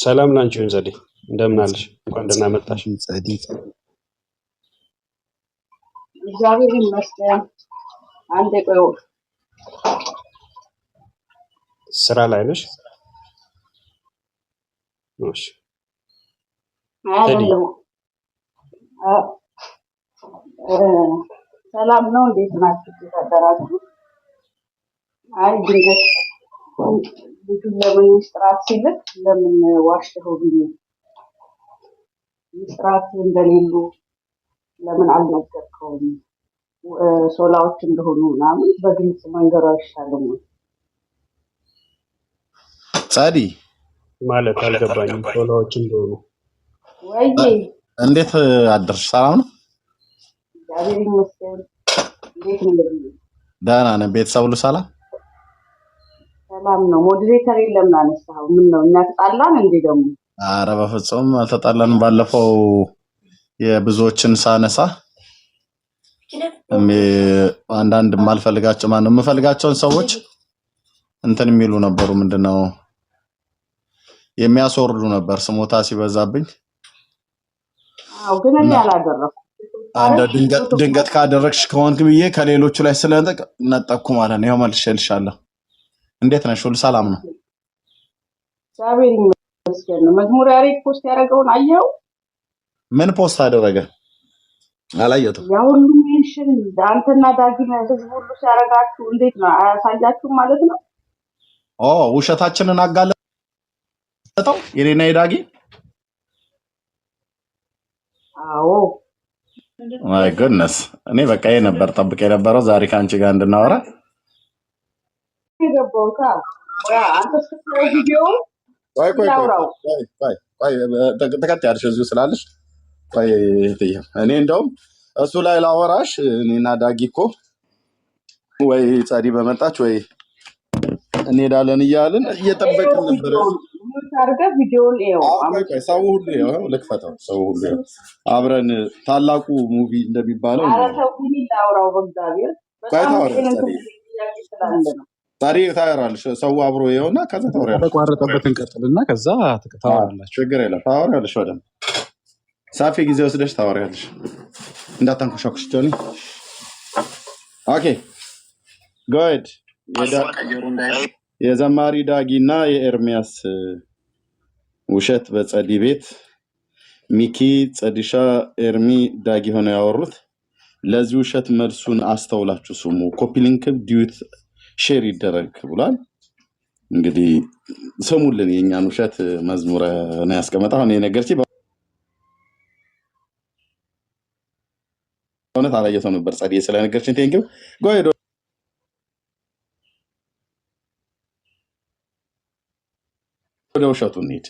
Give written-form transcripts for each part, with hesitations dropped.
ሰላም ላንቺ ይሁን ዘዴ፣ እንደምን አለሽ? እንኳን ደህና መጣሽ። እግዚአብሔር ይመስገን። አንዴ ቆይ፣ ስራ ላይ ነሽ? እሺ አይደለም። ሰላም ነው። እንዴት ናችሁ? ተደራችሁ? አይ ድንገት ልጁን ለምን ሚስጥራት ሲልክ ለምን ዋሽተው ብዬ ሚስጥራት እንደሌሉ ለምን አልነገርከውም? ሶላዎች እንደሆኑ ምናምን በግልጽ መንገሩ አይሻልም ወይ? ጻዲ ማለት አልገባኝም። ሶላዎች እንደሆኑ ወይ እንዴት አደርሽ? ሰላም ነው? እግዚአብሔር ይመስገን። እንዴት ነው? ደህና ነን። ቤተሰብ ሁሉ ሰላም ሰላም ነው። ሞዴሬተር ለምን አነሳው? ምን ነው እኛ ተጣላን እንዴ ደግሞ? ኧረ በፍጹም አልተጣላንም። ባለፈው የብዙዎችን ሳነሳ አንዳንድ የማልፈልጋቸው ማነው የምፈልጋቸውን ሰዎች እንትን የሚሉ ነበሩ። ምንድነው የሚያስወርዱ ነበር ስሞታ ሲበዛብኝ። አው ግን እኔ አላደረኩም። አንድ ድንገት ካደረግሽ ከሆንክ ብዬ ከሌሎቹ ላይ ስለነጠቅኩ ማለት ነው። ይኸው መልሼልሻለሁ። እንዴት ነሽ? ሁሉ ሰላም ነው? እግዚአብሔር ይመስገን። መዝሙር ያሬድ ፖስት ያደረገውን አየው? ምን ፖስት አደረገ? አላየሁትም። ያ ሁሉ ሜንሽን አንተና ዳጊም ህዝብ ሁሉ ሲያረጋችሁ እንዴት ነው? አያሳያችሁም ማለት ነው? ውሸታችንን አጋለጠው የኔና የዳጊ። አዎ ማይ ጉድነስ። እኔ በቃ ይሄ ነበር ጠብቄ የነበረው ዛሬ ካንቺ ጋር እንድናወራ የገባውታ። አንተ ስትሰራው ቪዲዮ ቆይ ተከታያለሽ እዚሁ ስላለሽ ቆይ እኔ እንደውም እሱ ላይ ላወራሽ። እኔና ዳጊ እኮ ወይ ጻዲ በመጣች ወይ እንሄዳለን እያልን እየጠበቅን ነበር። ታርገ ቪዲዮን ይኸው ሰው ሁሉ ይኸው ልክፈተው። ሰው ሁሉ ይኸው አብረን ታላቁ ሙቪ እንደሚባለው አረተው ሁሉ ላውራው በእግዚአብሔር ዛሬ ታወራለሽ። ሰው አብሮ ይኸውና ከዛ ታወራለሽ። ተቋረጠበትን ቀጥልና ከዛ ታወራላችሁ። ችግር የለም ታወራለሽ። ወደም ሳፊ ጊዜ ወስደሽ ታወራለሽ። እንዳታንኮሻኩሽ ጆኒ። ኦኬ ጉድ። የዘማሪ ዳጊና የኤርሚያስ ውሸት በጸዲ ቤት ሚኪ ጸዲሻ ኤርሚ ዳጊ ሆነው ያወሩት። ለዚህ ውሸት መልሱን አስተውላችሁ ስሙ። ኮፒ ሊንክ ዲዩት ሼር ይደረግ ብሏል። እንግዲህ ስሙልን። የኛን ውሸት መዝሙር ነው ያስቀመጠው። እኔ ነገርቺ በእውነት አላየሁትም ነበር። ጸዲ ስለነገርችኝ ቴንኪው። ጎይዶ ወደ ውሸቱ እንሂድ።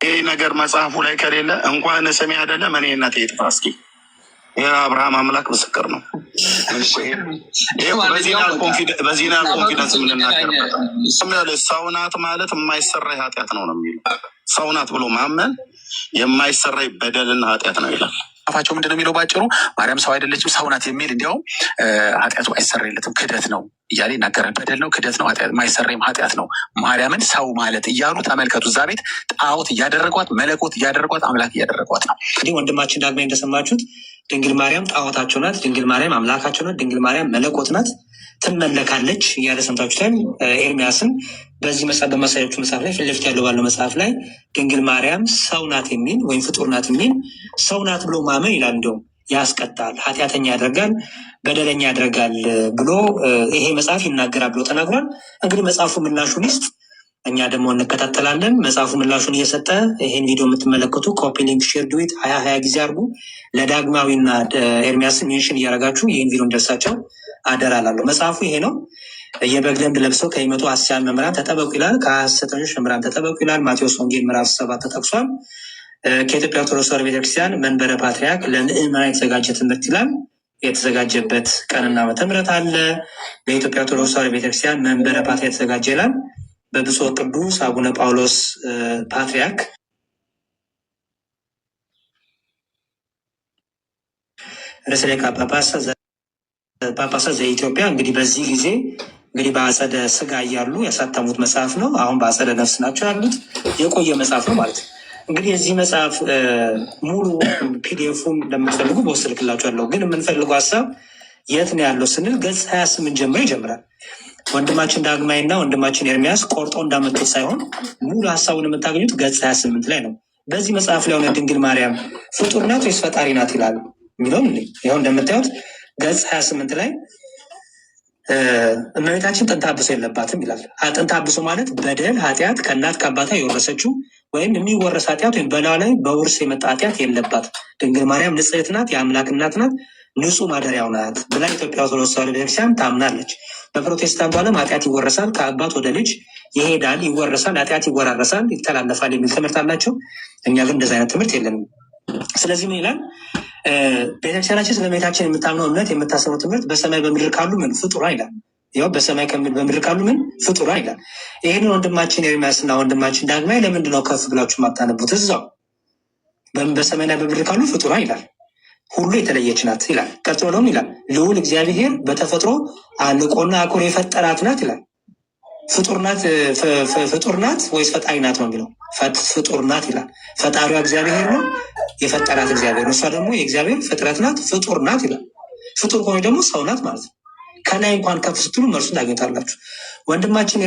ይሄ ነገር መጽሐፉ ላይ ከሌለ እንኳን ስሜ አይደለም እኔ እናቴ ይጥፋ። እስኪ የአብርሃም አምላክ ምስክር ነው። በዚህ ኮንፊደንስ የምንናገርበት ሰው ናት ማለት የማይሰራ ኃጢአት ነው የሚለው። ሰው ናት ብሎ ማመን የማይሰራ በደልና ኃጢአት ነው ይላል። አፋቸው ምንድነው የሚለው? ባጭሩ ማርያም ሰው አይደለችም ሰው ናት የሚል እንዲያውም ኃጢአቱ አይሰራለትም ክደት ነው እያለ ይናገራል። በደል ነው፣ ክደት ነው፣ ማይሰራም ኃጢአት ነው ማርያምን ሰው ማለት እያሉ ተመልከቱ። እዛ ቤት ጣዖት እያደረጓት፣ መለኮት እያደረጓት፣ አምላክ እያደረጓት ነው። እንግዲህ ወንድማችን ዳግማዊ እንደሰማችሁት ድንግል ማርያም ጣዖታቸው ናት፣ ድንግል ማርያም አምላካቸው ናት፣ ድንግል ማርያም መለኮት ናት፣ ትመለካለች እያለ ሰምታችሁታል። ኤርሚያስም በዚህ መጽሐፍ በማሳያዎቹ መጽሐፍ ላይ ፊት ለፊት ያለው ባለው መጽሐፍ ላይ ድንግል ማርያም ሰው ናት የሚል ወይም ፍጡር ናት የሚል ሰው ናት ብሎ ማመን ይላል እንደውም ያስቀጣል፣ ኃጢአተኛ ያደርጋል፣ በደለኛ ያደርጋል ብሎ ይሄ መጽሐፍ ይናገራል ብሎ ተናግሯል። እንግዲህ መጽሐፉ ምላሹን ይስጥ፣ እኛ ደግሞ እንከታተላለን። መጽሐፉ ምላሹን እየሰጠ ይሄን ቪዲዮ የምትመለከቱ ኮፒ ሊንክ ሼር ዱዊት 20 ጊዜ አድርጉ። ለዳግማዊና ኤርሚያስን ሜንሽን እያደረጋችሁ ይህን ቪዲዮ እንደርሳቸው አደራ ላለሁ። መጽሐፉ ይሄ ነው። የበግ ለምድ ለብሰው ከሚመጡ ሐሰተኛ መምህራን ተጠበቁ ይላል። ከሐሰተኞች መምህራን ተጠበቁ ይላል። ማቴዎስ ወንጌል ምዕራፍ 7 ተጠቅሷል። ከኢትዮጵያ ኦርቶዶክስ ተዋሕዶ ቤተክርስቲያን መንበረ ፓትርያርክ ለምዕመናን የተዘጋጀ ትምህርት ይላል። የተዘጋጀበት ቀንና ዓመተ ምሕረት አለ። በኢትዮጵያ ኦርቶዶክስ ተዋሕዶ ቤተክርስቲያን መንበረ ፓትርያርክ የተዘጋጀ ይላል። በብፁዕ ቅዱስ አቡነ ጳውሎስ ፓትርያርክ ርዕሰ ሊቃነ ጳጳሳት ዘኢትዮጵያ እንግዲህ በዚህ ጊዜ እንግዲህ በአጸደ ስጋ እያሉ ያሳተሙት መጽሐፍ ነው። አሁን በአጸደ ነፍስ ናቸው ያሉት። የቆየ መጽሐፍ ነው ማለት ነው። እንግዲህ የዚህ መጽሐፍ ሙሉ ፒዲኤፉን እንደምትፈልጉ በውስጥ ልክላችኋለሁ። ግን የምንፈልገው ሀሳብ የት ነው ያለው ስንል ገጽ 28 ጀምሮ ይጀምራል። ወንድማችን ዳግማይና ወንድማችን ኤርሚያስ ቆርጦ እንዳመጡት ሳይሆን ሙሉ ሀሳቡን የምታገኙት ገጽ 28 ላይ ነው። በዚህ መጽሐፍ ላይ ሆነ ድንግል ማርያም ፍጡር ናት ወይስ ፈጣሪ ናት ይላሉ የሚለውን ይኸው እንደምታዩት ገጽ 28 ላይ እመቤታችን ጥንተ አብሶ የለባትም ይላል። ጥንተ አብሶ ማለት በደል ኃጢአት ከእናት ከአባቷ የወረሰችው ወይም የሚወረስ ኃጢአት ወይም በላዋ ላይ በውርስ የመጣ ኃጢአት የለባትም። ድንግል ማርያም ንጽሕት ናት፣ የአምላክ እናት ናት፣ ንጹሕ ማደሪያው ናት ብላ ኢትዮጵያ ኦርቶዶክስ ተዋሕዶ ቤተክርስቲያን ታምናለች። በፕሮቴስታንቱ ዓለም ኃጢአት ይወረሳል፣ ከአባት ወደ ልጅ ይሄዳል፣ ይወረሳል፣ ኃጢአት ይወራረሳል፣ ይተላለፋል የሚል ትምህርት አላቸው። እኛ ግን እንደዚህ አይነት ትምህርት የለንም። ስለዚህ ምን ይላል ቤተክርስቲያናችን? ስለ እመቤታችን የምታምነው እምነት የምታስበው ትምህርት በሰማይ በምድር ካሉ ምን ፍጡራ ይላል። ያው በሰማይ በምድር ካሉ ምን ፍጡራ ይላል። ይህንን ወንድማችን ኤርሚያስና ወንድማችን ዳግማይ ለምንድን ነው ከፍ ብላችሁ ማታነቡት? እዛው በሰማይና በምድር ካሉ ፍጡራ ይላል። ሁሉ የተለየች ናት ይላል። ቀጥሎ ደግሞ ይላል ልዑል እግዚአብሔር በተፈጥሮ አልቆና አኩር የፈጠራት ናት ይላል። ፍጡር ናት ወይስ ፈጣሪ ናት ነው የሚለው? ፍጡር ናት ይላል። ፈጣሪዋ እግዚአብሔር ነው፣ የፈጠራት እግዚአብሔር ነው። እሷ ደግሞ የእግዚአብሔር ፍጥረት ናት፣ ፍጡር ናት ይላል። ፍጡር ከሆነ ደግሞ ሰው ናት ማለት ነው። ከላይ እንኳን ከፍ ስትሉ መልሱን ታገኝታላችሁ። ወንድማችን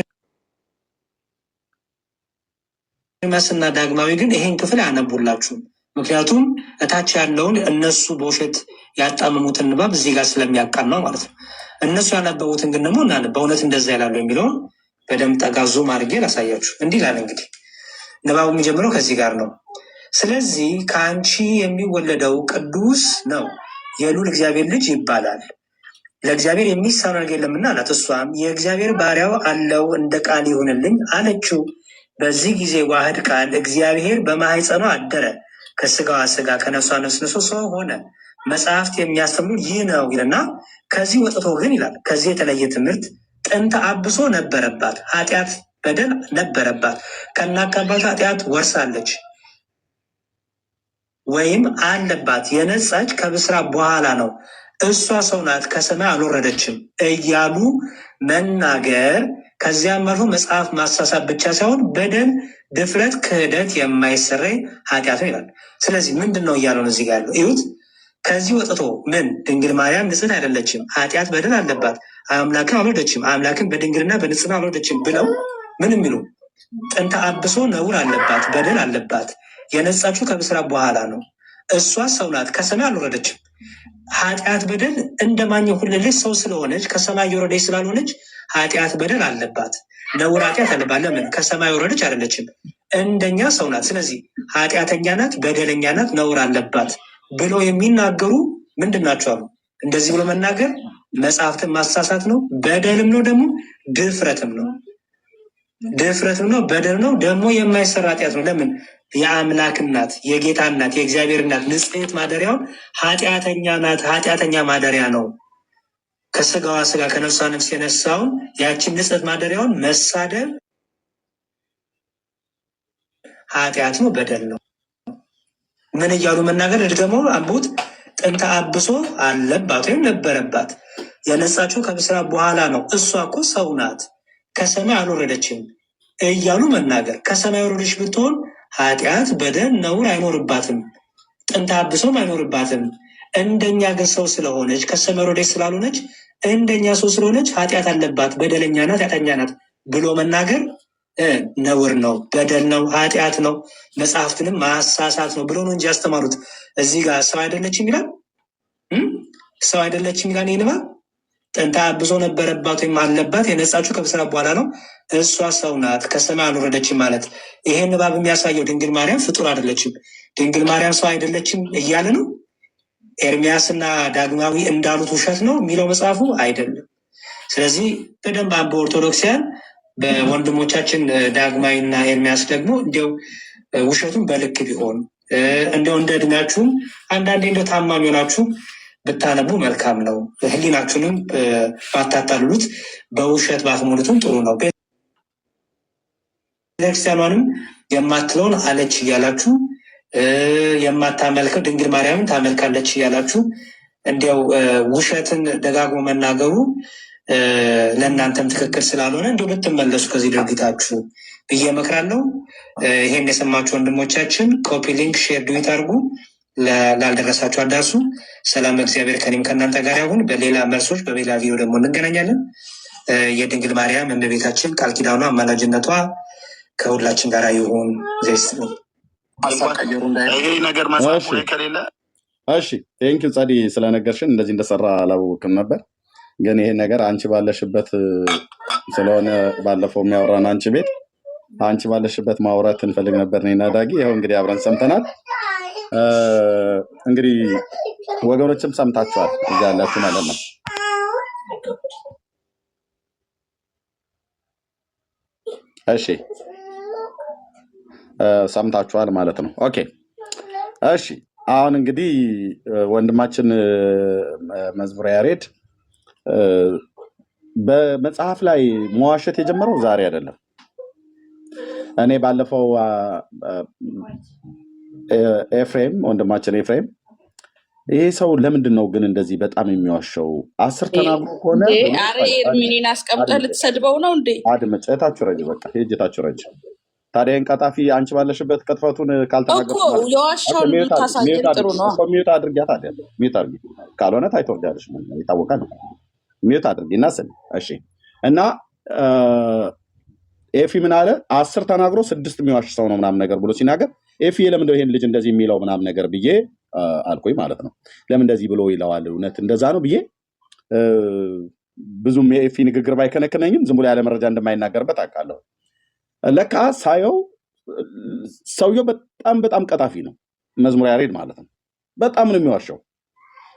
ኤርሚያስና ዳግማዊ ግን ይሄን ክፍል አያነቡላችሁም። ምክንያቱም እታች ያለውን እነሱ በውሸት ያጣመሙትን ንባብ እዚህ ጋር ስለሚያቃናው ማለት ነው። እነሱ ያነበቡትን ግን ደግሞ በእውነት እንደዛ ይላሉ የሚለውን በደንብ ጠጋ ዙም አድርጌ ላሳያችሁ። እንዲህ ይላል እንግዲህ ንባቡ የሚጀምረው ከዚህ ጋር ነው። ስለዚህ ከአንቺ የሚወለደው ቅዱስ ነው፣ የልዑል እግዚአብሔር ልጅ ይባላል። ለእግዚአብሔር የሚሳነው ነገር የለምና አላት። እሷም የእግዚአብሔር ባሪያው አለው፣ እንደ ቃል ይሁንልኝ አለችው። በዚህ ጊዜ ዋህድ ቃል እግዚአብሔር በማኅፀኗ አደረ፣ ከስጋዋ ስጋ ከነፍሷ ነፍስ ነስቶ ሰው ሆነ። መጽሐፍት የሚያስተምሩ ይህ ነው ይልና ከዚህ ወጥቶ ግን ይላል ከዚህ የተለየ ትምህርት ጥንተ አብሶ ነበረባት፣ ኃጢአት በደል ነበረባት፣ ከእናት ከአባቷ ኃጢአት ወርሳለች ወይም አለባት፣ የነጻች ከብስራ በኋላ ነው፣ እሷ ሰው ናት ከሰማይ አልወረደችም እያሉ መናገር፣ ከዚያም አልፎ መጽሐፍ ማሳሳብ ብቻ ሳይሆን በደል፣ ድፍረት፣ ክህደት የማይሰረይ ኃጢአት ነው ይላል። ስለዚህ ምንድን ነው እያለው እዚህ ጋር ያለው እዩት። ከዚህ ወጥቶ ምን ድንግል ማርያም ንጽሕት አይደለችም፣ ኃጢአት በደል አለባት፣ አምላክን አልወለደችም፣ አምላክን በድንግልና በንጽሕና አልወለደችም ብለው ምን የሚሉ ጥንተ አብሶ ነውር አለባት፣ በደል አለባት፣ የነጻችው ከብስራ በኋላ ነው፣ እሷ ሰው ናት ከሰማይ አልወረደችም። ኃጢአት በደል እንደማንኛውም ሁሉ ልጅ ሰው ስለሆነች ከሰማይ የወረደች ስላልሆነች ኃጢአት በደል አለባት፣ ነውር ኃጢአት አለባት። ለምን? ከሰማይ የወረደች አይደለችም፣ እንደኛ ሰው ናት። ስለዚህ ኃጢአተኛ ናት፣ በደለኛ ናት፣ ነውር አለባት ብሎ የሚናገሩ ምንድን ናቸው አሉ። እንደዚህ ብሎ መናገር መጽሐፍትን ማሳሳት ነው፣ በደልም ነው፣ ደግሞ ድፍረትም ነው። ድፍረትም ነው፣ በደል ነው፣ ደግሞ የማይሰራ ኃጢአት ነው። ለምን? የአምላክ እናት፣ የጌታ እናት፣ የእግዚአብሔር እናት ንጽሕት ማደሪያውን ኃጢአተኛ ናት፣ ኃጢአተኛ ማደሪያ ነው። ከስጋዋ ስጋ ከነፍሷ ነፍስ የነሳውን ያችን ንጽሕት ማደሪያውን መሳደብ ኃጢአት ነው፣ በደል ነው። ምን እያሉ መናገር? ደግሞ አንቡት ጥንተ አብሶ አለባት ወይም ነበረባት፣ የነጻችው ከብስራ በኋላ ነው፣ እሷ እኮ ሰው ናት ከሰማይ አልወረደችም እያሉ መናገር። ከሰማይ ወረደች ብትሆን ኃጢአት በደል ነውር አይኖርባትም፣ ጥንተ አብሶም አይኖርባትም። እንደኛ ግን ሰው ስለሆነች ከሰማይ ወረደች ስላልሆነች እንደኛ ሰው ስለሆነች ኃጢአት አለባት፣ በደለኛ ናት፣ ኃጢአተኛ ናት ብሎ መናገር ነውር ነው፣ በደል ነው፣ ኃጢአት ነው፣ መጽሐፍትንም ማሳሳት ነው ብሎ ነው እንጂ ያስተማሩት። እዚህ ጋር ሰው አይደለችም ይላል፣ ሰው አይደለችም ይላል። ይህ ንባብ ጥንተ አብሶ ነበረባት ወይም አለባት፣ የነጻችው ከብስራ በኋላ ነው፣ እሷ ሰው ናት ከሰማይ አልወረደችም ማለት። ይሄን ንባብ የሚያሳየው ድንግል ማርያም ፍጡር አይደለችም፣ ድንግል ማርያም ሰው አይደለችም እያለ ነው። ኤርሚያስና ዳግማዊ እንዳሉት ውሸት ነው የሚለው መጽሐፉ አይደለም። ስለዚህ በደንብ አንበ ኦርቶዶክሲያን በወንድሞቻችን ዳግማዊና ኤርሚያስ ደግሞ እንዲያው ውሸቱን በልክ ቢሆን እንዲያው እንደ እድሜያችሁም አንዳንዴ እንደ ታማኝ ሆናችሁ ብታነቡ መልካም ነው። ሕሊናችሁንም ባታታልሉት በውሸት ባትሞሉትም ጥሩ ነው። ቤተክርስቲያኗንም የማትለውን አለች እያላችሁ የማታመልከው ድንግል ማርያምን ታመልካለች እያላችሁ እንዲያው ውሸትን ደጋግሞ መናገሩ ለእናንተም ትክክል ስላልሆነ እንዲሁ ብትመለሱ ከዚህ ድርጊታችሁ ብዬ እመክራለሁ። ይሄን የሰማችሁ ወንድሞቻችን ኮፒ ሊንክ ሼር ዱዊት አድርጉ፣ ላልደረሳችሁ አዳርሱ። ሰላም እግዚአብሔር ከኔም ከእናንተ ጋር ይሁን። በሌላ መልሶች በሌላ ቪዲዮ ደግሞ እንገናኛለን። የድንግል ማርያም እመቤታችን ቃል ኪዳኗ አማላጅነቷ ከሁላችን ጋር ይሁን። ይሄ ነገር መጽሐፉ ላይ ከሌለ እሺ ቴንኪው ጸዲ ስለነገርሽን። እንደዚህ እንደሰራ አላወቅም ነበር፣ ግን ይሄ ነገር አንቺ ባለሽበት ስለሆነ ባለፈው የሚያወራን አንቺ ባለሽበት ማውራት እንፈልግ ነበር እኔና ዳጊ። ይኸው እንግዲህ አብረን ሰምተናል። እንግዲህ ወገኖችም ሰምታችኋል፣ እዚያ ያላችሁ ማለት ነው። እሺ ሰምታችኋል ማለት ነው። ኦኬ እሺ አሁን እንግዲህ ወንድማችን መዝሙረ ያሬድ በመጽሐፍ ላይ መዋሸት የጀመረው ዛሬ አይደለም። እኔ ባለፈው ኤፍሬም ወንድማችን ኤፍሬም ይሄ ሰው ለምንድን ነው ግን እንደዚህ በጣም የሚዋሸው? 10 ተናግሮ ከሆነ አረ ኤርሚኒን አስቀምጠህ ልትሰድበው ነው እንዴ? አድምጭ፣ እታችሁ ረጅ፣ በቃ ሄጅታችሁ ረጅ። ታዲያ ቀጣፊ አንቺ ባለሽበት ቅጥፈቱን ካልተናገርኩ እኮ የዋሻውን ታሳየን ጥሩ ነው። ሚዩት አድርጊያት አይደል? ሚዩት አድርጊ፣ ካልሆነ ታይቶርዳለሽ ነው ይታወቃል። ሚዩት አድርጊና ስል እሺ። እና ኤፊ ምን አለ? 10 ተናግሮ 6 የሚዋሽ ሰው ነው ምናምን ነገር ብሎ ሲናገር ኤፊ ለምንድነው ይሄን ልጅ እንደዚህ የሚለው ምናምን ነገር ብዬ አልኩኝ ማለት ነው። ለምን እንደዚህ ብሎ ይለዋል? እውነት እንደዛ ነው ብዬ ብዙም የኤፊ ንግግር ባይከነከነኝም ዝም ብሎ ያለ መረጃ እንደማይናገርበት አውቃለሁ። ለካ ሳየው ሰውየው በጣም ቀጣፊ ነው። መዝሙረ ያሬድ ማለት ነው። በጣም ነው የሚዋሸው።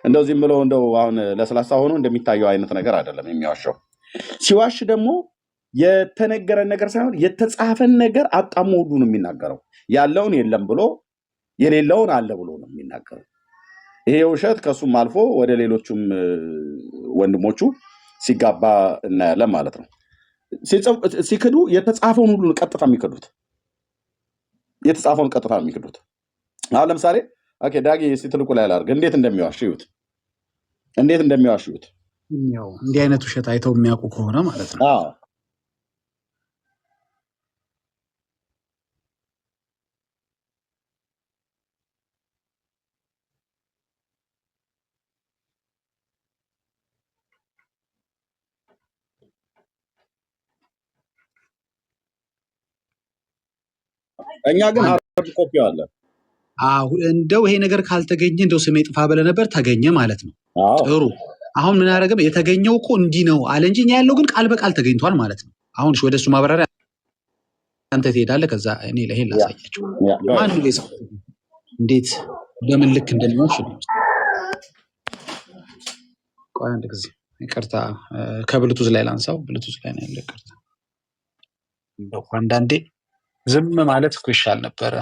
እንደው ዝም ብሎ እንደው አሁን ለስላሳ ሆኖ እንደሚታየው አይነት ነገር አይደለም የሚዋሸው። ሲዋሽ ደግሞ የተነገረን ነገር ሳይሆን የተጻፈን ነገር አጣሞ ሁሉ ነው የሚናገረው። ያለውን የለም ብሎ የሌለውን አለ ብሎ ነው የሚናገረው። ይሄ ውሸት ከሱም አልፎ ወደ ሌሎቹም ወንድሞቹ ሲጋባ እናያለን ማለት ነው። ሲክዱ የተጻፈውን ሁሉ ቀጥታ የሚክዱት አሁን ለምሳሌ ኦኬ ዳጊ ሲትልቁ ላይ አላርግ እንዴት እንደሚዋሽ ይሁት ያው እንዲህ አይነት ውሸት አይተው የሚያውቁ ከሆነ ማለት ነው። አዎ እኛ ግን ሃርድ ኮፒ አለ። እንደው ይሄ ነገር ካልተገኘ እንደው ስሜ ጥፋ ብለህ ነበር፣ ተገኘ ማለት ነው። ጥሩ። አሁን ምን ያደረገ? የተገኘው እኮ እንዲህ ነው አለ እንጂ እኛ ያለው ግን ቃል በቃል ተገኝቷል ማለት ነው። አሁን ወደ እሱ ማብራሪያ አንተ ትሄዳለህ። ከዛ እኔ ለይሄን ላሳያቸው። ማን ነው ለሰው እንዴት ለምን ልክ እንደሚሆን ነው። ቆይ አንድ ጊዜ ይቅርታ፣ ከብሉቱዝ ላይ ላንሳው። ብሉቱዝ ላይ ነው ያለው። ይቅርታ። እንደው አንዳንዴ ዝም ማለት እኮ ይሻል ነበረ።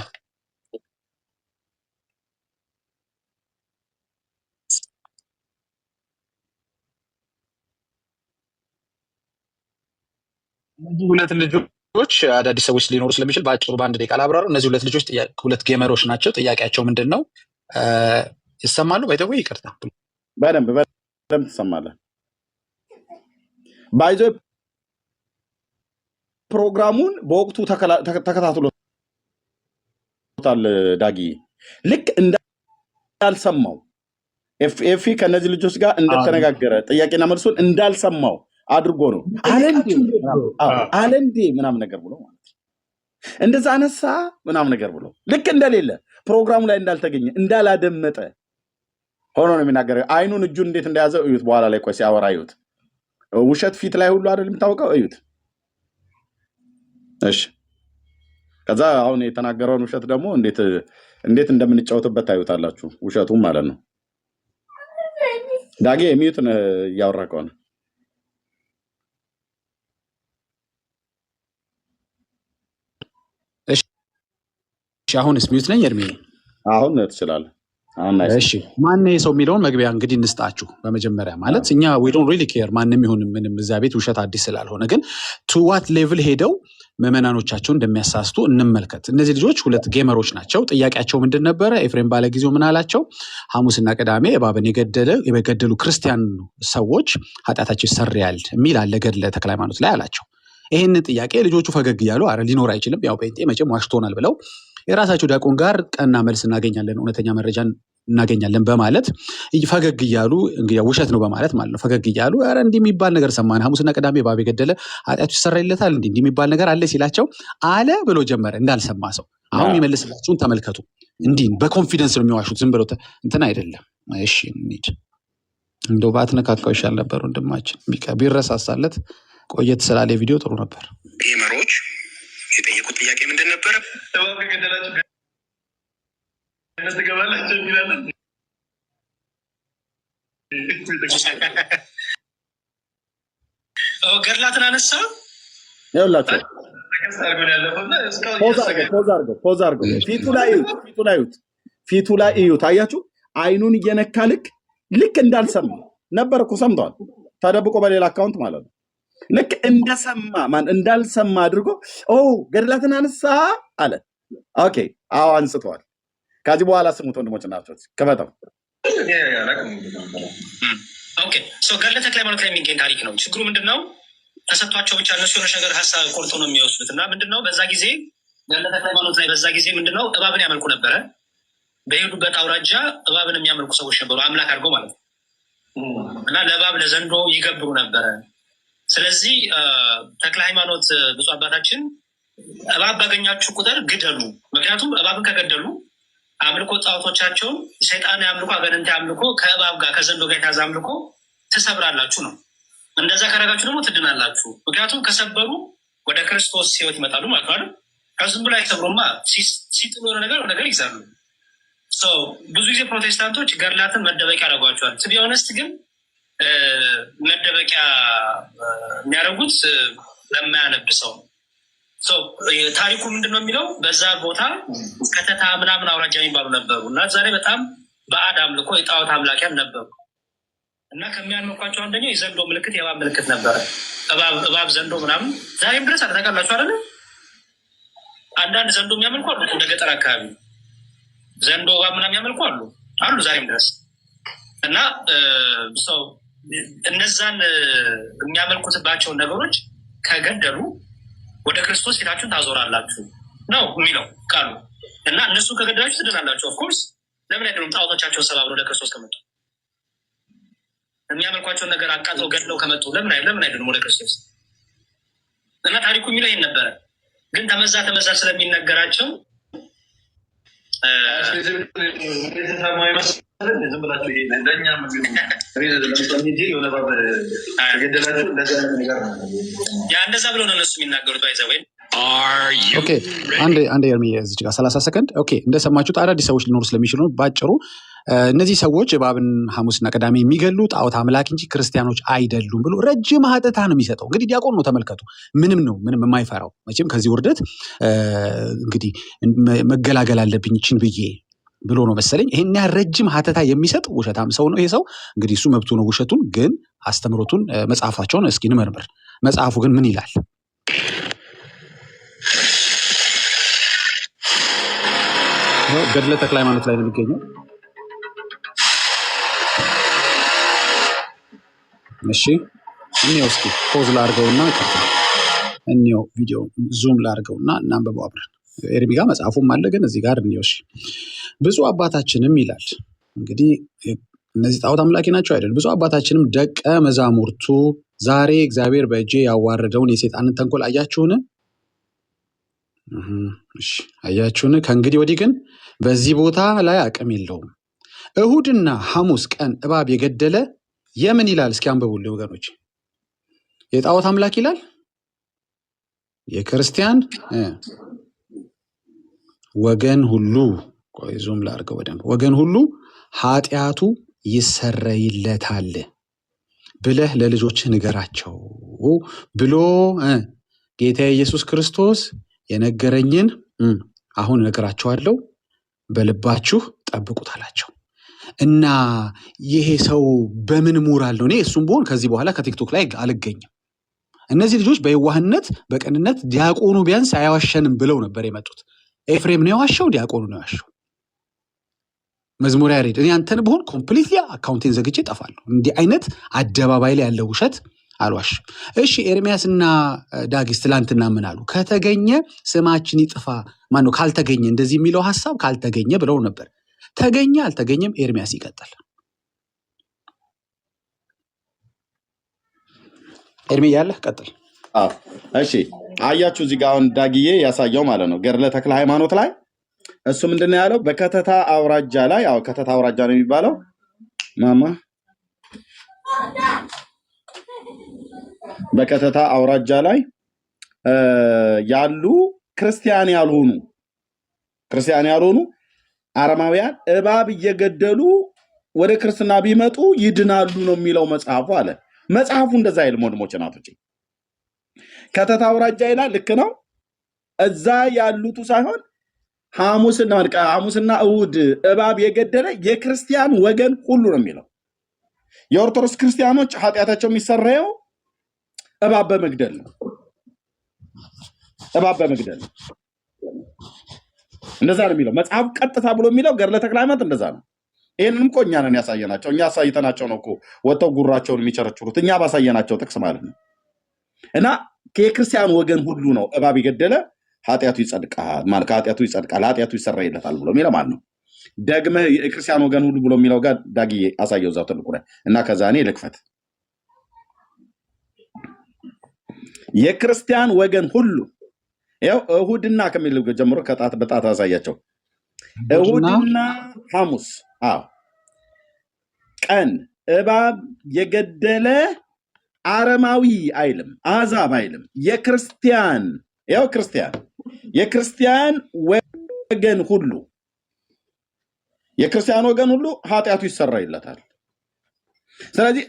ሁለት ልጆች አዳዲስ ሰዎች ሊኖሩ ስለሚችል በአጭሩ በአንድ ደቂቃ ላብራሩ። እነዚህ ሁለት ልጆች ሁለት ጌመሮች ናቸው። ጥያቄያቸው ምንድን ነው? ይሰማሉ? ባይተው ይቅርታ፣ በደንብ ትሰማለህ። ባይዞ ፕሮግራሙን በወቅቱ ተከታትሎታል ዳጊ። ልክ እንዳልሰማው ኤፊ ከነዚህ ልጆች ጋር እንደተነጋገረ ጥያቄና መልሱን እንዳልሰማው አድርጎ ነው አለንዴ ምናምን ነገር ብሎ ማለት ነው። እንደዛ አነሳ ምናምን ነገር ብሎ ልክ እንደሌለ ፕሮግራሙ ላይ እንዳልተገኘ እንዳላደመጠ ሆኖ ነው የሚናገረው። አይኑን እጁን እንዴት እንደያዘ እዩት። በኋላ ላይ ቆይ ሲያወራ እዩት። ውሸት ፊት ላይ ሁሉ አይደል የምታውቀው? እዩት። እሺ ከዛ አሁን የተናገረውን ውሸት ደግሞ እንዴት እንደምንጫወትበት ታዩታላችሁ። ውሸቱም ማለት ነው። ዳጌ የሚዩትን እያወራ ከሆነ እሺ፣ አሁንስ ሚዩት ነኝ እርሜ? አሁን ትችላለህ። እሺ ማን ነው ሰው የሚለውን መግቢያ እንግዲህ እንስጣችሁ። በመጀመሪያ ማለት እኛ we don't really care ማንም ይሁን ምንም እዛ ቤት ውሸት አዲስ ስላልሆነ፣ ግን to what level ሄደው ምዕመናኖቻቸው እንደሚያሳስቱ እንመልከት። እነዚህ ልጆች ሁለት ጌመሮች ናቸው። ጥያቄያቸው ምንድን ነበረ? ኤፍሬም ባለጊዜው ምን አላቸው? ሐሙስና ቅዳሜ እባብን የገደሉ ክርስቲያን ሰዎች ኃጢአታቸው ይሰረያል የሚል አለ ገድለ ተክለ ሃይማኖት ላይ አላቸው። ይህን ጥያቄ ልጆቹ ፈገግ እያሉ አረ ሊኖር አይችልም፣ ያው ጴንጤ መቼም ዋሽቶናል ብለው የራሳቸው ዲያቆን ጋር ቀና መልስ እናገኛለን፣ እውነተኛ መረጃን እናገኛለን በማለት ፈገግ እያሉ እንግዲህ ውሸት ነው በማለት ማለት ነው ፈገግ እያሉ አረ እንዲህ የሚባል ነገር ሰማን፣ ሐሙስና ቅዳሜ እባብ የገደለ ኃጢአቱ ይሰረይለታል እንዲህ የሚባል ነገር አለ ሲላቸው አለ ብሎ ጀመረ እንዳልሰማ ሰው። አሁን የሚመልስላችሁን ተመልከቱ። እንዲህ በኮንፊደንስ ነው የሚዋሹት፣ ዝም ብሎ እንትን አይደለም። እሺ እንሂድ። እንደው ባትነካካው ይሻል ነበር ወንድማችን፣ ቢረሳሳለት ቆየት ስላለ ቪዲዮ ጥሩ ነበር። ጌመሮች የጠየቁት ጥያቄ ምንድን ነበረ? ገድላትን አነሳ። ይኸውላችሁ ፖዝ አድርገው ፊቱ ላይ እዩት። አያችሁ? አይኑን እየነካ ልክ እንዳልሰማ ነበር እኮ ሰምተዋል። ተደብቆ በሌላ አካውንት ማለት ነው። ልክ እንዳልሰማ አድርጎ ገድላትን አነሳ አለ። ኦኬ አዎ አንስተዋል። ከዚህ በኋላ ስሙት ወንድሞች እናቶች፣ ክፈተው። ኦኬ ገድለ ተክለ ሃይማኖት ላይ የሚገኝ ታሪክ ነው። ችግሩ ምንድን ነው? ተሰጥቷቸው ብቻ እነሱ የሆነች ነገር ሀሳብ ቆርጦ ነው የሚወስዱት። እና ምንድነው በዛ ጊዜ ገድለ ተክለ ሃይማኖት ላይ በዛ ጊዜ ምንድነው እባብን ያመልኩ ነበረ። በሄዱበት አውራጃ እባብን የሚያመልኩ ሰዎች ነበሩ፣ አምላክ አድርገው ማለት ነው። እና ለእባብ ለዘንዶ ይገብሩ ነበረ። ስለዚህ ተክለ ሃይማኖት ብፁዕ አባታችን እባብ ባገኛችሁ ቁጥር ግደሉ፣ ምክንያቱም እባብን ከገደሉ አምልኮ ጣዖቶቻቸውን ሰይጣን አምልኮ አጋንንት አምልኮ ከእባብ ጋር ከዘንዶ ጋር የታዘ አምልኮ ትሰብራላችሁ ነው። እንደዛ ካረጋችሁ ደግሞ ትድናላችሁ። ምክንያቱም ከሰበሩ ወደ ክርስቶስ ሕይወት ይመጣሉ ማለት ነው። ከዝም ብሎ አይሰብሩማ፣ ሲጥሉ የሆነ ነገር ይዛሉ። ብዙ ጊዜ ፕሮቴስታንቶች ገድላትን መደበቂያ ያደርጓቸዋል። ቱ ቢ ኦነስት ግን መደበቂያ የሚያደርጉት ለማያነብ ሰው ነው። ታሪኩ ምንድነው የሚለው? በዛ ቦታ ከተታ ምናምን አውራጃ የሚባሉ ነበሩ እና ዛሬ በጣም በአድ አምልኮ የጣዖት አምላኪያን ነበሩ እና ከሚያመልኳቸው አንደኛው የዘንዶ ምልክት የእባብ ምልክት ነበረ። እባብ ዘንዶ ምናምን ዛሬም ድረስ አታውቃላችሁ አይደለ? አንዳንድ ዘንዶ የሚያመልኩ አሉ፣ ወደ ገጠር አካባቢ ዘንዶ እባብ ምናምን የሚያመልኩ አሉ ዛሬም ድረስ እና ሰው እነዛን የሚያመልኩትባቸውን ነገሮች ከገደሉ ወደ ክርስቶስ ፊታችሁን ታዞራላችሁ ነው የሚለው ቃሉ። እና እነሱ ከገደላችሁ ትድናላችሁ። ኦፍኮርስ ለምን አይደሉም? ጣዖቶቻቸውን ሰባብረው ወደ ክርስቶስ ከመጡ የሚያመልኳቸውን ነገር አቃጥለው ገድለው ከመጡ ለምን አይደሉም ወደ ክርስቶስ? እና ታሪኩ የሚለው ይህን ነበረ። ግን ተመዛ ስለሚነገራቸው እንደዛ ብሎ ነው እነሱ የሚናገሩት። ኦኬ አንድ ኤርሚ እዚች ጋር 30 ሰከንድ። ኦኬ እንደሰማችሁት አዳዲስ ሰዎች ሊኖሩ ስለሚችሉ ባጭሩ እነዚህ ሰዎች እባብን ሐሙስና ቅዳሜ የሚገሉ ጣዖት አምላክ እንጂ ክርስቲያኖች አይደሉም ብሎ ረጅም ሀተታ ነው የሚሰጠው። እንግዲህ ዲያቆን ነው ተመልከቱ። ምንም የማይፈራው መቼም ከዚህ ውርደት እንግዲህ መገላገል አለብኝ ይችን ብዬ ብሎ ነው መሰለኝ ይሄን ያህል ረጅም ሀተታ የሚሰጥ ውሸታም ሰው ነው ይሄ ሰው። እንግዲህ እሱ መብቱ ነው ውሸቱን፣ ግን አስተምሮቱን መጽሐፋቸውን እስኪ እንመርምር። መጽሐፉ ግን ምን ይላል? ገድለ ተክለ ሃይማኖት ላይ ነው የሚገኘው። እሺ እኔው እስኪ ፖዝ ላድርገውና እኔው ቪዲዮ ዙም ላድርገውና እናንብበው አብረን። ኤርሚ ጋር መጽሐፉም አለ፣ ግን እዚህ ጋር እንየው። እሺ ብፁዕ አባታችንም ይላል እንግዲህ እነዚህ ጣዖት አምላኪ ናቸው አይደል? ብፁዕ አባታችንም ደቀ መዛሙርቱ ዛሬ እግዚአብሔር በእጄ ያዋረደውን የሰይጣንን ተንኮል አያችሁን? እሺ አያችሁን? ከእንግዲህ ወዲህ ግን በዚህ ቦታ ላይ አቅም የለውም። እሁድና ሐሙስ ቀን እባብ የገደለ የምን ይላል? እስኪ አንብቡልኝ ወገኖች። የጣዖት አምላክ ይላል? የክርስቲያን ወገን ሁሉ ቆይ ዙም ላድርገው በደንብ። ወገን ሁሉ ኃጢአቱ ይሰረይለታል ብለህ ለልጆችህ ንገራቸው ብሎ ጌታ ኢየሱስ ክርስቶስ የነገረኝን አሁን እነግራችኋለሁ፣ በልባችሁ ጠብቁት አላቸው። እና ይሄ ሰው በምን ሞራል ነው? እኔ እሱም ብሆን ከዚህ በኋላ ከቲክቶክ ላይ አልገኝም። እነዚህ ልጆች በየዋህነት በቀንነት ዲያቆኑ ቢያንስ አያዋሸንም ብለው ነበር የመጡት። ኤፍሬም ነው የዋሸው፣ ዲያቆኑ ነው የዋሸው። መዝሙር ያሬድ እኔ አንተን ብሆን ኮምፕሊትሊ አካውንቴን ዘግቼ እጠፋለሁ። እንዲህ አይነት አደባባይ ላይ ያለው ውሸት አልዋሽም። እሺ ኤርሚያስና ዳጊስ ትላንትና ምን አሉ? ከተገኘ ስማችን ይጥፋ ማነው ካልተገኘ እንደዚህ የሚለው ሐሳብ ካልተገኘ ብለው ነበር። ተገኘ አልተገኘም ኤርሚያስ ይቀጥል። ኤርሚ ያለህ ቀጥል። እሺ አያችሁ እዚህ ጋር አሁን ዳጊዬ ያሳየው ማለት ነው ገድለ ተክለ ሃይማኖት ላይ እሱ ምንድነው ያለው? በከተታ አውራጃ ላይ ከተታ አውራጃ ነው የሚባለው በከተታ አውራጃ ላይ ያሉ ክርስቲያን ያልሆኑ አረማውያን እባብ እየገደሉ ወደ ክርስትና ቢመጡ ይድናሉ ነው የሚለው መጽሐፉ አለ። መጽሐፉ እንደዛ አይልም ወንድሞች እናቶች። ከተታ አውራጃ ይላል፣ ልክ ነው። እዛ ያሉቱ ሳይሆን ሐሙስና እሑድ እባብ የገደለ የክርስቲያን ወገን ሁሉ ነው የሚለው። የኦርቶዶክስ ክርስቲያኖች ኃጢአታቸው የሚሰራየው እባብ በመግደል ነው። እንደዛ ነው የሚለው መጽሐፍ ቀጥታ ብሎ የሚለው ገድለ ተክለ ሃይማኖት እንደዛ ነው። ይህንንም እኮ እኛ ነን ያሳየናቸው። እኛ አሳይተናቸው ነው እኮ ወጥተው ጉራቸውን የሚቸረችሩት፣ እኛ ባሳየናቸው ጥቅስ ማለት ነው። እና የክርስቲያን ወገን ሁሉ ነው እባብ የገደለ ኃጢአቱ ይጸድቃል ማለት ከኃጢአቱ ይጸድቃል፣ ኃጢአቱ ይሰረይለታል ብሎ የሚለው ማለት ነው። ደግመህ የክርስቲያን ወገን ሁሉ ብሎ የሚለው ጋር ዳግዬ አሳየው እዛው ትልቁ ላይ እና ከዛ እኔ ልክፈት። የክርስቲያን ወገን ሁሉ ያው እሁድና ከሚለው ጀምሮ ከጣት በጣት አሳያቸው። እሁድና ሐሙስ ቀን እባብ የገደለ አረማዊ አይልም፣ አሕዛብ አይልም። የክርስቲያን ወገን ሁሉ ኃጢአቱ ይሰረይለታል። ስለዚህ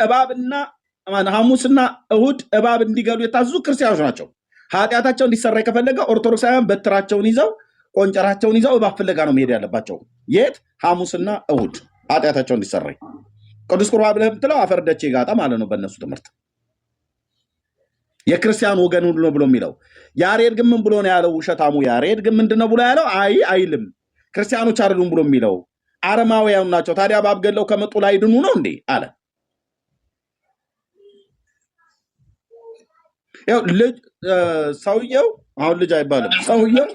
ሐሙስና እሁድ እባብ እንዲገሉ የታዘዙ ክርስቲያኖች ናቸው። ኃጢአታቸው እንዲሰራይ ከፈለገ ኦርቶዶክሳውያን በትራቸውን ይዘው ቆንጨራቸውን ይዘው እባብ ፍለጋ ነው መሄድ ያለባቸው። የት? ሐሙስና እሁድ ኃጢአታቸው እንዲሰራይ። ቅዱስ ቁርባን ብለህ የምትለው አፈርደቼ ጋጣ ማለት ነው በእነሱ ትምህርት። የክርስቲያን ወገን ሁሉ ነው ብሎ የሚለው ያሬድ ግን ምን ብሎ ነው ያለው? ውሸታሙ ያሬድ ግን ምንድን ነው ብሎ ያለው? አይልም ክርስቲያኖች አይደሉም ብሎ የሚለው አረማውያን ናቸው። ታዲያ እባብ ገለው ከመጡ ላይ ድኑ ነው እንዴ አለ። ያው ልጅ ሰውየው አሁን ልጅ አይባልም። ሰውየው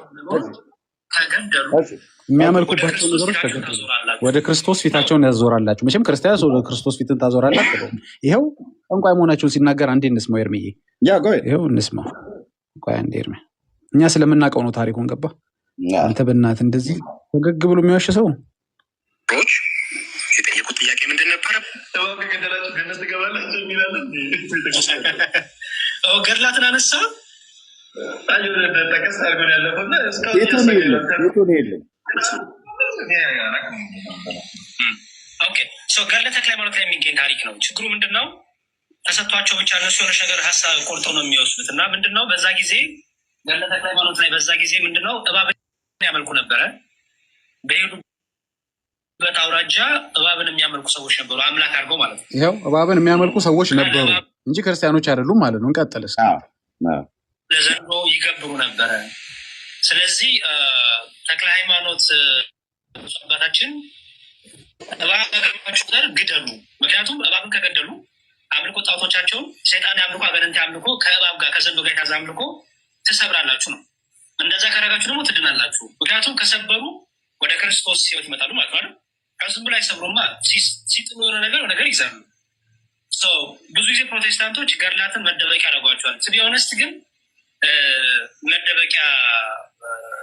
የሚያመልኩባቸው ነገሮች ተገደሉ፣ ወደ ክርስቶስ ፊታቸውን ያዞራላችሁ። መቼም ክርስቲያን ወደ ክርስቶስ ፊትን ታዞራላችሁ። ይኸው ጠንቋይ መሆናቸውን ሲናገር አንዴ እንስማው። ኤርሚዬ ይኸው እንስማው። ቆይ አንዴ ኤርሚ፣ እኛ ስለምናውቀው ነው ታሪኩን። ገባ አንተ በእናትህ እንደዚህ ፈገግ ብሎ የሚዋሽ ሰው የጠየቁት ጥያቄ ምንድን ነበረ? ገድላትን አነሳ። ገድለ ተክለ ሃይማኖት ላይ የሚገኝ ታሪክ ነው። ችግሩ ምንድን ነው? ተሰጥቷቸው ብቻ እነሱ የሆነች ነገር ሀሳብ ቆርጠው ነው የሚወስዱት። እና ምንድን ነው በዛ ጊዜ ገድለ ተክለ ሃይማኖት ላይ በዛ ጊዜ ምንድን ነው እባብን ያመልኩ ነበረ። በሄዱበት አውራጃ እባብን የሚያመልኩ ሰዎች ነበሩ፣ አምላክ አድርገው ማለት ነው። ይኸው እባብን የሚያመልኩ ሰዎች ነበሩ እንጂ ክርስቲያኖች አይደሉም ማለት ነው። እንቀጥል እስኪ። ለዘንዶ ይገብሩ ነበረ። ስለዚህ ተክለ ሃይማኖት አባታችን እባብ ከገባችሁ ጋር ግደሉ። ምክንያቱም እባብን ከገደሉ አምልኮ ጣዖቶቻቸውን ሰይጣን አምልኮ፣ አጋንንት አምልኮ ከእባብ ጋር ከዘንዶ ጋር የታዘ አምልኮ ትሰብራላችሁ ነው። እንደዛ ካረጋችሁ ደግሞ ትድናላችሁ። ምክንያቱም ከሰበሩ ወደ ክርስቶስ ሕይወት ይመጣሉ ማለት ነው። ከዝም ብሎ አይሰብሩማ። ሲጥሉ የሆነ ነገር ይዛሉ። ብዙ ጊዜ ፕሮቴስታንቶች ገድላትን መደበቂያ ያደርጓቸዋል። ቱ ቢ ኦነስት ግን መደበቂያ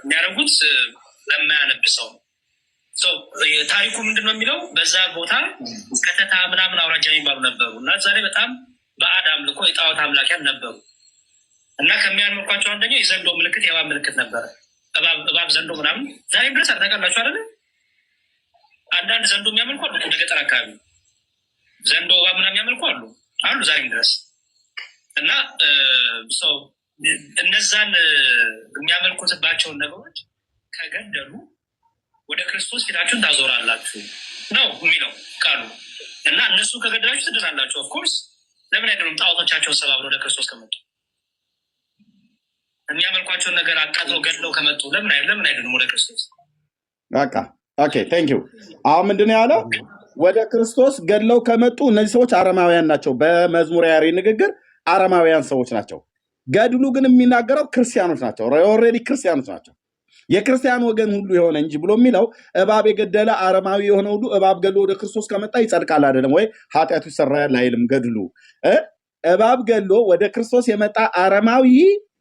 የሚያደርጉት ለማያነብ ሰው ነው። ታሪኩ ምንድን ነው የሚለው? በዛ ቦታ ከተታ ምናምን አውራጃ የሚባሉ ነበሩ እና እዛ ላይ በጣም በአድ አምልኮ የጣዖት አምላኪያን ነበሩ እና ከሚያመልኳቸው አንደኛው የዘንዶ ምልክት የእባብ ምልክት ነበረ። እባብ ዘንዶ ምናምን ዛሬም ድረስ አታውቃላችሁ አይደለ? አንዳንድ ዘንዶ የሚያመልኩ አሉ። ወደ ገጠር አካባቢ ዘንዶ እባብ ምናምን የሚያመልኩ አሉ ዛሬም ድረስ እና እነዛን የሚያመልኩትባቸውን ነገሮች ከገደሉ ወደ ክርስቶስ ፊታችሁን ታዞራላችሁ ነው የሚለው ቃሉ። እና እነሱ ከገደላችሁ ትድናላችሁ። ኦፍኮርስ ለምን አይደሉም? ጣዖቶቻቸውን ሰባብረው ወደ ክርስቶስ ከመጡ የሚያመልኳቸውን ነገር አቃጥለው ገድለው ከመጡ ለምን አይደለም ወደ ክርስቶስ? በቃ ኦኬ ቴንክ ዩ። አሁን ምንድን ነው ያለው? ወደ ክርስቶስ ገድለው ከመጡ እነዚህ ሰዎች አረማውያን ናቸው። በመዝሙረ ያሬድ ንግግር አረማውያን ሰዎች ናቸው። ገድሉ ግን የሚናገረው ክርስቲያኖች ናቸው። ኦልሬዲ ክርስቲያኖች ናቸው። የክርስቲያን ወገን ሁሉ የሆነ እንጂ ብሎ የሚለው እባብ የገደለ አረማዊ የሆነ ሁሉ እባብ ገድሎ ወደ ክርስቶስ ከመጣ ይጸድቃል አይደለም ወይ? ኃጢአቱ ይሰራል አይልም ገድሉ። እባብ ገድሎ ወደ ክርስቶስ የመጣ አረማዊ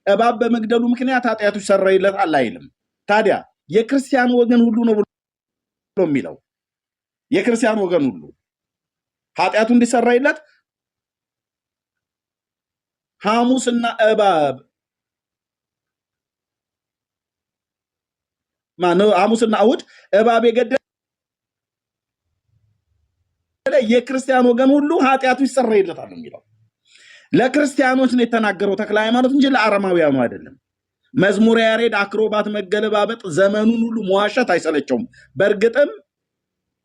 እባብ በመግደሉ ምክንያት ኃጢአቱ ይሰራይለታል አይልም። ታዲያ የክርስቲያን ወገን ሁሉ ነው ብሎ የሚለው የክርስቲያን ወገን ሁሉ ኃጢአቱ እንዲሰራይለት ሐሙስና እባብ ሐሙስና እሑድ እባብ የገደለ የክርስቲያን ወገን ሁሉ ኃጢአቱ ይሰራይለታል የሚለው ለክርስቲያኖች ነው የተናገረው ተክለ ሃይማኖት እንጂ ለአረማውያኑ አይደለም። መዝሙረ ያሬድ አክሮባት መገለባበጥ ዘመኑን ሁሉ መዋሸት አይሰለቸውም። በእርግጥም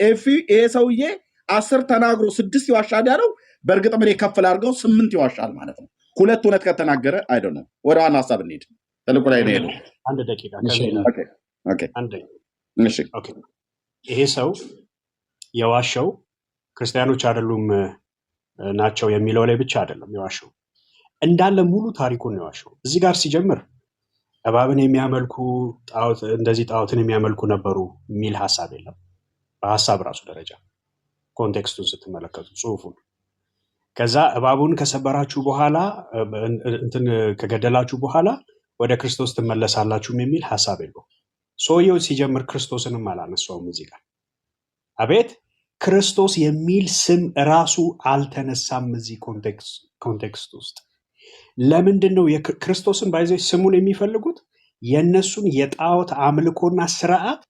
ይሄ ሰውዬ 10 ተናግሮ 6 ይዋሻል ያለው በእርግጥም እኔ ከፍል አድርገው 8 ይዋሻል ማለት ነው። ሁለት እውነት ከተናገረ አይደል ነው። ወደ ዋና ሐሳብ እንሂድ። ተልቆ ላይ ነው ያለው። አንድ ደቂቃ ይሄ ሰው የዋሸው ክርስቲያኖች አይደሉም ናቸው የሚለው ላይ ብቻ አይደለም የዋሸው፣ እንዳለ ሙሉ ታሪኩን ነው የዋሸው። እዚህ ጋር ሲጀምር እባብን የሚያመልኩ እንደዚህ ጣዖትን የሚያመልኩ ነበሩ የሚል ሐሳብ የለም። በሐሳብ ራሱ ደረጃ ኮንቴክስቱን ስትመለከቱ ጽሑፉን፣ ከዛ እባቡን ከሰበራችሁ በኋላ እንትን ከገደላችሁ በኋላ ወደ ክርስቶስ ትመለሳላችሁ የሚል ሐሳብ የለው። ሰውየው ሲጀምር ክርስቶስንም አላነሳውም እዚህ ጋር። አቤት ክርስቶስ የሚል ስም ራሱ አልተነሳም እዚህ ኮንቴክስት ውስጥ። ለምንድን ነው ክርስቶስን ባይዘው ስሙን የሚፈልጉት? የእነሱን የጣዖት አምልኮና ስርዓት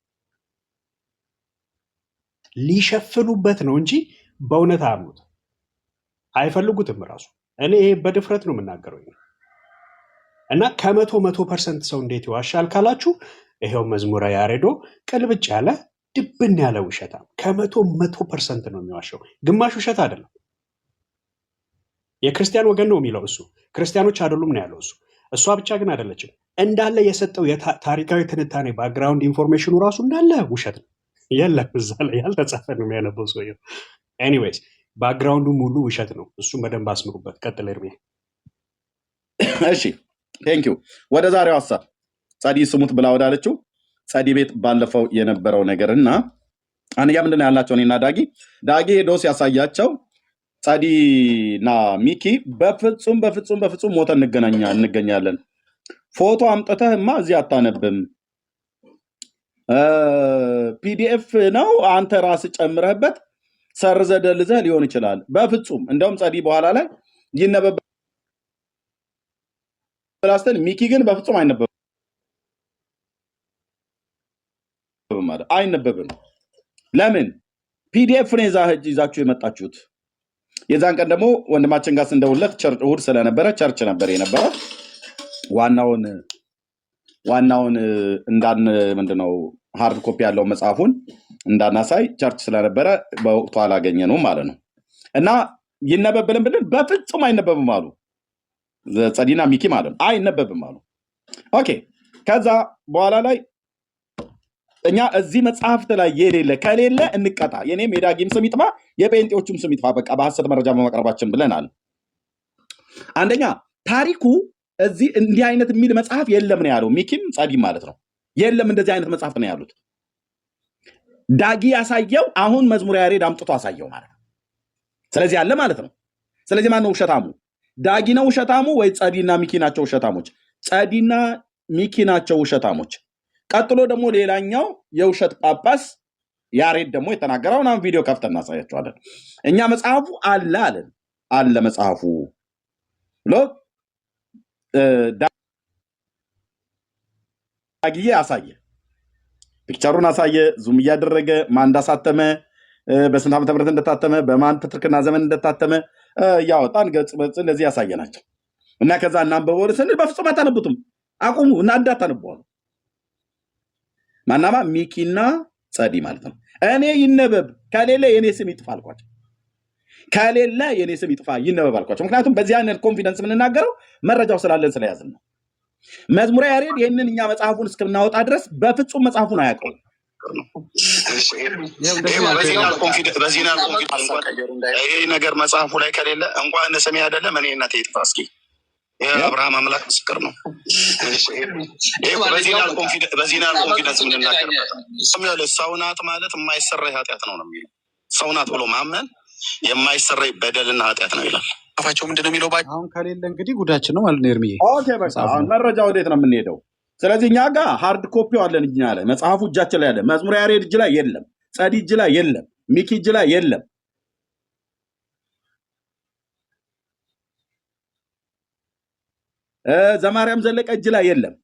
ሊሸፍኑበት ነው እንጂ በእውነት አያምኑት አይፈልጉትም። ራሱ እኔ ይሄ በድፍረት ነው የምናገረው። እና ከ100% ሰው እንዴት ይዋሻል ካላችሁ ይሄው መዝሙረ ያሬዶ ቅልብጭ ያለ ድብን ያለ ውሸታም ከ100% ነው የሚዋሸው። ግማሽ ውሸት አይደለም። የክርስቲያን ወገን ነው የሚለው እሱ፣ ክርስቲያኖች አይደሉም ነው ያለው እሱ። እሷ ብቻ ግን አይደለችም። እንዳለ የሰጠው ታሪካዊ ትንታኔ ባክግራውንድ ኢንፎርሜሽኑ ራሱ እንዳለ ውሸት ነው። የለም እዛ ላይ ያልተጻፈ ነው የሚያነበው ሰውየው። ኤኒዌይስ ባክግራውንዱ ሙሉ ውሸት ነው። እሱም በደንብ አስምሩበት። ቀጥል እርሜ። እሺ ቴንክ ዩ። ወደ ዛሬው ሐሳብ ጸዲ ስሙት ብላ ወዳለችው ጸዲ ቤት ባለፈው የነበረው ነገርና አንያ ምንድነው ያላቸው እኔና ዳጊ ሄዶ ሲያሳያቸው ጸዲና ሚኪ በፍጹም ሞተ እንገኛለን። ፎቶ አምጥተህማ እዚህ አታነብም፣ ፒዲኤፍ ነው አንተ ራስህ ጨምረህበት ሰርዘህ ደልዘህ ሊሆን ይችላል። በፍጹም እንደውም ጸዲ በኋላ ላይ ይነበብ ብላስተን ሚኪ ግን በፍጹም አይነበብም። ለምን? ፒዲኤፍ ነው ይዛችሁ የመጣችሁት። የዛን ቀን ደግሞ ወንድማችን ጋር እንደውለት ቸርች እሑድ ስለነበረ ቸርች ነበር የነበረው። ዋናውን እንዳን ምንድነው ሃርድ ኮፒ ያለው መጽሐፉን እንዳናሳይ ቸርች ስለነበረ በወቅቱ አላገኘነውም ማለት ነው። እና ይነበብልን ብለን በፍጹም አይነበብም አሉ ጸዲና ሚኪ ማለት ነው። አይነበብም አሉ። ኦኬ ከዛ በኋላ ላይ እኛ እዚህ መጽሐፍት ላይ የሌለ ከሌለ እንቀጣ፣ የኔም የዳጊም ስም ይጥፋ፣ የጴንጤዎቹም ስም ይጥፋ፣ በቃ በሐሰት መረጃ በማቅረባችን ብለናል። አንደኛ ታሪኩ እዚህ እንዲህ አይነት የሚል መጽሐፍ የለም ነው ያለው ሚኪም ጸዲም ማለት ነው። የለም እንደዚህ አይነት መጽሐፍት ነው ያሉት። ዳጊ ያሳየው አሁን መዝሙረ ያሬድ አምጥቶ አሳየው ማለት ነው። ስለዚህ አለ ማለት ነው። ስለዚህ ማን ነው ውሸታሙ? ዳጊ ነው ውሸታሙ ወይ ጸዲና ሚኪ ናቸው ውሸታሞች? ጸዲና ሚኪ ናቸው ውሸታሞች። ቀጥሎ ደግሞ ሌላኛው የውሸት ጳጳስ ያሬድ ደግሞ የተናገረውን አሁን ቪዲዮ ከፍተን እናሳያቸዋለን። እኛ መጽሐፉ አለ አለን አለ መጽሐፉ ብሎ ዳጊዬ አሳየ፣ ፒክቸሩን አሳየ፣ ዙም እያደረገ ማን እንዳሳተመ በስንት ዓመተ ምህረት እንደታተመ በማን ፕትርክና ዘመን እንደታተመ ያወጣን ገጽ በጽ እንደዚህ ያሳየናቸው እና ከዛ እናንበበው ስንል በፍጹም አታነቡትም፣ አቁሙ እና እንዳታነቡው ማናማ ሚኪና ጸዲ ማለት ነው። እኔ ይነበብ ከሌለ የኔ ስም ይጥፋ አልኳቸው። ከሌለ የኔ ስም ይጥፋ ይነበብ አልኳቸው። ምክንያቱም በዚህ አይነት ኮንፊደንስ የምንናገረው መረጃው ስላለን ስለያዝን ነው። መዝሙረ ያሬድ ይህንን እኛ መጽሐፉን እስክናወጣ ድረስ በፍጹም መጽሐፉን አያውቀውም። ይሄ ነገር መጽሐፉ ላይ ከሌለ እንኳን ስሜ አይደለም እኔ እናቴ ይጥፋ። እስኪ አብርሃም አምላክ ምስክር ነው። በዚህ ናል ኮንፊደንስ የምንናገር ሰው ናት ማለት የማይሰራ ኃጢአት ነው የሚለው። ሰው ናት ብሎ ማመን የማይሰራ በደልና ኃጢአት ነው ይላል። አፋቸው ምንድን ነው የሚለው? አሁን ከሌለ እንግዲህ ጉዳችን ነው ማለት ነው። ኤርሚዬ ኦኬ በቃ አሁን መረጃ ወዴት ነው የምንሄደው? ስለዚህ እኛ ጋር ሃርድ ኮፒው አለን። እኛ ላይ መጽሐፉ እጃችን ላይ ያለ፣ መዝሙረ ያሬድ እጅ ላይ የለም፣ ጸዲ እጅ ላይ የለም፣ ሚኪ እጅ ላይ የለም። ዘማርያም ዘለቀ እጅ ላይ የለም።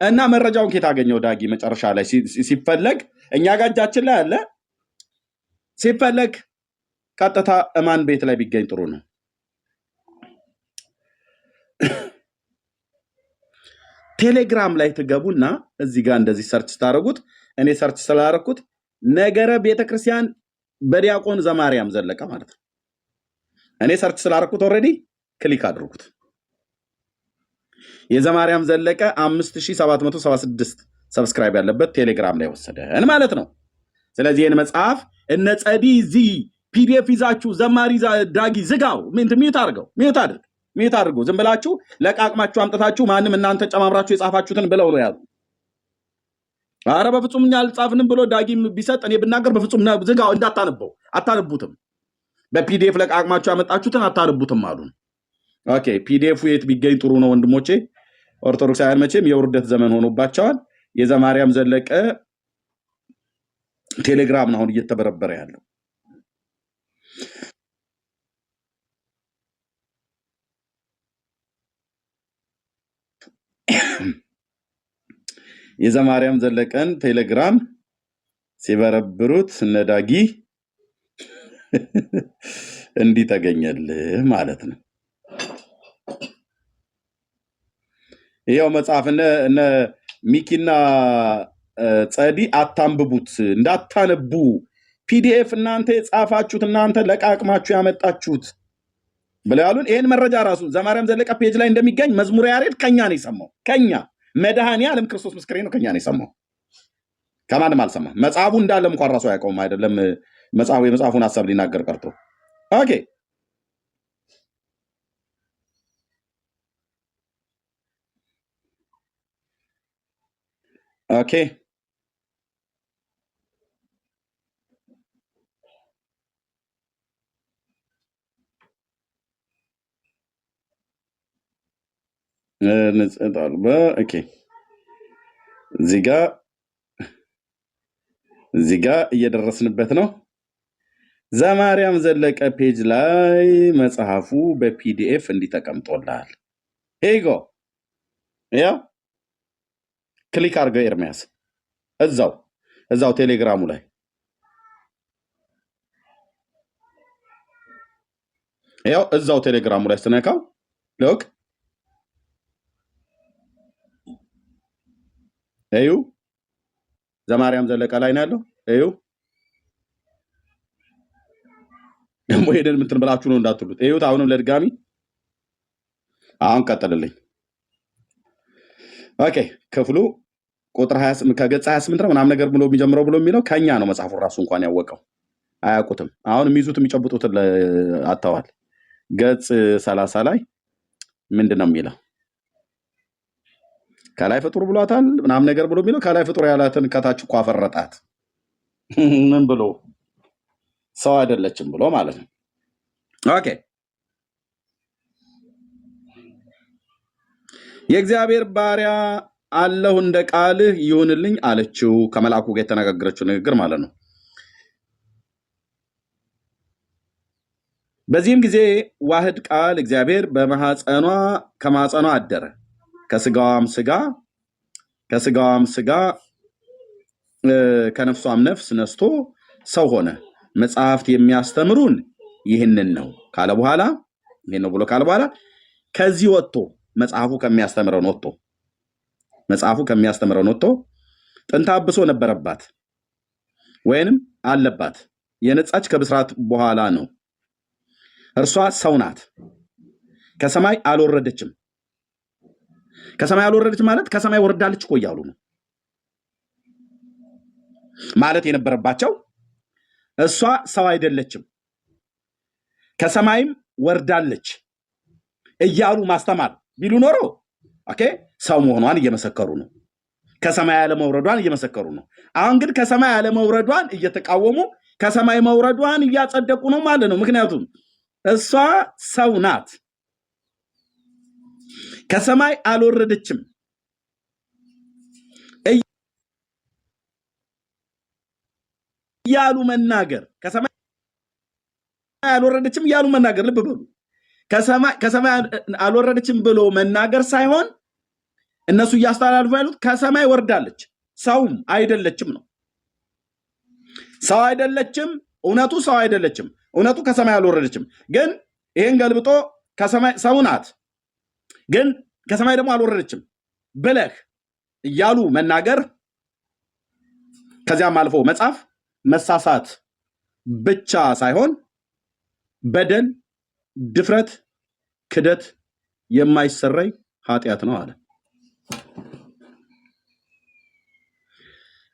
እና መረጃውን ከየት አገኘው ዳጊ? መጨረሻ ላይ ሲፈለግ እኛ ጋር እጃችን ላይ አለ፣ ሲፈለግ ቀጥታ እማን ቤት ላይ ቢገኝ ጥሩ ነው? ቴሌግራም ላይ ትገቡና እዚህ ጋር እንደዚህ ሰርች ስታደርጉት፣ እኔ ሰርች ስላደረኩት ነገረ ቤተክርስቲያን በዲያቆን ዘማርያም ዘለቀ ማለት ነው። እኔ ሰርች ስላደረኩት ኦልሬዲ ክሊክ አድርጉት። የዘማርያም ዘለቀ 5776 ሰብስክራይብ ያለበት ቴሌግራም ላይ ወሰደን ማለት ነው። ስለዚህ ይህን መጽሐፍ እነ ጸዲ እዚህ ፒዲኤፍ ይዛችሁ ዘማሪ ዳጊ ዝጋው፣ ሚዩት አድርጉ። ዝም ብላችሁ ለቃቅማችሁ አምጥታችሁ ማንም እናንተ ጨማምራችሁ የጻፋችሁትን ብለው ነው ያሉ። አረ በፍጹም እኛ አልጻፍንም ብሎ ዳጊ ቢሰጥ እኔ ብናገር በፍጹም ዝጋው፣ እንዳታነበው፣ አታነቡትም። በፒዲኤፍ ለቃቅማችሁ ያመጣችሁትን አታነቡትም አሉ። ኦኬ ፒዲኤፉ የት ቢገኝ ጥሩ ነው ወንድሞቼ? ኦርቶዶክሳውያን መቼም የውርደት ዘመን ሆኖባቸዋል። የዘማርያም ዘለቀ ቴሌግራም ነው አሁን እየተበረበረ ያለው። የዘማርያም ዘለቀን ቴሌግራም ሲበረብሩት እነዳጊ እንዲህ ተገኘልህ ማለት ነው። ይሄው መጽሐፍ እነ ሚኪና ጸዲ አታንብቡት፣ እንዳታነቡ። ፒዲኤፍ እናንተ የጻፋችሁት እናንተ ለቃቅማችሁ ያመጣችሁት ብለው ያሉን። ይሄን መረጃ ራሱ ዘማርያም ዘለቀ ፔጅ ላይ እንደሚገኝ መዝሙረ ያሬድ ከኛ ነው የሰማው። ከኛ መድኃኔዓለም ክርስቶስ ምስክሬ ነው፣ ከኛ ነው የሰማው፣ ከማንም አልሰማም። መጽሐፉ እንዳለም እንኳን ራሱ አያውቀውም። አይደለም የመጽሐፉን ሀሳብ ሊናገር ቀርቶ። ኦኬ ኦኬ እዚህ ጋ እየደረስንበት ነው። ዘማርያም ዘለቀ ፔጅ ላይ መጽሐፉ በፒዲኤፍ እንዲህ ተቀምጦልሃል። ሄጎ ያው ክሊክ አድርገው ኤርሚያስ፣ እዛው ቴሌግራሙ ላይ ያው እዛው ቴሌግራሙ ላይ ስትነካው ሎክ እዩ ዘማርያም ዘለቀ ላይ ነው ያለው። እዩ ደግሞ ሄደን ምንትን ብላችሁ ነው እንዳትሉት። እዩት አሁንም ለድጋሚ አሁን ቀጥልልኝ። ኦኬ ክፍሉ ቁጥር 28 ከገጽ 28 ነው ምናምን ነገር ብሎ የሚጀምረው ብሎ የሚለው ከኛ ነው። መጽሐፉን ራሱ እንኳን ያወቀው አያውቁትም። አሁን የሚይዙት የሚጨብጡት አጥተዋል። ገጽ 30 ላይ ምንድን ነው የሚለው? ከላይ ፍጡር ብሏታል ምናምን ነገር ብሎ የሚለው ከላይ ፍጡር ያላትን ከታች እኮ አፈረጣት ምን ብሎ ሰው አይደለችም ብሎ ማለት ነው። ኦኬ የእግዚአብሔር ባሪያ አለሁ እንደ ቃልህ ይሁንልኝ አለችው። ከመልአኩ ጋር የተነጋገረችው ንግግር ማለት ነው። በዚህም ጊዜ ዋህድ ቃል እግዚአብሔር ከማህፀኗ አደረ፣ ከስጋዋም ስጋ ከነፍሷም ነፍስ ነስቶ ሰው ሆነ። መጽሐፍት የሚያስተምሩን ይህንን ነው ካለ በኋላ ይሄን ነው ብሎ ካለ በኋላ ከዚህ ወጥቶ መጽሐፉ ከሚያስተምረው ወጥቶ ጥንተ አብሶ ነበረባት ወይንም አለባት፣ የነጻች ከብስራት በኋላ ነው። እርሷ ሰው ናት፣ ከሰማይ አልወረደችም፣ ከሰማይ አልወረደች ማለት ከሰማይ ወርዳለች እኮ እያሉ ነው ማለት የነበረባቸው። እሷ ሰው አይደለችም ከሰማይም ወርዳለች እያሉ ማስተማር ቢሉ ኖሮ ኦኬ ሰው መሆኗን እየመሰከሩ ነው። ከሰማይ ያለመውረዷን እየመሰከሩ ነው። አሁን ግን ከሰማይ ያለመውረዷን እየተቃወሙ ከሰማይ መውረዷን እያጸደቁ ነው ማለት ነው። ምክንያቱም እሷ ሰው ናት፣ ከሰማይ አልወረደችም እያሉ መናገር፣ ከሰማይ አልወረደችም እያሉ መናገር። ልብ በሉ፣ ከሰማይ አልወረደችም ብሎ መናገር ሳይሆን እነሱ እያስተላልፉ ያሉት ከሰማይ ወርዳለች፣ ሰውም አይደለችም ነው። ሰው አይደለችም፣ እውነቱ ሰው አይደለችም፣ እውነቱ ከሰማይ አልወረደችም። ግን ይሄን ገልብጦ ከሰማይ ሰው ናት ግን ከሰማይ ደግሞ አልወረደችም ብለህ እያሉ መናገር፣ ከዚያም አልፎ መጻፍ መሳሳት ብቻ ሳይሆን በደል፣ ድፍረት፣ ክደት የማይሰረይ ኃጢአት ነው አለ።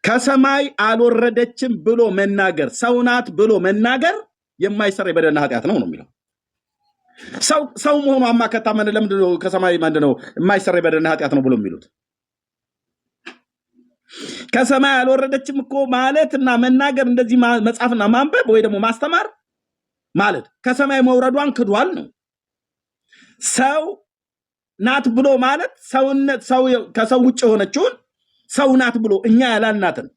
ከሰማይ አልወረደችም ብሎ መናገር፣ ሰው ናት ብሎ መናገር የማይሰረይ በደልና ኃጢአት ነው የሚለው። ሰው መሆኑ አማከታ ምን ለምንድነው ከሰማይ ምንድነው የማይሰረይ በደልና ኃጢአት ነው ብሎ የሚሉት? ከሰማይ አልወረደችም እኮ ማለትና መናገር እንደዚህ መጻፍና ማንበብ ወይ ደግሞ ማስተማር ማለት ከሰማይ መውረዷን ክዷል ነው። ሰው ናት ብሎ ማለት ሰውነት ሰው ከሰው ውጭ የሆነችውን ሰው ናት ብሎ እኛ ያላልናትን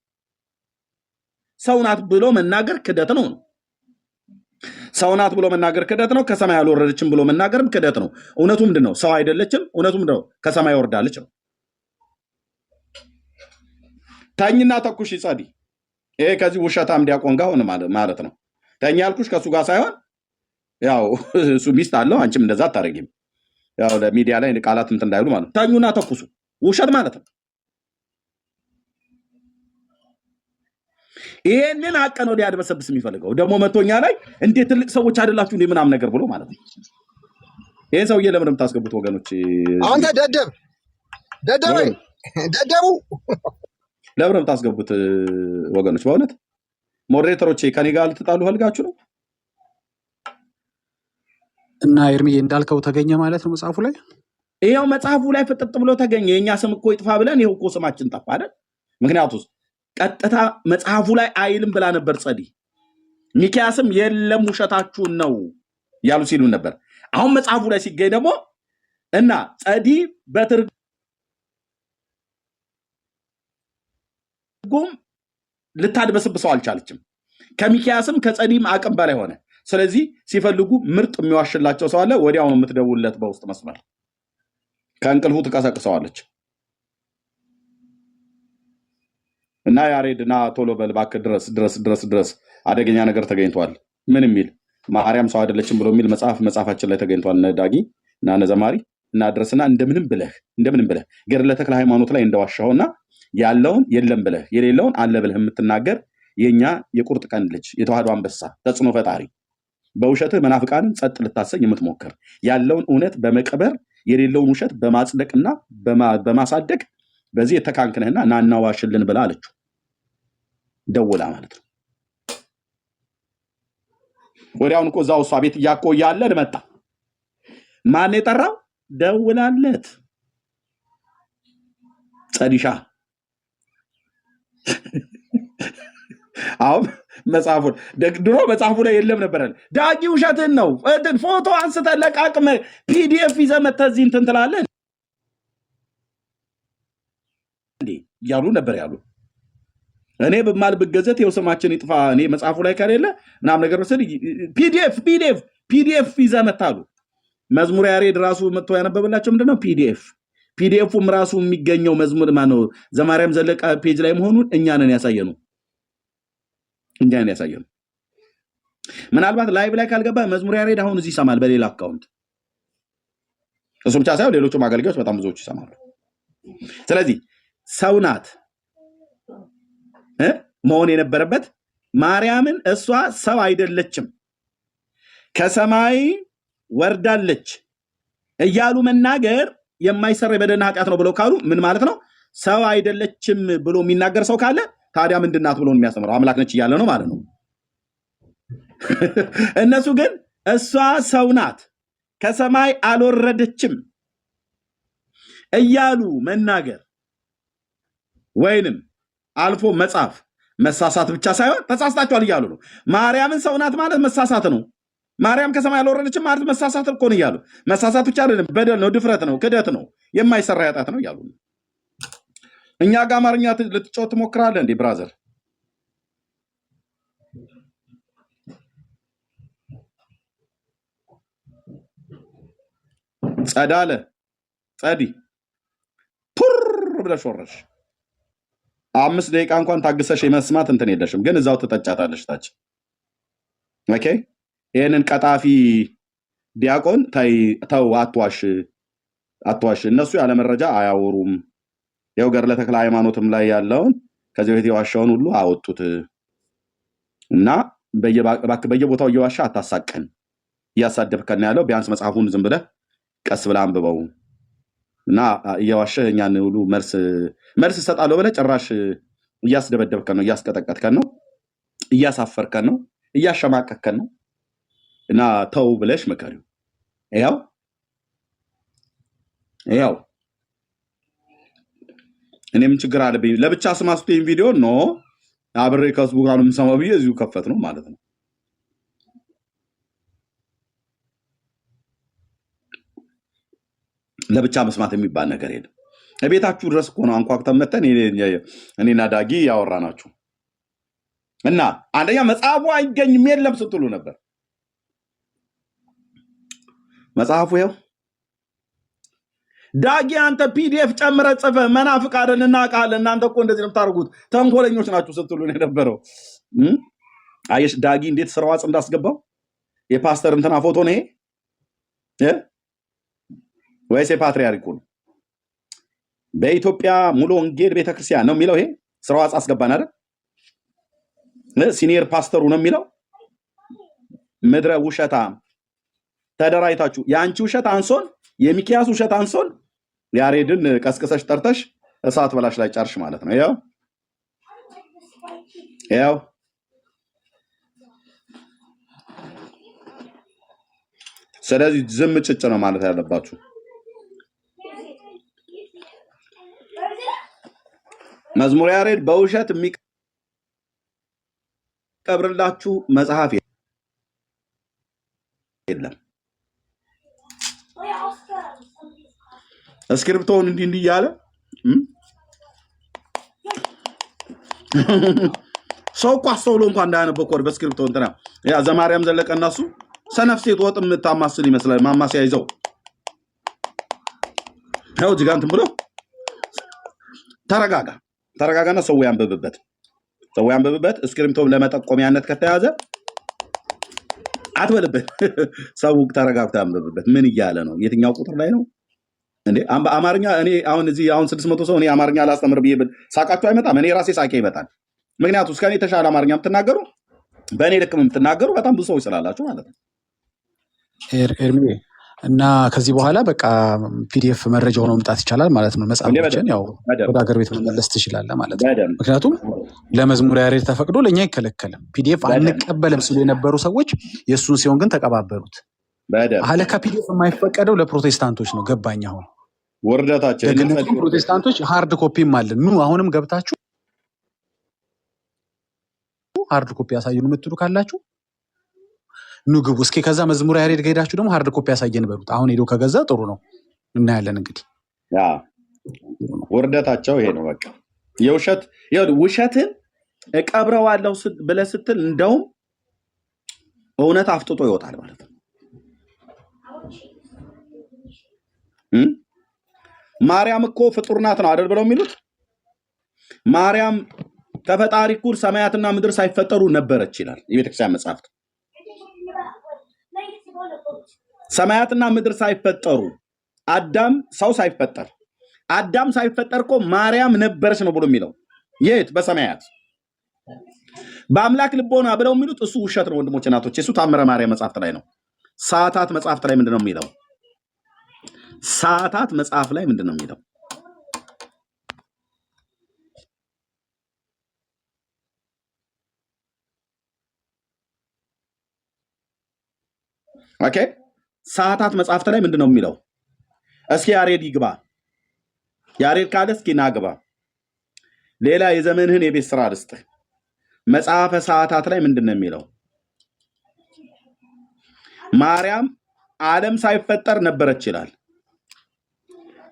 ሰው ናት ብሎ መናገር ክደት ነው። ሰው ናት ብሎ መናገር ክደት ነው። ከሰማይ አልወረደችም ብሎ መናገርም ክደት ነው። እውነቱ ምንድነው? ሰው አይደለችም። እውነቱ ምንድነው? ከሰማይ ወርዳለች ነው። ተኝና ተኩሽ ይጸዲ። ይሄ ከዚህ ውሸታም ዲያቆን ጋር ሆነ ማለት ነው። ተኛ ያልኩሽ ከሱ ጋር ሳይሆን ያው እሱ ሚስት አለው፣ አንቺም እንደዛ አታረጊም። ያው ለሚዲያ ላይ ቃላት እንትን እንዳይሉ ማለት ነው። ተኙና ተኩሱ ውሸት ማለት ነው። ይሄንን አቀነው ሊያድበሰብስ የሚፈልገው ደግሞ መቶኛ ላይ እንዴት ትልቅ ሰዎች አይደላችሁ እንዴ ምናምን ነገር ብሎ ማለት ነው። ይሄን ሰውዬ ለምን የምታስገቡት ወገኖች? አንተ ደደብ ደደቡ ለምን የምታስገቡት ወገኖች? በእውነት ሞዴሬተሮቼ ከኔ ጋር ልትጣሉ ፈልጋችሁ ነው? እና ኤርሚዬ እንዳልከው ተገኘ ማለት ነው መጽሐፉ ላይ። ይሄው መጽሐፉ ላይ ፍጥጥ ብሎ ተገኘ። የኛ ስም እኮ ይጥፋ ብለን ይሄው እኮ ስማችን ጠፋ አይደል? ምክንያቱም ቀጥታ መጽሐፉ ላይ አይልም ብላ ነበር ጸዲ። ሚኪያስም የለም ውሸታችሁን ነው ያሉ ሲሉ ነበር። አሁን መጽሐፉ ላይ ሲገኝ ደግሞ እና ጸዲ በትርጉም ልታድበስብሰው አልቻለችም። ከሚኪያስም ከጸዲም አቅም በላይ ሆነ። ስለዚህ ሲፈልጉ ምርጥ የሚዋሽላቸው ሰው አለ። ወዲያው ነው የምትደውልለት በውስጥ መስመር፣ ከእንቅልፉ ትቀሰቅሰዋለች። እና ያሬድና ቶሎ በል እባክህ ድረስ አደገኛ ነገር ተገኝቷል። ምን የሚል ማርያም ሰው አይደለችም ብሎ የሚል መጽሐፋችን ላይ ተገኝቷል። ነዳጊ እና ነዘማሪ እና ድረስና እንደምንም ብለህ ገድለ ተክለ ሃይማኖት ላይ እንደዋሻውና ያለውን የለም ብለህ የሌለውን አለ ብለህ የምትናገር የኛ የቁርጥ ቀን ልጅ የተዋህዶ አንበሳ ተጽዕኖ ፈጣሪ በውሸትህ መናፍቃንን ጸጥ ልታሰኝ የምትሞክር ያለውን እውነት በመቀበር የሌለውን ውሸት በማጽደቅና በማሳደግ በዚህ የተካንክነህና ናና ዋሽልን ብላ አለችው። ደውላ ማለት ነው። ወዲያውን እኮ እዛው እሷ ቤት እያቆያለን መጣ። ማን የጠራው? ደውላለት ጸዲሻ። አሁን መጽሐፉን ድሮ መጽሐፉ ላይ የለም ነበር። ዳጊ ውሸትን ነው ፎቶ አንስተ ለቃቅመ ፒዲኤፍ ይዘህ መተህ እዚህ እንትን ትላለህ እንዴ እያሉ ነበር ያሉ። እኔ በማል ብገዘት ይኸው ስማችን ይጥፋ እኔ መጽሐፉ ላይ ከሌለ ምናምን ነገር መስል ፒዲኤፍ ይዘህ መታሉ። መዝሙር ያሬድ ራሱ መጥቶ ያነበበላቸው ምንድነው? ፒዲኤፉም ራሱ የሚገኘው መዝሙር ማነው ዘማርያም ዘለቀ ፔጅ ላይ መሆኑን እኛ ነን ያሳየነው። ምናልባት ላይቭ ላይ ካልገባ መዝሙር ያሬድ አሁን እዚህ ይሰማል በሌላ አካውንት። እሱ ብቻ ሳይሆን ሌሎችም አገልጋዮች በጣም ብዙዎች ይሰማሉ። ስለዚህ ሰው ናት መሆን የነበረበት ማርያምን እሷ ሰው አይደለችም ከሰማይ ወርዳለች እያሉ መናገር የማይሰራ የበደልና ኃጢአት ነው ብለው ካሉ ምን ማለት ነው? ሰው አይደለችም ብሎ የሚናገር ሰው ካለ ታዲያ ምንድናት ብሎ የሚያስተምረው? አምላክ ነች እያለ ነው ማለት ነው። እነሱ ግን እሷ ሰው ናት ከሰማይ አልወረደችም እያሉ መናገር ወይንም አልፎ መጻፍ መሳሳት ብቻ ሳይሆን ተሳስታችኋል እያሉ ነው። ማርያምን ሰው ናት ማለት መሳሳት ነው። ማርያም ከሰማይ አልወረደችም ማለት መሳሳት እኮ ነው እያሉ። መሳሳት ብቻ አይደለም፣ በደል ነው፣ ድፍረት ነው፣ ክደት ነው፣ የማይሰራ ኃጢአት ነው እያሉ። እኛ ጋር አማርኛ ልትጫወት ትሞክራለህ እንዴ ብራዘር? ጸዳለ ጸዲ ፑር ብለሽ ወረሽ 5 ደቂቃ እንኳን ታግሰሽ የመስማት እንትን የለሽም፣ ግን እዛው ትጠጫታለሽ ታች። ኦኬ ይሄንን ቀጣፊ ዲያቆን ተው፣ አትዋሽ። እነሱ ያለ መረጃ አያወሩም። ያው ገድለ ተክለ ሃይማኖትም ላይ ያለውን ከዚህ በፊት የዋሻውን ሁሉ አወጡት እና በየቦታው እየዋሻ አታሳቀን፣ እያሳደብከን ያለው ቢያንስ መጽሐፉን ዝም ብለህ ቀስ ብለህ አንብበው እና እየዋሸ እኛን ሁሉ መልስ እሰጣለሁ ብለህ ጭራሽ እያስደበደብከን ነው፣ እያስቀጠቀጥከን ነው፣ እያሳፈርከን ነው፣ እያሸማቀከን ነው እና ተው ብለሽ መከሪው። ያው እኔም ችግር አለብኝ ለብቻ ስማስቱ ይሄን ቪዲዮ ነው አብሬ ከህዝቡ ጋር የምሰማው ብዬ እዚሁ ከፈት ነው ማለት ነው። ለብቻ መስማት የሚባል ነገር የለም። ቤታችሁ ድረስ እኮ ነው አንኳኩተን መተን እኔና ዳጊ ያወራናችሁ እና አንደኛ መጽሐፉ አይገኝም የለም ስትሉ ነበር። መጽሐፉ ይኸው ዳጊ አንተ ፒዲኤፍ ጨምረ ጽፈ መናፍቅ አይደል እናውቃለን። እናንተ እኮ እንደዚህ ነው የምታደርጉት፣ ተንኮለኞች ናችሁ ስትሉ ነው የነበረው። አየሽ ዳጊ እንዴት ስራዋጽ እንዳስገባው። የፓስተር እንትና ፎቶ ነው ይሄ ወይስ የፓትሪያርኩ ነው? በኢትዮጵያ ሙሉ ወንጌል ቤተክርስቲያን ነው የሚለው ይሄ ስራዋጽ አስገባን አይደል? ሲኒየር ፓስተሩ ነው የሚለው። ምድረ ውሸታ ተደራይታችሁ የአንቺ ውሸት አንሶን የሚኪያስ ውሸት አንሶን ያሬድን ቀስቅሰሽ ጠርተሽ እሳት በላሽ ላይ ጫርሽ ማለት ነው። ያው ስለዚህ ዝም ጭጭ ነው ማለት ያለባችሁ። መዝሙር ያሬድ በውሸት የሚቀብርላችሁ መጽሐፍ የለም። እስክሪፕቶን እንዲህ እያለ ሰው እኮ አስተውሎ እንኳን እንዳያነበው እኮ በስክሪፕቶ እንትና ያ ዘማርያም ዘለቀ እና እሱ ሰነፍ ሴት ወጥ የምታማስል ይመስላል። ማማሲያ ይዘው ያው እዚህ ጋር እንትን ብሎ ተረጋጋና ሰው ያንብብበት። እስክሪፕቶ ለመጠቆሚያነት ከተያዘ አትበልበት። ሰው ተረጋግቶ ያንብብበት። ምን እያለ ነው? የትኛው ቁጥር ላይ ነው እንዴ? አማርኛ እኔ አሁን 600 ሰው እኔ አማርኛ ላስተምር ብዬ ሳቃችሁ አይመጣም። እኔ ራሴ ሳቄ ይመጣል። ምክንያቱም እስከኔ የተሻለ አማርኛ የምትናገሩ በእኔ ልክም የምትናገሩ በጣም ብዙ ሰዎች ስላላችሁ ማለት ነው። ኤርሚ እና ከዚህ በኋላ በቃ ፒዲኤፍ መረጃ ሆኖ መምጣት ይቻላል ማለት ነው። መጽሐፎችን ያው ወደ ሀገር ቤት መመለስ ትችላለህ ማለት ነው። ምክንያቱም ለመዝሙር ያሬድ ተፈቅዶ ለእኛ አይከለከልም። ፒዲኤፍ አንቀበልም ሲሉ የነበሩ ሰዎች የእሱን ሲሆን ግን ተቀባበሉት። አለካ ፒዲኤፍ የማይፈቀደው ለፕሮቴስታንቶች ነው። ገባኝ። አሁን ወርደታቸው ፕሮቴስታንቶች ሃርድ ኮፒም አለን። ኑ አሁንም ገብታችሁ ሃርድ ኮፒ ያሳዩን የምትሉ ካላችሁ ኑ ግቡ። እስኪ ከዛ መዝሙር ያሬድ ከሄዳችሁ ደግሞ ሃርድ ኮፒ ያሳየን በሉት። አሁን ሄዶ ከገዛ ጥሩ ነው፣ እናያለን። እንግዲህ ወርደታቸው ይሄ ነው። በቃ ውሸትን እቀብረዋለሁ ብለህ ስትል እንደውም እውነት አፍጥጦ ይወጣል ማለት ነው። ማርያም እኮ ፍጡር ናት ነው አይደል ብለው የሚሉት። ማርያም ከፈጣሪ እኩል ሰማያትና ምድር ሳይፈጠሩ ነበረች ይላል የቤተክርስቲያን መጽሐፍት። ሰማያትና ምድር ሳይፈጠሩ ሰው ሳይፈጠር አዳም ሳይፈጠር እኮ ማርያም ነበረች ነው ብሎ የሚለው የት? በሰማያት በአምላክ ልቦና ብለው የሚሉት እሱ ውሸት ነው ወንድሞች እናቶች። እሱ ታምረ ማርያም መጽሐፍት ላይ ነው። ሰዓታት መጽሐፍት ላይ ምንድነው የሚለው? ሰዓታት መጽሐፍ ላይ ምንድን ነው የሚለው? ኦኬ ሰዓታት መጽሐፍት ላይ ምንድን ነው የሚለው? እስኪ ያሬድ ይግባ። ያሬድ ካለ እስኪ ናግባ። ሌላ የዘመንህን የቤት ስራ ልስጥህ። መጽሐፈ ሰዓታት ላይ ምንድን ነው የሚለው? ማርያም ዓለም ሳይፈጠር ነበረች ይላል።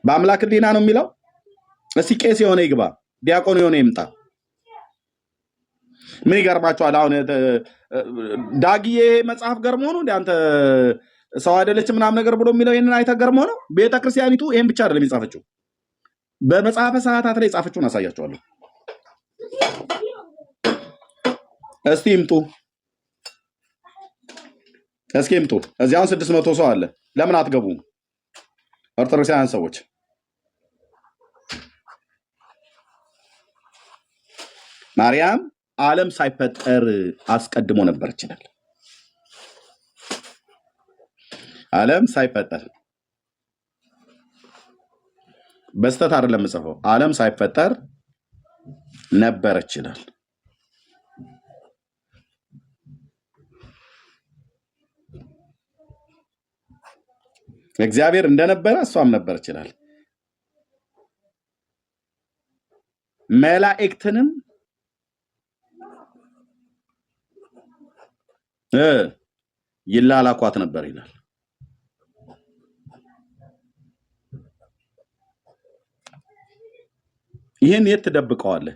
በአምላክ ሕሊና ነው የሚለው? እስኪ ቄስ የሆነ ይግባ፣ ዲያቆን የሆነ ይምጣ። ምን ይገርማችኋል? አሁን ዳግዬ መጽሐፍ ገርሞ ነው እንደ አንተ ሰው አይደለች ምናምን ነገር ብሎ የሚለው ይህንን አይተህ ገርሞ ነው? ቤተክርስቲያኒቱ ይህን ብቻ አይደለም የጻፈችው፣ በመጽሐፈ ሰዓታት ላይ የጻፈችውን አሳያቸዋለሁ። እስቲ ይምጡ፣ እስኪ ይምጡ። እዚያውን 600 ሰው አለ። ለምን አትገቡም? ኦርቶዶክሳውያን ሰዎች ማርያም ዓለም ሳይፈጠር አስቀድሞ ነበር ይችላል። ዓለም ሳይፈጠር በስተት አይደለም የምጽፈው። ዓለም ሳይፈጠር ነበር ይችላል። እግዚአብሔር እንደነበረ እሷም ነበር ይችላል። መላእክትንም ይላላኳት ነበር ይላል። ይህን የት ትደብቀዋለህ?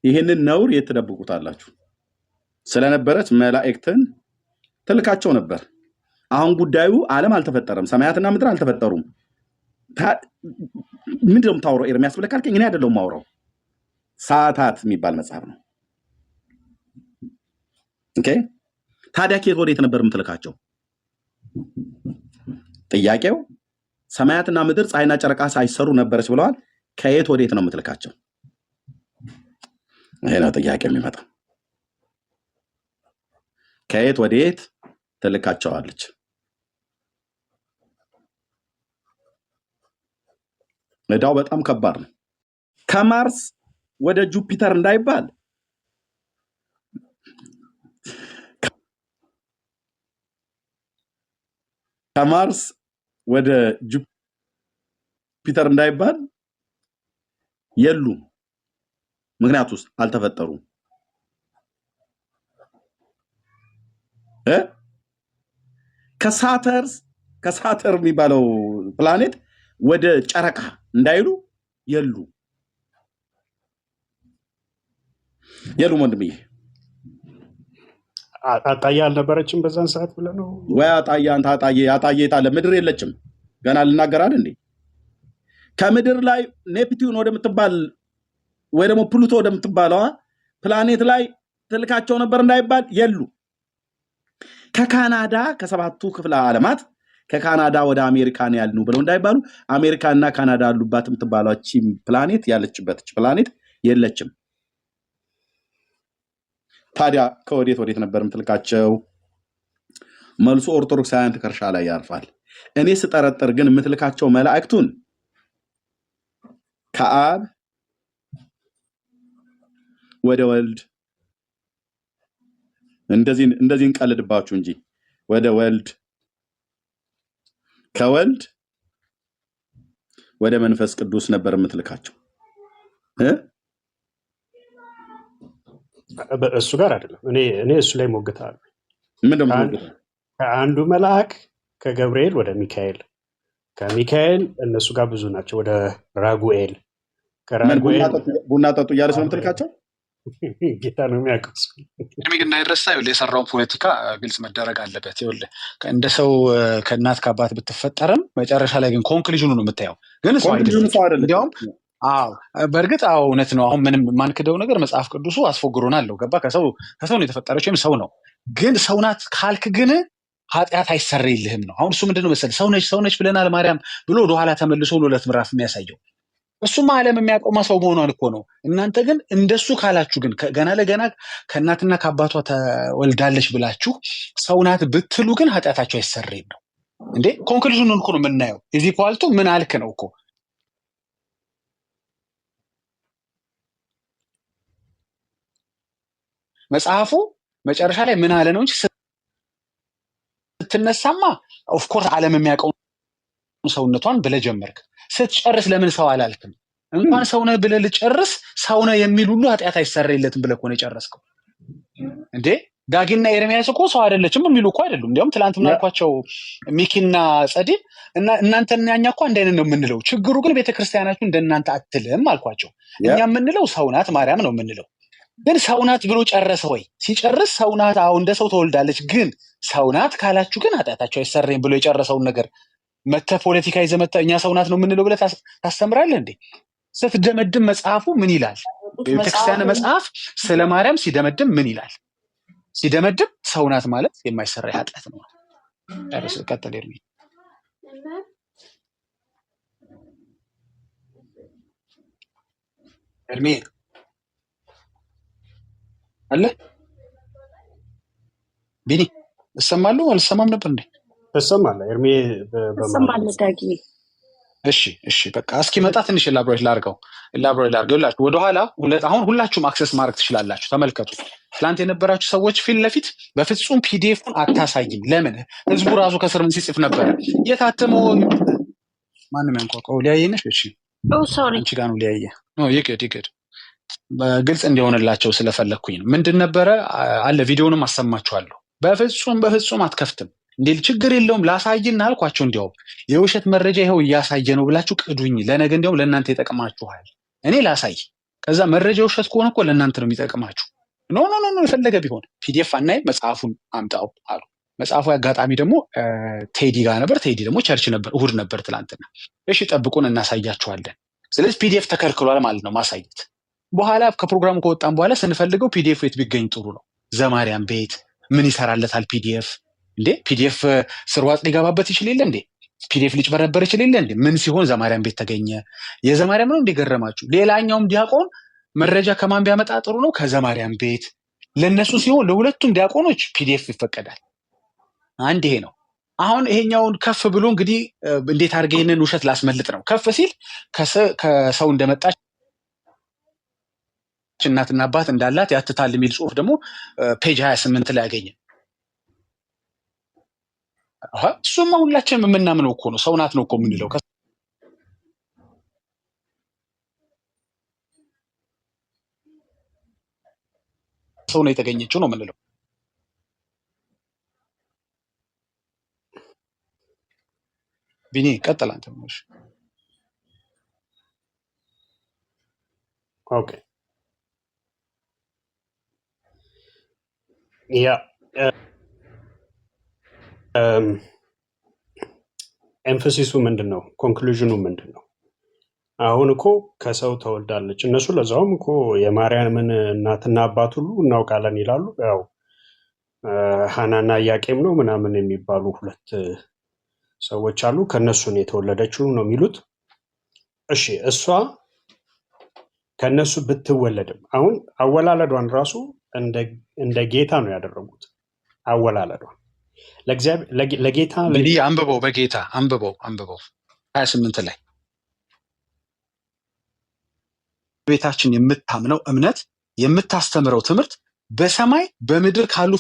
ይህንን ነውር የት ትደብቁታላችሁ? ስለነበረች መላእክትን ትልካቸው ነበር። አሁን ጉዳዩ ዓለም አልተፈጠረም፣ ሰማያትና ምድር አልተፈጠሩም። ምንድን ነው የምታወራው ኤርሚያስ ብለህ ካልከኝ እኔ አይደለሁም የማወራው። ሰዓታት የሚባል መጽሐፍ ነው። ኦኬ ታዲያ ከየት ወዴት ነበር የምትልካቸው? ጥያቄው ሰማያትና ምድር ፀሐይና ጨረቃ ሳይሰሩ ነበረች ብለዋል። ከየት ወዴት ነው የምትልካቸው? ይሄ ነው ጥያቄ የሚመጣው። ከየት ወዴት ትልካቸዋለች? እዳው በጣም ከባድ ነው። ከማርስ ወደ ጁፒተር እንዳይባል ከማርስ ወደ ጁፒተር እንዳይባል የሉም። ምክንያቱስ አልተፈጠሩም። ከሳተር የሚባለው ፕላኔት ወደ ጨረቃ እንዳይሉ የሉም ወንድምዬ። አጣዬ አልነበረችም በዛን ሰዓት ብለህ ነው ወይ? አጣዬ የታለ? ምድር የለችም ገና ልናገራል እንዴ? ከምድር ላይ ኔፕቲዩን ወደምትባል ወይ ደግሞ ፕሉቶ ወደምትባለዋ ፕላኔት ላይ ትልካቸው ነበር እንዳይባል የሉ። ከካናዳ ከሰባቱ ክፍለ ዓለማት ከካናዳ ወደ አሜሪካን ያልኑ ብለው እንዳይባሉ አሜሪካና ካናዳ ያሉባት የምትባሏች ፕላኔት ያለችበት ፕላኔት የለችም። ታዲያ ከወዴት ወዴት ነበር የምትልካቸው? መልሱ ኦርቶዶክሳውያን ትከሻ ላይ ያርፋል። እኔ ስጠረጥር ግን የምትልካቸው መላእክቱን ከአብ ወደ ወልድ፣ እንደዚህ እንቀልድባችሁ እንጂ ወደ ወልድ፣ ከወልድ ወደ መንፈስ ቅዱስ ነበር የምትልካቸው። እሱ ጋር አይደለም። እኔ እሱ ላይ ሞግታለሁ። ምንድን ነው ከአንዱ መልአክ ከገብርኤል ወደ ሚካኤል፣ ከሚካኤል እነሱ ጋር ብዙ ናቸው ወደ ራጉኤል፣ ቡና ጠጡ እያለች ነው የምትልካቸው። ጌታ ነው የሚያውቀው። ግን እንዳይረሳ የሰራውን ፖለቲካ ግልጽ መደረግ አለበት። ይኸውልህ እንደ ሰው ከእናት ከአባት ብትፈጠርም መጨረሻ ላይ ግን ኮንክሉዥኑ ነው የምታየው። ግን እንዲያውም በእርግጥ እውነት ነው። አሁን ምንም የማንክደው ነገር መጽሐፍ ቅዱሱ አስፎግሮናል። ገባ? ከሰው ነው የተፈጠረች ወይም ሰው ነው። ግን ሰው ናት ካልክ ግን ኃጢአት አይሰረይልህም ነው። አሁን እሱ ምንድነው መሰለህ ሰው ነች ብለናል ማርያም ብሎ ወደኋላ ተመልሶ 2 ምዕራፍ የሚያሳየው እሱማ ዓለም የሚያቆማ ሰው መሆኗን እኮ ነው። እናንተ ግን እንደሱ ካላችሁ ግን ገና ለገና ከእናትና ከአባቷ ተወልዳለች ብላችሁ ሰው ናት ብትሉ ግን ኃጢአታችሁ አይሰረይም ነው። እንዴ ኮንክሉዥኑን እኮ ነው የምናየው። ኢዝ ኢኳል ቱ ምን አልክ ነው እኮ መጽሐፉ መጨረሻ ላይ ምን አለ ነው እንጂ ስትነሳማ ኦፍኮርስ ዓለም የሚያውቀው ሰውነቷን ብለህ ጀመርክ። ስትጨርስ ለምን ሰው አላልክም? እንኳን ሰው ነህ ብለህ ልጨርስ ሰው ነህ የሚል ሁሉ ኃጢአት አይሰረይለትም ብለህ እኮ ነው የጨረስከው እንዴ። ዳጊና ኤርሚያስ እኮ ሰው አይደለችም የሚሉ እኮ አይደሉም። እንዲያውም ትላንት ምን አልኳቸው ሚኪና ጸዲብ እና እናንተና እኛ እኮ አንድ አይነት ነው የምንለው። ችግሩ ግን ቤተክርስቲያናችሁ እንደናንተ አትልም አልኳቸው። እኛ የምንለው ሰው ናት ማርያም ነው የምንለው። ግን ሰው ናት ብሎ ጨረሰ ወይ? ሲጨርስ ሰው ናት፣ አዎ እንደ ሰው ተወልዳለች። ግን ሰው ናት ካላችሁ ግን ኃጢአታቸው አይሰረይም ብሎ የጨረሰውን ነገር መተህ ፖለቲካ ይዘህ መተህ እኛ ሰው ናት ነው የምንለው ብለህ ታስተምራለህ እንዴ? ስትደመድም መጽሐፉ ምን ይላል? የቤተክርስቲያን መጽሐፍ ስለ ማርያም ሲደመድም ምን ይላል? ሲደመድም ሰው ናት ማለት የማይሰራ ኃጢአት ነው። ጨርስ፣ ቀጥል ኤርሚ። ኤርሚ አለ ቢኒ እሰማለሁ አልሰማም ነበር እንዴ? ትሰማለህ ኤርሚ? ትሰማለህ ዳጊ? እሺ በቃ እስኪመጣ ትንሽ ኤላቦሬት ላድርገው ላችሁ ወደኋላ አሁን ሁላችሁም አክሰስ ማድረግ ትችላላችሁ። ተመልከቱ። ትላንት የነበራችሁ ሰዎች ፊት ለፊት በፍጹም ፒዲኤፉን አታሳይም። ለምን? ህዝቡ ራሱ ከስር ምን ሲጽፍ ነበረ? የታተመው ማንም ያንቋቋው ሊያየነሽ። እሺ አንቺ ጋር ነው ሊያየ ነው። ይቅድ በግልጽ እንዲሆንላቸው ስለፈለግኩኝ ነው። ምንድን ነበረ አለ ቪዲዮንም አሰማችኋለሁ። በፍጹም አትከፍትም እንዴ? ችግር የለውም ላሳይና አልኳቸው። እንዲያውም የውሸት መረጃ ይኸው እያሳየ ነው ብላችሁ ቅዱኝ፣ ለነገ እንዲያውም ለእናንተ ይጠቅማችኋል። እኔ ላሳይ፣ ከዛ መረጃ ውሸት ከሆነ እኮ ለእናንተ ነው የሚጠቅማችሁ። ኖ የፈለገ ቢሆን ፒዲኤፍ አናይ፣ መጽሐፉን አምጣው አሉ። መጽሐፉ አጋጣሚ ደግሞ ቴዲ ጋር ነበር። ቴዲ ደግሞ ቸርች ነበር፣ እሁድ ነበር ትላንትና። እሺ ጠብቁን እናሳያችኋለን። ስለዚህ ፒዲኤፍ ተከልክሏል ማለት ነው ማሳየት። በኋላ ከፕሮግራሙ ከወጣን በኋላ ስንፈልገው ፒዲኤፍ የት ቢገኝ ጥሩ ነው? ዘማርያም ቤት ምን ይሰራለታል ፒዲኤፍ? እንዴ ፒዲኤፍ ስርዋጽ ሊገባበት ይችል የለ እንዴ? ፒዲኤፍ ሊጭበረበር ይችል የለ እንዴ? ምን ሲሆን ዘማርያም ቤት ተገኘ? የዘማርያም ነው እንዲገረማችሁ። ሌላኛውም ዲያቆን መረጃ ከማን ቢያመጣ ጥሩ ነው? ከዘማርያም ቤት። ለነሱ ሲሆን ለሁለቱም ዲያቆኖች ፒዲኤፍ ይፈቀዳል። አንድ ይሄ ነው። አሁን ይሄኛውን ከፍ ብሎ እንግዲህ እንዴት አድርገህ ይህንን ውሸት ላስመልጥ ነው? ከፍ ሲል ከሰው እንደመጣች እናትና አባት እንዳላት ያትታል የሚል ጽሁፍ ደግሞ ፔጅ 28 ላይ ያገኘ። እሱማ ሁላችንም የምናምነው እኮ ነው። ሰው ናት ነው እኮ የምንለው። ሰው ነው የተገኘችው ነው የምንለው። ቢኒ ቀጥል አንተ። ኦኬ ያ ኤምፈሲሱ ምንድን ነው? ኮንክሉዥኑ ምንድን ነው? አሁን እኮ ከሰው ተወልዳለች። እነሱ ለዛውም እኮ የማርያምን እናትና አባት ሁሉ እናውቃለን ይላሉ። ያው ሐናና ኢያቄም ነው ምናምን የሚባሉ ሁለት ሰዎች አሉ። ከእነሱን የተወለደችው ነው የሚሉት። እሺ እሷ ከእነሱ ብትወለድም አሁን አወላለዷን ራሱ እንደ ጌታ ነው ያደረጉት። አወላለዷን ለጌታ እንግዲህ አንብበው፣ በጌታ አንብበው 28 ላይ ቤታችን የምታምነው እምነት የምታስተምረው ትምህርት በሰማይ በምድር ካሉ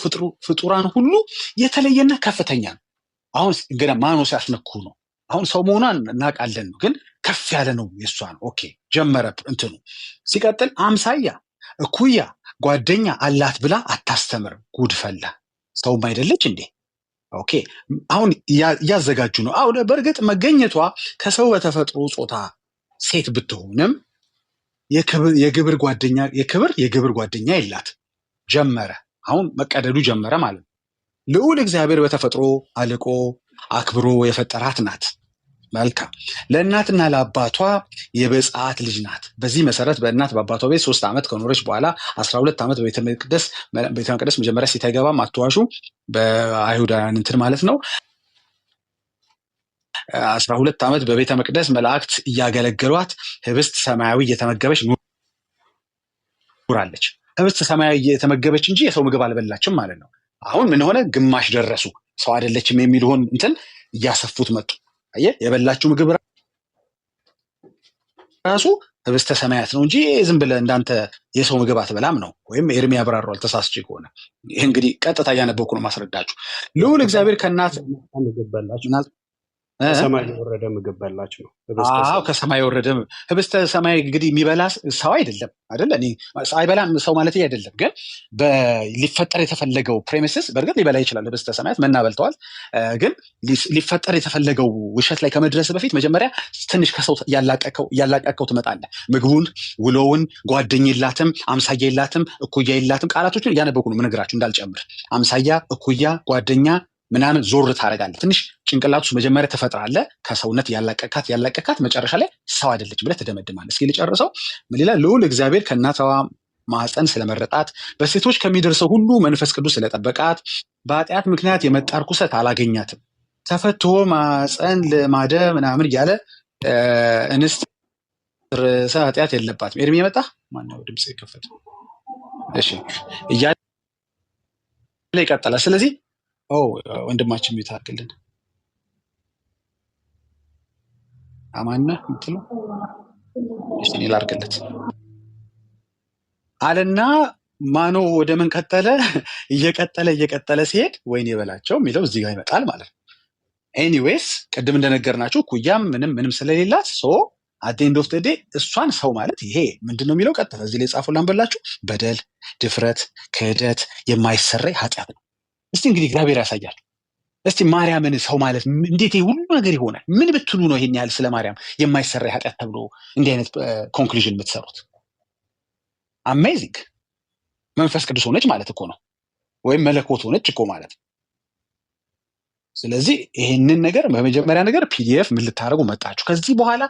ፍጡራን ሁሉ የተለየና ከፍተኛ ነው። አሁን ገና ማኖስ ያስነኩ ነው። አሁን ሰው መሆኗን እናውቃለን ነው፣ ግን ከፍ ያለ ነው የእሷ ነው። ኦኬ ጀመረ እንትኑ። ሲቀጥል አምሳያ እኩያ ጓደኛ አላት ብላ አታስተምርም። ጉድፈላ ሰውም አይደለች እንዴ? ኦኬ አሁን እያዘጋጁ ነው። አሁን በእርግጥ መገኘቷ ከሰው በተፈጥሮ ጾታ ሴት ብትሆንም የግብር ጓደኛ የላት። ጀመረ። አሁን መቀደዱ ጀመረ ማለት ነው። ልዑል እግዚአብሔር በተፈጥሮ አልቆ አክብሮ የፈጠራት ናት። መልካም። ለእናትና ለአባቷ የበጻት ልጅ ናት። በዚህ መሰረት በእናት በአባቷ ቤት 3 ዓመት ከኖረች በኋላ 12 ዓመት በቤተ መቅደስ መጀመሪያ ሲታይገባም አትዋሹ፣ በአይሁዳውያን እንትን ማለት ነው። 12 ዓመት በቤተ መቅደስ መላእክት እያገለገሏት ህብስት ሰማያዊ እየተመገበች ኑራለች። ህብስት ሰማያዊ እየተመገበች እንጂ የሰው ምግብ አልበላችም ማለት ነው። አሁን ምን ሆነ? ግማሽ ደረሱ። ሰው አይደለችም የሚልሆን እንትን እያሰፉት መጡ። አየህ የበላችሁ ምግብ ራሱ ህብስተ ሰማያት ነው እንጂ ዝም ብለህ እንዳንተ የሰው ምግብ አትበላም ነው። ወይም ኤርሚ ያብራራዋል ተሳስቼ ከሆነ። ይህ እንግዲህ ቀጥታ እያነበብኩ ነው ማስረዳችሁ። ልዑል እግዚአብሔር ከእናት ከሰማይ የወረደ ምግብ በላች ነው። አዎ ከሰማይ የወረደ ህብስተ ሰማይ እንግዲህ የሚበላ ሰው አይደለም አይደለ? እኔ አይበላም ሰው ማለት አይደለም፣ ግን ሊፈጠር የተፈለገው ፕሬሚስስ በእርግጥ ሊበላ ይችላል። ህብስተ ሰማያት መና በልተዋል። ግን ሊፈጠር የተፈለገው ውሸት ላይ ከመድረስ በፊት መጀመሪያ ትንሽ ከሰው እያላቀቀው ትመጣለህ። ምግቡን፣ ውሎውን፣ ጓደኛ የላትም፣ አምሳያ የላትም፣ እኩያ የላትም። ቃላቶችን እያነበብኩ ነው የምነግራችሁ እንዳልጨምር። አምሳያ፣ እኩያ፣ ጓደኛ ምናምን ዞር ታደርጋለህ። ትንሽ ጭንቅላት ውስጥ መጀመሪያ ትፈጥራለህ። ከሰውነት ያላቀካት መጨረሻ ላይ ሰው አይደለች ብለህ ትደመድማለህ። እስኪ ልጨርሰው። ምን ይላል? ልዑል እግዚአብሔር ከእናትዋ ማህፀን ስለመረጣት፣ በሴቶች ከሚደርሰው ሁሉ መንፈስ ቅዱስ ስለጠበቃት፣ በኃጢአት ምክንያት የመጣ ርኩሰት አላገኛትም። ተፈትቶ ማህፀን ልማደ ምናምን እያለ እንስት ርዕሰ ኃጢአት የለባትም። ኤርሚ የመጣ ማነው? ድምፅ ይከፈት። እሺ እያለ ይቀጥላል። ስለዚህ ወንድማችን ይታርግልን አማና ምትሉ እሺ ላርግለት አለና ማኖ ወደ ምን ቀጠለ? እየቀጠለ ሲሄድ ወይን የበላቸው የሚለው እዚህ ጋር ይመጣል ማለት ነው። ኤኒዌይስ ቅድም እንደነገርናችሁ ኩያም ምንም ስለሌላት አት ኤንድ ኦፍ ዘ ዴይ እሷን ሰው ማለት ይሄ ምንድነው የሚለው? ቀጥታ እዚህ ላይ ጻፉ ላንበላችሁ። በደል፣ ድፍረት፣ ክህደት፣ የማይሰረይ ኃጢአት ነው። እስቲ እንግዲህ እግዚአብሔር ያሳያል። እስቲ ማርያምን ሰው ማለት እንዴት ሁሉ ነገር ይሆናል? ምን ብትሉ ነው ይሄን ያህል ስለ ማርያም የማይሰራ ኃጢአት ተብሎ እንዲህ አይነት ኮንክሉዥን የምትሰሩት? አሜዚንግ። መንፈስ ቅዱስ ሆነች ማለት እኮ ነው፣ ወይም መለኮት ሆነች እኮ ማለት ነው። ስለዚህ ይሄንን ነገር በመጀመሪያ ነገር ፒዲኤፍ ምን ልታደርጉ መጣችሁ? ከዚህ በኋላ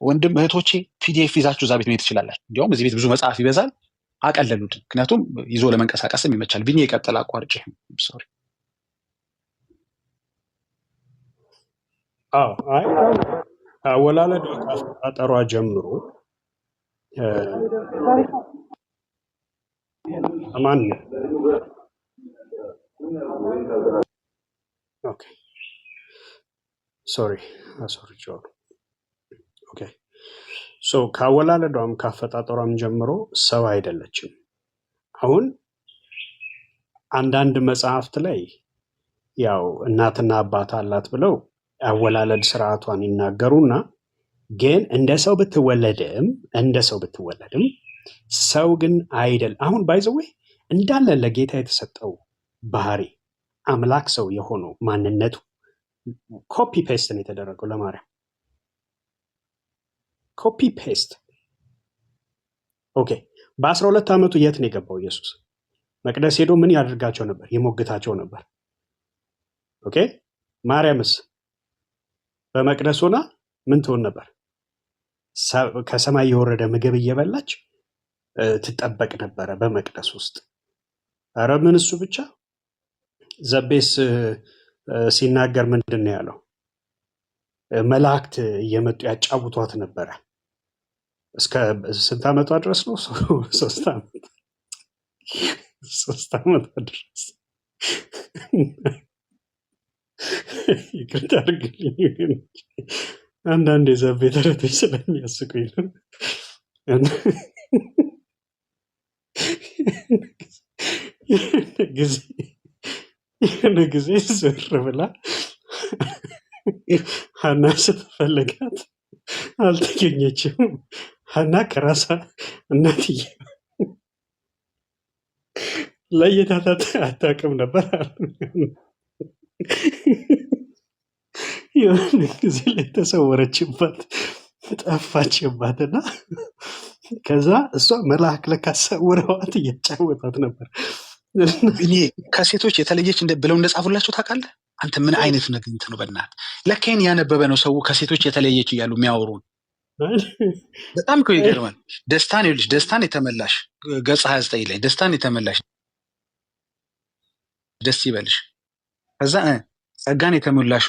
ወንድም እህቶቼ ፒዲኤፍ ይዛችሁ እዛ ቤት መሄድ ትችላላችሁ። እንዲያውም እዚህ ቤት ብዙ መጽሐፍ ይበዛል። አቀለሉት፣ ምክንያቱም ይዞ ለመንቀሳቀስም ይመቻል። ቢኒ የቀጠለ አቋርጭ ሶሪ አወላለዷ ከአፈጣጠሯ ጀምሮ ማን ኦኬ ሶሪ ኦኬ ከአወላለዷም ከአፈጣጠሯም ጀምሮ ሰው አይደለችም። አሁን አንዳንድ መጽሐፍት ላይ ያው እናትና አባት አላት ብለው አወላለድ ስርዓቷን ይናገሩና ግን እንደ ሰው ብትወለድም ሰው ግን አይደል። አሁን ባይዘዌ እንዳለ ለጌታ የተሰጠው ባህሪ አምላክ ሰው የሆነው ማንነቱ ኮፒ ፔስት ነው የተደረገው ለማርያም ኮፒ ፔስት። ኦኬ በ12 ዓመቱ የት ነው የገባው ኢየሱስ? መቅደስ ሄዶ ምን ያደርጋቸው ነበር? የሞግታቸው ነበር። ኦኬ ማርያምስ በመቅደስ ሆና ምን ትሆን ነበር? ከሰማይ የወረደ ምግብ እየበላች ትጠበቅ ነበረ በመቅደስ ውስጥ። ኧረ ምን እሱ ብቻ ዘቤስ ሲናገር ምንድን ነው ያለው? መላእክት እየመጡ ያጫውቷት ነበረ። እስከ ስንት ዓመቷ ድረስ ነው? 3 ዓመት 3 ዓመቷ ድረስ ይቅርታ አድርግልኝ። አንዳንድ የዘቤ ተረቶች ስለሚያስቁኝ ነው። የሆነ ጊዜ ዞር ብላ ሀና ስትፈልጋት አልተገኘችም። ሀና ከራሷ እናትዬ ለየታት አታውቅም ነበር። የሆነ ጊዜ ላይ ተሰወረችባት፣ ጠፋችባትና ከዛ እሷ መልአክ ለካ ሰውረዋት እያጫወታት ነበር። እኔ ከሴቶች የተለየች ብለው እንደጻፉላቸው ታውቃለህ? አንተ ምን አይነት ነግንት ነው? በእናትህ ለካን ያነበበ ነው ሰው ከሴቶች የተለየች እያሉ የሚያወሩን። በጣም እኮ ይገርማል። ደስታን ይኸውልሽ፣ ደስታን የተመላሽ ገጽ 29 ላይ ደስታን የተመላሽ ደስ ይበልሽ። ከዛ ጸጋን የተሞላሽ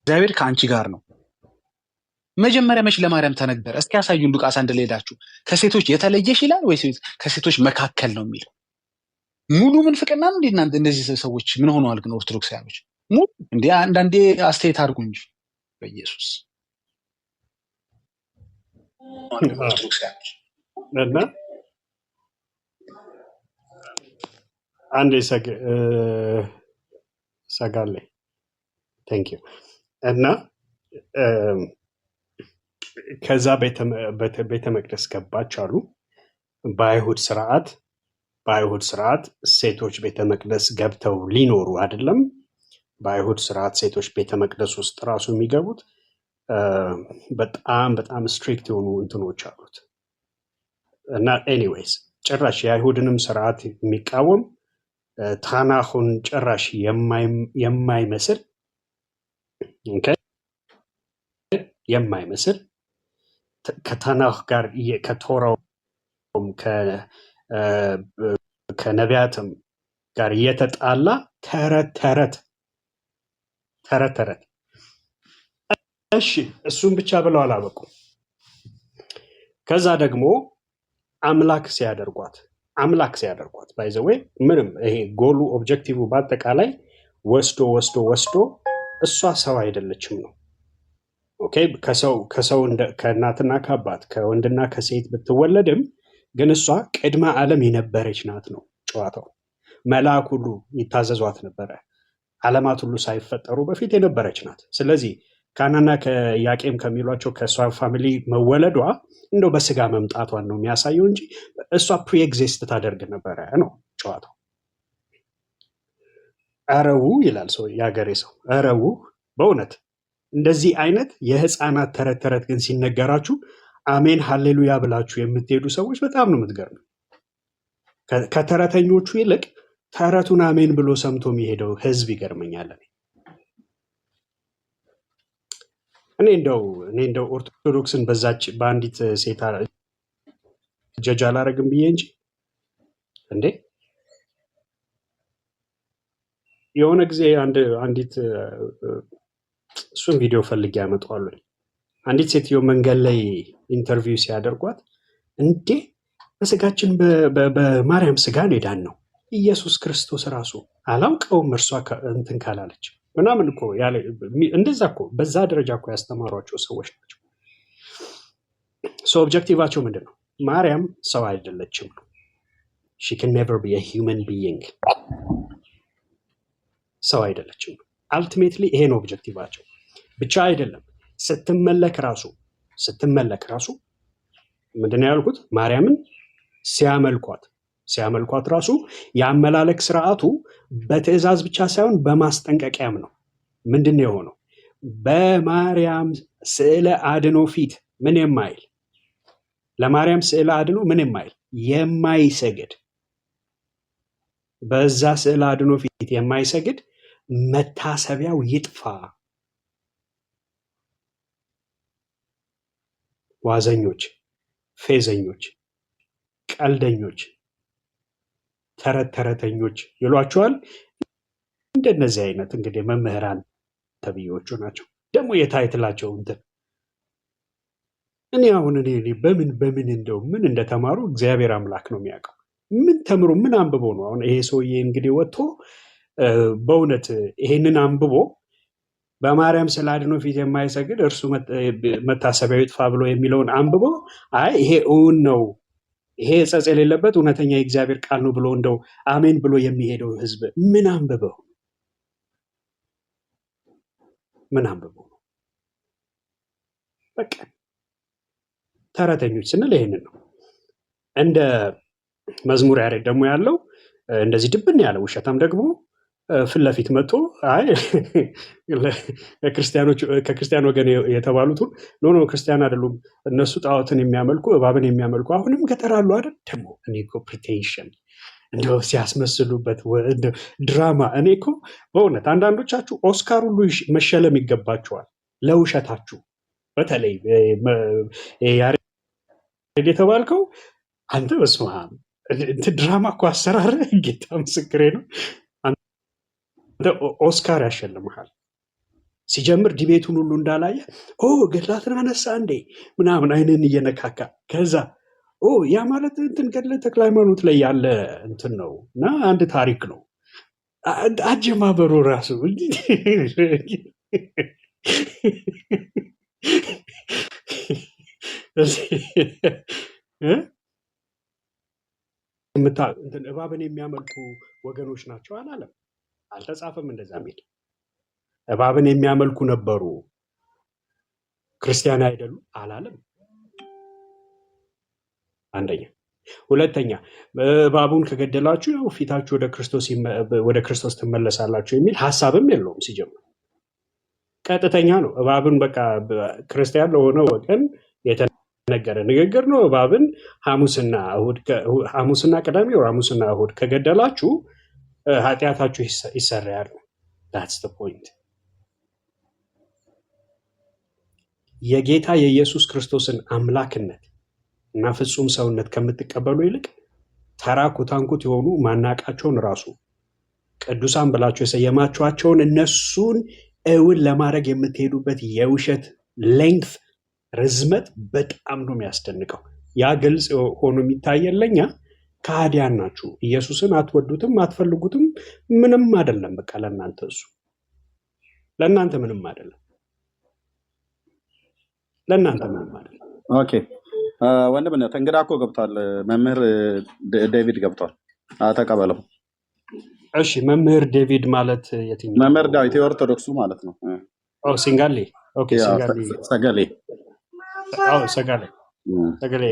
እግዚአብሔር ከአንቺ ጋር ነው። መጀመሪያ መች ለማርያም ተነገረ? እስኪ ያሳዩን። ሉቃስ 1 ላይ ሄዳችሁ ከሴቶች የተለየሽ ይላል ወይስ ከሴቶች መካከል ነው የሚለው? ሙሉ ምንፍቅና ነው እንዴ እናንተ? እንደዚህ ሰዎች ምን ሆነዋል ግን ኦርቶዶክሳውያኖች? ሙሉ እንዴ አንዳንዴ አስተያየት አድርጉ እንጂ በኢየሱስ ኦርቶዶክሳውያኖች እና አንዴ ሰጋሌ ቴንክ ዩ እና ከዛ ቤተ መቅደስ ገባች አሉ። በአይሁድ ስርዓት ሴቶች ቤተ መቅደስ ገብተው ሊኖሩ አይደለም። በአይሁድ ስርዓት ሴቶች ቤተ መቅደስ ውስጥ ራሱ የሚገቡት በጣም በጣም ስትሪክት የሆኑ እንትኖች አሉት እና ኤኒዌይስ ጭራሽ የአይሁድንም ስርዓት የሚቃወም ታናሁን ጭራሽ የማይመስል ከታናህ ጋር ከቶራውም ከነቢያትም ጋር እየተጣላ ተረት። እሺ እሱም ብቻ ብለው አላበቁም። ከዛ ደግሞ አምላክ ሲያደርጓት ባይዘዌ ምንም ይሄ ጎሉ ኦብጀክቲቭ በአጠቃላይ ወስዶ እሷ ሰው አይደለችም ነው። ኦኬ ከሰው ከእናትና ከአባት ከወንድና ከሴት ብትወለድም ግን እሷ ቅድመ ዓለም የነበረች ናት ነው ጨዋታው። መልአክ ሁሉ ይታዘዟት ነበረ። ዓለማት ሁሉ ሳይፈጠሩ በፊት የነበረች ናት። ስለዚህ ካናና ከያቄም ከሚሏቸው ከእሷ ፋሚሊ መወለዷ እንደው በስጋ መምጣቷን ነው የሚያሳየው እንጂ እሷ ፕሪኤግዚስት ታደርግ ነበረ ነው ጨዋታው። አረቡ ይላል ሰው የሀገሬ ሰው አረቡ። በእውነት እንደዚህ አይነት የህፃናት ተረት ግን ሲነገራችሁ አሜን ሃሌሉያ ብላችሁ የምትሄዱ ሰዎች በጣም ነው የምትገርሙ። ከተረተኞቹ ይልቅ ተረቱን አሜን ብሎ ሰምቶ የሚሄደው ህዝብ ይገርመኛል። እኔ እንደው ኦርቶዶክስን በዛች በአንዲት ሴት ጀጅ አላረግም ብዬ እንጂ እንዴ የሆነ ጊዜ አንዲት እሱን ቪዲዮ ፈልጌ ያመጣዋለሁ። አንዲት ሴትዮ መንገድ ላይ ኢንተርቪው ሲያደርጓት እንዴ በስጋችን በማርያም ስጋ ነው የዳን ነው ኢየሱስ ክርስቶስ ራሱ አላውቀውም እርሷ እንትን ካላለች ምናምን እኮ እንደዛ እኮ በዛ ደረጃ እኮ ያስተማሯቸው ሰዎች ናቸው። ኦብጀክቲቫቸው ምንድን ነው? ማርያም ሰው አይደለችም ነው። she can never be a human being ሰው አይደለችም ነው። አልቲሜትሊ ይሄ ነው ኦብጀክቲቫቸው። ብቻ አይደለም ስትመለክ ራሱ ምንድን ነው ያልኩት? ማርያምን ሲያመልኳት ራሱ የአመላለክ ስርዓቱ በትእዛዝ ብቻ ሳይሆን በማስጠንቀቂያም ነው። ምንድን ነው የሆነው? በማርያም ስዕለ አድኖ ፊት ምን የማይል ለማርያም ስዕለ አድኖ ምን የማይል የማይሰግድ በዛ ስዕለ አድኖ ፊት የማይሰግድ መታሰቢያው ይጥፋ። ዋዘኞች፣ ፌዘኞች፣ ቀልደኞች፣ ተረተኞች ይሏቸዋል። እንደነዚህ አይነት እንግዲህ መምህራን ተብዬዎቹ ናቸው። ደግሞ የታይትላቸው እንትን እኔ በምን እንደው ምን እንደተማሩ እግዚአብሔር አምላክ ነው የሚያውቀው። ምን ተምሮ ምን አንብቦ ነው አሁን ይሄ ሰውዬ እንግዲህ ወጥቶ በእውነት ይሄንን አንብቦ በማርያም ስዕለ አድኖ ፊት የማይሰግድ እርሱ መታሰቢያው ይጥፋ ብሎ የሚለውን አንብቦ አይ ይሄ እውን ነው ይሄ ጸጽ የሌለበት እውነተኛ የእግዚአብሔር ቃል ነው ብሎ እንደው አሜን ብሎ የሚሄደው ህዝብ ምን አንብበው ነው? በቃ ተረተኞች ስንል ይሄንን ነው። እንደ መዝሙር ያሬድ ደግሞ ያለው እንደዚህ ድብን ያለ ውሸታም ደግሞ ፊት ለፊት መጥቶ አይ ከክርስቲያን ወገን የተባሉትን ኖ ክርስቲያን አይደሉም እነሱ ጣዖትን የሚያመልኩ እባብን የሚያመልኩ አሁንም ገጠር አሉ አይደል? ደግሞ እኔ እኮ ፕሪቴንሽን እንደው ሲያስመስሉበት ድራማ። እኔ እኮ በእውነት አንዳንዶቻችሁ ኦስካር ሁሉ መሸለም ይገባቸዋል ለውሸታችሁ። በተለይ ያሬድ የተባልከው አንተ በስመ አብ ድራማ እኮ አሰራር ጌታ ምስክሬ ነው። ኦስካር ያሸልምሃል። ሲጀምር ዲቤቱን ሁሉ እንዳላየ ገድላትን አነሳ እንዴ ምናምን አይንን እየነካካ ከዛ ያ ማለት እንትን ገድለ ተክለ ሃይማኖት ላይ ያለ እንትን ነው እና አንድ ታሪክ ነው። አጀማመሩ ራሱ እባብን የሚያመልኩ ወገኖች ናቸው አላለም። አልተጻፈም እንደዛ ሚል። እባብን የሚያመልኩ ነበሩ ክርስቲያን አይደሉ አላለም። አንደኛ። ሁለተኛ እባቡን ከገደላችሁ ያው ፊታችሁ ወደ ክርስቶስ ትመለሳላችሁ የሚል ሀሳብም የለውም። ሲጀምር ቀጥተኛ ነው። እባብን በቃ ክርስቲያን ለሆነ ወገን የተነገረ ንግግር ነው። እባብን ሐሙስና ቅዳሜ ወይ ሐሙስና እሁድ ከገደላችሁ ኃጢአታችሁ ይሰረያል። that's the point። የጌታ የኢየሱስ ክርስቶስን አምላክነት እና ፍጹም ሰውነት ከምትቀበሉ ይልቅ ተራ ኩታንኩት የሆኑ ማናቃቸውን ራሱ ቅዱሳን ብላችሁ የሰየማችኋቸውን እነሱን እውን ለማድረግ የምትሄዱበት የውሸት ሌንግት ርዝመት በጣም ነው የሚያስደንቀው። ያ ግልጽ ሆኖ የሚታየን ለኛ ከሃዲያን ናችሁ፣ ኢየሱስን አትወዱትም፣ አትፈልጉትም፣ ምንም አይደለም። በቃ ለእናንተ እሱ ለእናንተ ምንም አይደለም። ለእናንተ ምንም አይደለም። ኦኬ ወንድምነት እንግዳ እኮ ገብቷል። መምህር ዴቪድ ገብቷል። ተቀበለው። እሺ መምህር ዴቪድ ማለት የትኛው? መምህር ዳዊት የኦርቶዶክሱ ማለት ነው። ሲንጋሌ። ኦኬ ሲንጋሌ ሰገሌ። ሰገሌ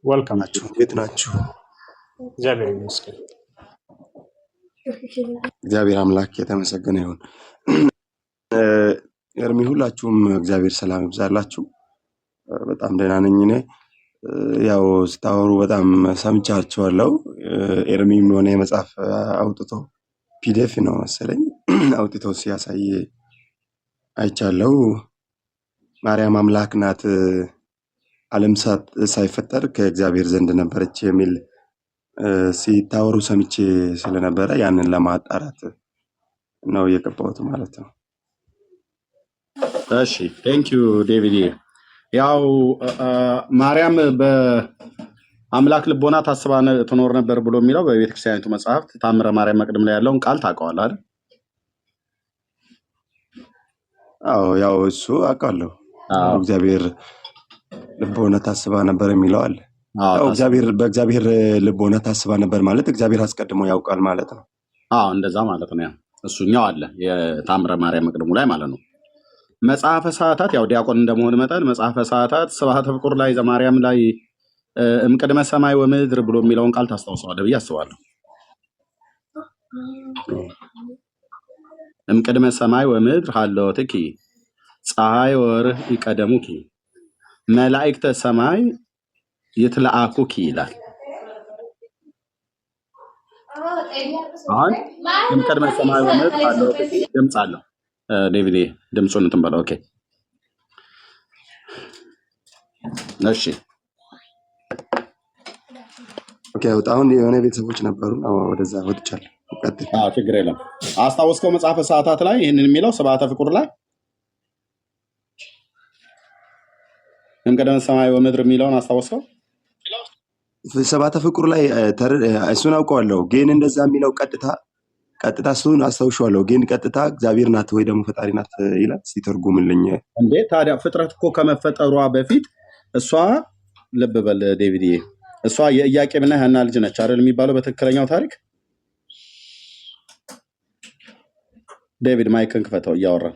ወልካም ናችሁ። እንዴት ናችሁ? እግዚአብሔር ይመስገን። እግዚአብሔር አምላክ የተመሰገነ ይሁን። ኤርሚ ሁላችሁም እግዚአብሔር ሰላም ይብዛላችሁ። በጣም ደህና ነኝ እኔ። ያው ስታወሩ በጣም ሰምቻችኋለሁ። ኤርሚም የሆነ የመጽሐፍ አውጥቶ ፒዲኤፍ ነው መሰለኝ አውጥቶ ሲያሳይ አይቻለው። ማርያም አምላክ ናት፣ ዓለም ሳይፈጠር ከእግዚአብሔር ዘንድ ነበረች የሚል ሲታወሩ ሰምቼ ስለነበረ ያንን ለማጣራት ነው የገባሁት ማለት ነው። እሺ ቴንኪዩ ዴቪድ። ያው ማርያም በአምላክ ልቦና ታስባ ትኖር ነበር ብሎ የሚለው በቤተክርስቲያኒቱ መጽሐፍት ታምረ ማርያም መቅድም ላይ ያለውን ቃል ታውቀዋለህ አይደል? አዎ ያው እሱ አውቃለሁ። እግዚአብሔር ልቦና ታስባ ነበር የሚለው አለ። በእግዚአብሔር ልቦና ታስባ ነበር ማለት እግዚአብሔር አስቀድሞ ያውቃል ማለት ነው። እንደዛ ማለት ነው። እሱኛው አለ የታምረ ማርያም መቅድሙ ላይ ማለት ነው። መጽሐፈ ሰዓታት ያው ዲያቆን እንደመሆን መጠን መጽሐፈ ሰዓታት ስብሐተ ፍቁር ላይ ዘማርያም ላይ እምቅድመ ሰማይ ወምድር ብሎ የሚለውን ቃል ታስታውሰዋለህ ብዬ አስባለሁ። እምቅድመ ሰማይ ወምድር ሀለወትኪ ፀሐይ ወርህ ይቀደሙኪ መላእክተ ሰማይ ይትለአኩኪ ይላል። አሁን እምቅድመ ሰማይ ወምድር ሀለወትኪ ድምፅ አለው። ዴቪድ ድምፁን እንትን በለው። ኦኬ እሺ ኦኬ። አሁን የሆነ ቤተሰቦች ነበሩ ወደዛ ወጥቻለሁ። ቀጥል። ችግር የለም። አስታወስከው መጽሐፈ ሰዓታት ላይ ይህንን የሚለው ስብሐተ ፍቁር ላይ እምቅድመ ሰማይ ወምድር የሚለውን አስታወስከው? ስብሐተ ፍቁር ላይ እሱን አውቀዋለሁ፣ ግን እንደዛ የሚለው ቀጥታ እሱን አስታውሻለሁ፣ ግን ቀጥታ እግዚአብሔር ናት ወይ ደግሞ ፈጣሪ ናት ይላል። ሲተርጉምልኝ እንዴ ታዲያ ፍጥረት እኮ ከመፈጠሯ በፊት እሷ ልብ በል ዴቪድ፣ እሷ የኢያቄምና ሐና ልጅ ነች አይደል የሚባለው በትክክለኛው ታሪክ። ዴቪድ ማይክን ክፈተው፣ እያወራ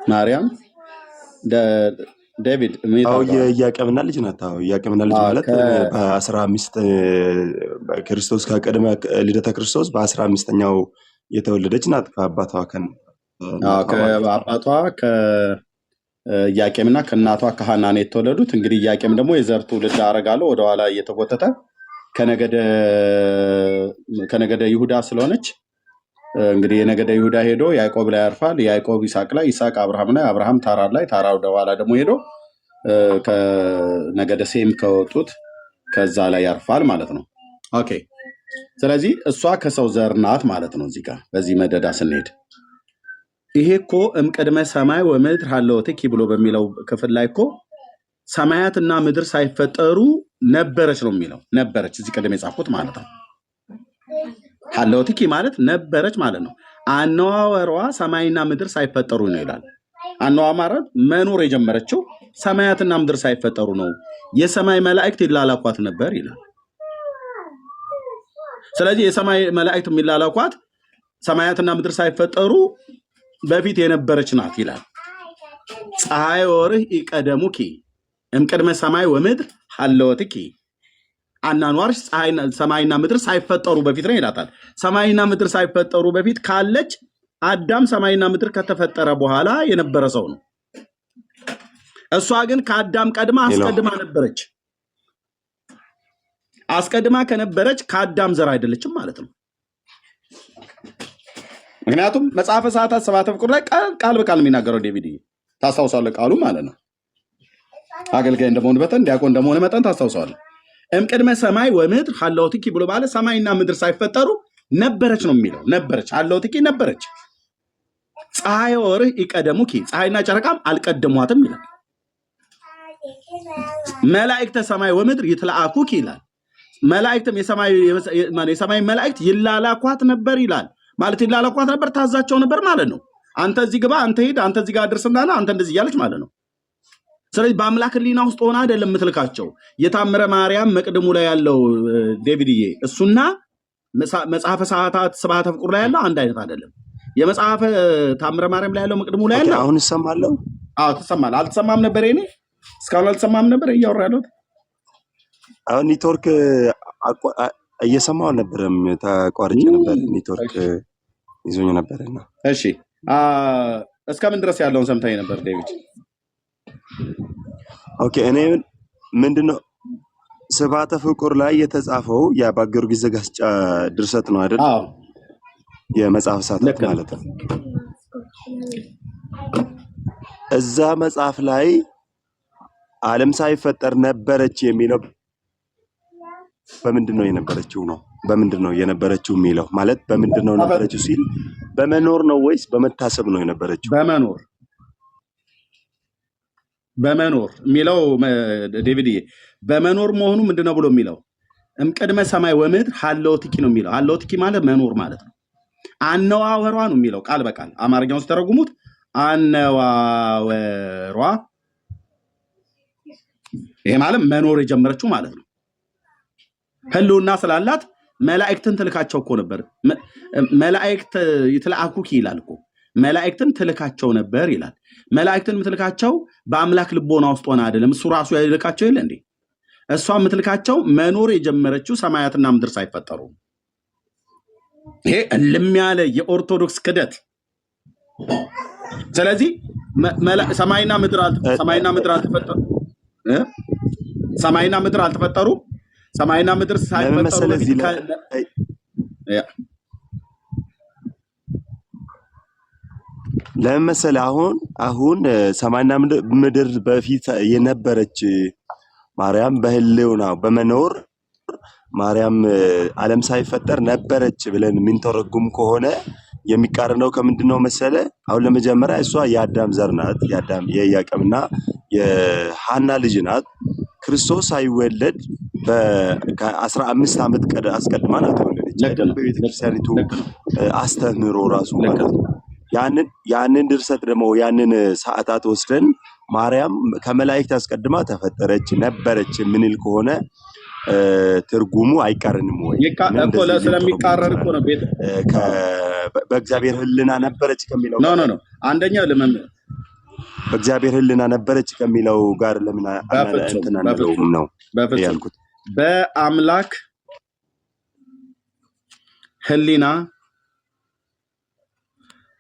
ማርያም ዴቪድ የኢያቄምና ልጅ ናት። ኢያቄምና ልጅ ማለት በ15 ክርስቶስ ከቅድመ ልደተ ክርስቶስ በ15ኛው የተወለደች ናት። ከአባቷ ከአባቷ ከኢያቄምና ከእናቷ ከሐና ነው የተወለዱት። እንግዲህ ኢያቄም ደግሞ የዘር ትውልድ አደርጋለሁ ወደኋላ እየተጎተተ ከነገደ ይሁዳ ስለሆነች እንግዲህ የነገደ ይሁዳ ሄዶ ያዕቆብ ላይ ያርፋል። ያዕቆብ ይስሐቅ ላይ፣ ይስሐቅ አብርሃም ላይ፣ አብርሃም ታራ ላይ፣ ታራ ወደኋላ ደግሞ ሄዶ ከነገደ ሴም ከወጡት ከዛ ላይ ያርፋል ማለት ነው። ኦኬ ስለዚህ እሷ ከሰው ዘር ናት ማለት ነው። እዚህ ጋር በዚህ መደዳ ስንሄድ ይሄ እኮ እምቅድመ ሰማይ ወምድር ሀለወትኪ ብሎ በሚለው ክፍል ላይ እኮ ሰማያትና ምድር ሳይፈጠሩ ነበረች ነው የሚለው። ነበረች እዚህ ቀደም የጻፍኩት ማለት ነው። ሀለወትኪ ማለት ነበረች ማለት ነው። አነዋወሯ ሰማይና ምድር ሳይፈጠሩ ነው ይላል። አነዋወሯ ማለት መኖር የጀመረችው ሰማያትና ምድር ሳይፈጠሩ ነው። የሰማይ መላእክት ይላላኳት ነበር ይላል። ስለዚህ የሰማይ መላእክት የሚላላኳት ሰማያትና ምድር ሳይፈጠሩ በፊት የነበረች ናት ይላል። ፀሐይ ወርህ ይቀደሙኪ እምቅድመ ሰማይ ወምድር ሀለወትኪ አናኗርሽ ሰማይና ምድር ሳይፈጠሩ በፊት ነው ይላታል። ሰማይና ምድር ሳይፈጠሩ በፊት ካለች አዳም ሰማይና ምድር ከተፈጠረ በኋላ የነበረ ሰው ነው። እሷ ግን ከአዳም ቀድማ አስቀድማ ነበረች። አስቀድማ ከነበረች ከአዳም ዘር አይደለችም ማለት ነው። ምክንያቱም መጽሐፈ ሰዓታት 7 ቁጥር ላይ ቃል በቃል የሚናገረው ዴቪድ ታስታውሳለህ፣ ቃሉ ማለት ነው። አገልጋይ እንደመሆን መጠን ዲያቆን እንደመሆን መጠን ታስታውሳለህ። እምቅድመ ሰማይ ወምድር ሀለወትኪ ብሎ ባለ ሰማይና ምድር ሳይፈጠሩ ነበረች ነው የሚለው። ነበረች ሀለወትኪ ነበረች። ፀሐይ ወርህ ይቀደሙኪ ፀሐይና ጨረቃም አልቀደሟትም ይላል። መላእክተ ሰማይ ወምድር ይትለአኩኪ ይላል። መላእክትም የሰማይ መላእክት ይላላኳት ነበር ይላል። ማለት ይላላኳት ነበር፣ ታዛቸው ነበር ማለት ነው። አንተ እዚህ ግባ፣ አንተ ሂድ፣ አንተ እዚህ ጋር ድረስ እንዳለ አንተ እንደዚህ እያለች ማለት ነው። ስለዚህ በአምላክ ሕሊና ውስጥ ሆና አይደለም የምትልካቸው። የታምረ ማርያም መቅድሙ ላይ ያለው ዴቪድዬ እሱና መጽሐፈ ሰዓታት 7 ፍቁር ላይ ያለው አንድ አይነት አይደለም። የመጽሐፈ ታምረ ማርያም ላይ ያለው መቅድሙ ላይ ያለው አሁን ይሰማለሁ። አዎ ትሰማለህ። አልተሰማም ነበር? እኔ እስካሁን አልተሰማም ነበር እያወራ ያለሁት። አሁን ኔትወርክ እየሰማሁ አልነበረም፣ ተቋርጬ ነበር። ኔትወርክ ይዞኝ ነበርና። እሺ እስከምን ድረስ ያለውን ሰምተኸኝ ነበር ዴቪድ? ኦኬ እኔ ምንድነው 7 ፍቁር ላይ የተጻፈው የአባ ጊዮርጊስ ዘጋስጫ ድርሰት ነው አይደል? አዎ የመጽሐፍ ሰዓታት ማለት ነው። እዛ መጽሐፍ ላይ ዓለም ሳይፈጠር ነበረች የሚለው በምንድን ነው የነበረችው ነው? በምንድን ነው የነበረችው የሚለው ማለት በምንድን ነው የነበረችው ሲል በመኖር ነው ወይስ በመታሰብ ነው የነበረችው? በመኖር በመኖር የሚለው ዴቪድዬ በመኖር መሆኑ ምንድነው ብሎ የሚለው እምቅድመ ሰማይ ወምድር ሀለወትኪ ነው የሚለው። ሀለወትኪ ማለት መኖር ማለት ነው። አነዋወሯ ነው የሚለው ቃል በቃል አማርኛው ሲተረጉሙት አነዋወሯ፣ ይሄ ማለት መኖር የጀመረችው ማለት ነው። ህልውና ስላላት መላእክትን ትልካቸው እኮ ነበር። መላእክት ይትለአኩኪ ይላል እኮ መላእክትን ትልካቸው ነበር ይላል። መላእክትን የምትልካቸው በአምላክ ልቦና ውስጥ ሆነ አይደለም። እሱ ራሱ ያልካቸው የለ እንዴ? እሷ የምትልካቸው መኖር የጀመረችው ሰማያትና ምድር ሳይፈጠሩ። ይሄ እልም ያለ የኦርቶዶክስ ክደት። ስለዚህ ሰማይና ምድር አልተፈጠሩ። ሰማይና ምድር አልተፈጠሩ። ሰማይና ምድር ሳይፈጠሩ ለምን መሰለህ አሁን ሰማይና ምድር በፊት የነበረች ማርያም በህልውና በመኖር ማርያም ዓለም ሳይፈጠር ነበረች ብለን የምንተረጉም ከሆነ የሚቃረነው ከምንድነው መሰለ? አሁን ለመጀመሪያ እሷ የአዳም ዘር ናት። የኢያቄምና የሐና ልጅ ናት። ክርስቶስ ሳይወለድ ከ15 ዓመት አስቀድማ ናት ተወለደች አይደል? በቤተክርስቲያኒቱ አስተምህሮ ራሱ ማለት ነው። ያንን ድርሰት ደግሞ ያንን ሰዓታት ወስደን ማርያም ከመላእክት አስቀድማ ተፈጠረች ነበረች ምንል ከሆነ ትርጉሙ አይቃረንም ወይ? ስለሚቃረን እኮ ነው። በእግዚአብሔር ህልና ነበረች ከሚለው ኖ አንደኛ ለመምር በእግዚአብሔር ህልና ነበረች ከሚለው ጋር ለምን እንትን አንለውም ነው ያልኩት። በአምላክ ህሊና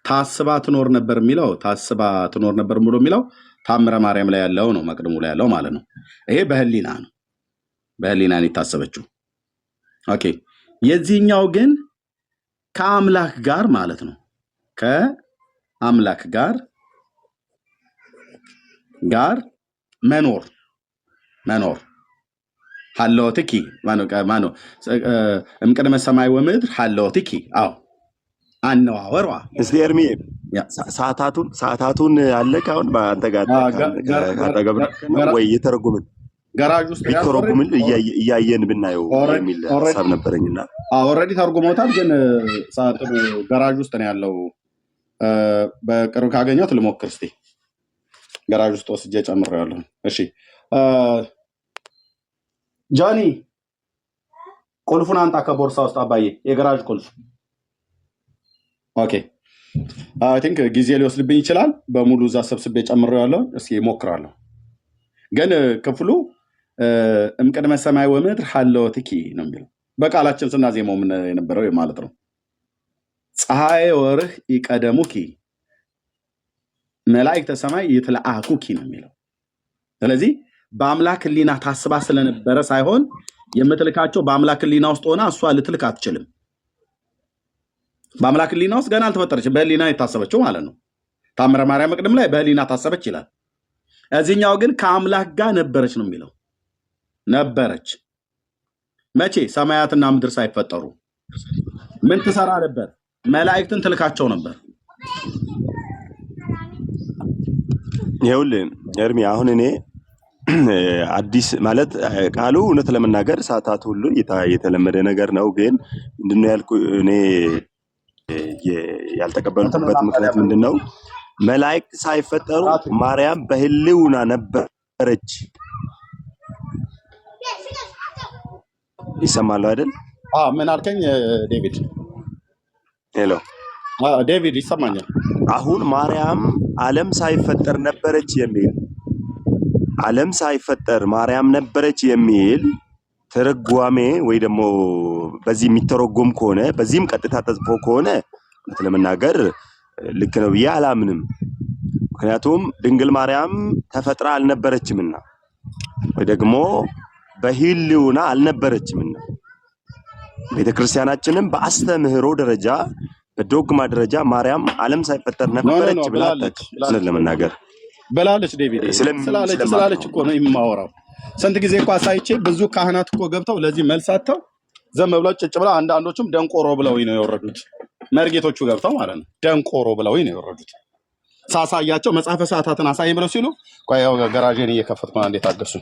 ታስባ ትኖር ነበር የሚለው ታስባ ትኖር ነበር ብሎ የሚለው ታምረ ማርያም ላይ ያለው ነው፣ መቅድሙ ላይ ያለው ማለት ነው። ይሄ በህሊና ነው፣ በህሊና ነው የታሰበችው። ኦኬ የዚህኛው ግን ከአምላክ ጋር ማለት ነው። ከአምላክ ጋር መኖር ሀለወትኪ ማነው እምቅድመ ሰማይ ወምድር ሀለወትኪ። አዎ አነዋወሯ እስቲ ኤርሚ ሰዓታቱን አለቀ። አሁን በአንተ ጋር ካጠገብ ነው ወይ የተረጉምን ገራጅ ውስጥ ቢተረጉምን እያየን ብናየው የሚል ሀሳብ ነበረኝና ኦልሬዲ ተርጉሞታል። ግን ሰዓቱ ገራጅ ውስጥ ነው ያለው። በቅርብ ካገኘሁት ልሞክር እስቲ። ገራጅ ውስጥ ወስጄ ጨምሬዋለሁ። እሺ ጃኒ ቁልፉን አንጣ ከቦርሳ ውስጥ አባዬ፣ የገራጅ ቁልፍ። ኦኬ አይ ቲንክ ጊዜ ሊወስድብኝ ይችላል። በሙሉ እዛ ሰብስቤ ጨምሬዋለሁ። እስኪ እሞክራለሁ። ግን ክፍሉ እምቅድመ ሰማይ ወምድር ሀለወትኪ ነው የሚለው በቃላችን ስናዜመው ምን የነበረው ማለት ነው። ፀሐይ ወርህ ይቀደሙኪ መላእክተ ሰማይ ይትለአኩኪ ነው የሚለው። ስለዚህ በአምላክ ሕሊና ታስባ ስለነበረ ሳይሆን የምትልካቸው በአምላክ ሕሊና ውስጥ ሆና እሷ ልትልክ አትችልም። በአምላክ ሕሊና ውስጥ ገና አልተፈጠረችም። በሕሊና የታሰበችው ማለት ነው። ታምረ ማርያም መቅደም ላይ በሕሊና ታሰበች ይላል። እዚህኛው ግን ከአምላክ ጋር ነበረች ነው የሚለው። ነበረች መቼ? ሰማያትና ምድር ሳይፈጠሩ። ምን ትሰራ ነበር? መላእክትን ትልካቸው ነበር። ይኸውልህ ኤርሚ፣ አሁን እኔ አዲስ ማለት ቃሉ እውነት ለመናገር ሰዓታት ሁሉ የተለመደ ነገር ነው። ግን ምንድነው ያልኩ እኔ ያልተቀበልኩበት ምክንያት ምንድነው? መላእክት ሳይፈጠሩ ማርያም በህልውና ነበረች። ይሰማል አይደል? ምን አልከኝ ዴቪድ? ሄሎ ዴቪድ ይሰማኛል። አሁን ማርያም ዓለም ሳይፈጠር ነበረች የሚል ዓለም ሳይፈጠር ማርያም ነበረች የሚል ትርጓሜ ወይ ደግሞ በዚህ የሚተረጎም ከሆነ በዚህም ቀጥታ ተጽፎ ከሆነ ለመናገር ልክ ነው ብዬ አላምንም። ምክንያቱም ድንግል ማርያም ተፈጥራ አልነበረችምና ወይ ደግሞ በህልውና አልነበረችምና ቤተክርስቲያናችንም በአስተምህሮ ደረጃ በዶግማ ደረጃ ማርያም ዓለም ሳይፈጠር ነበረች ብላለች። ለመናገር በላለች ዴቪድ ስላለች እኮ ነው የማወራው። ስንት ጊዜ እኮ አሳይቼ ብዙ ካህናት እኮ ገብተው ለዚህ መልስ አጥተው ዘም ብለው ጭጭ ብለው አንዳንዶቹም ደንቆሮ ብለው ነው የወረዱት። መርጌቶቹ ገብተው ማለት ነው ደንቆሮ ብለው ነው የወረዱት። ሳሳያቸው መጽሐፈ ሰዓታትን አሳይ ብለው ሲሉ ቆያው ገራጄን እየከፈትኩ ነው እንዴት አገሱ።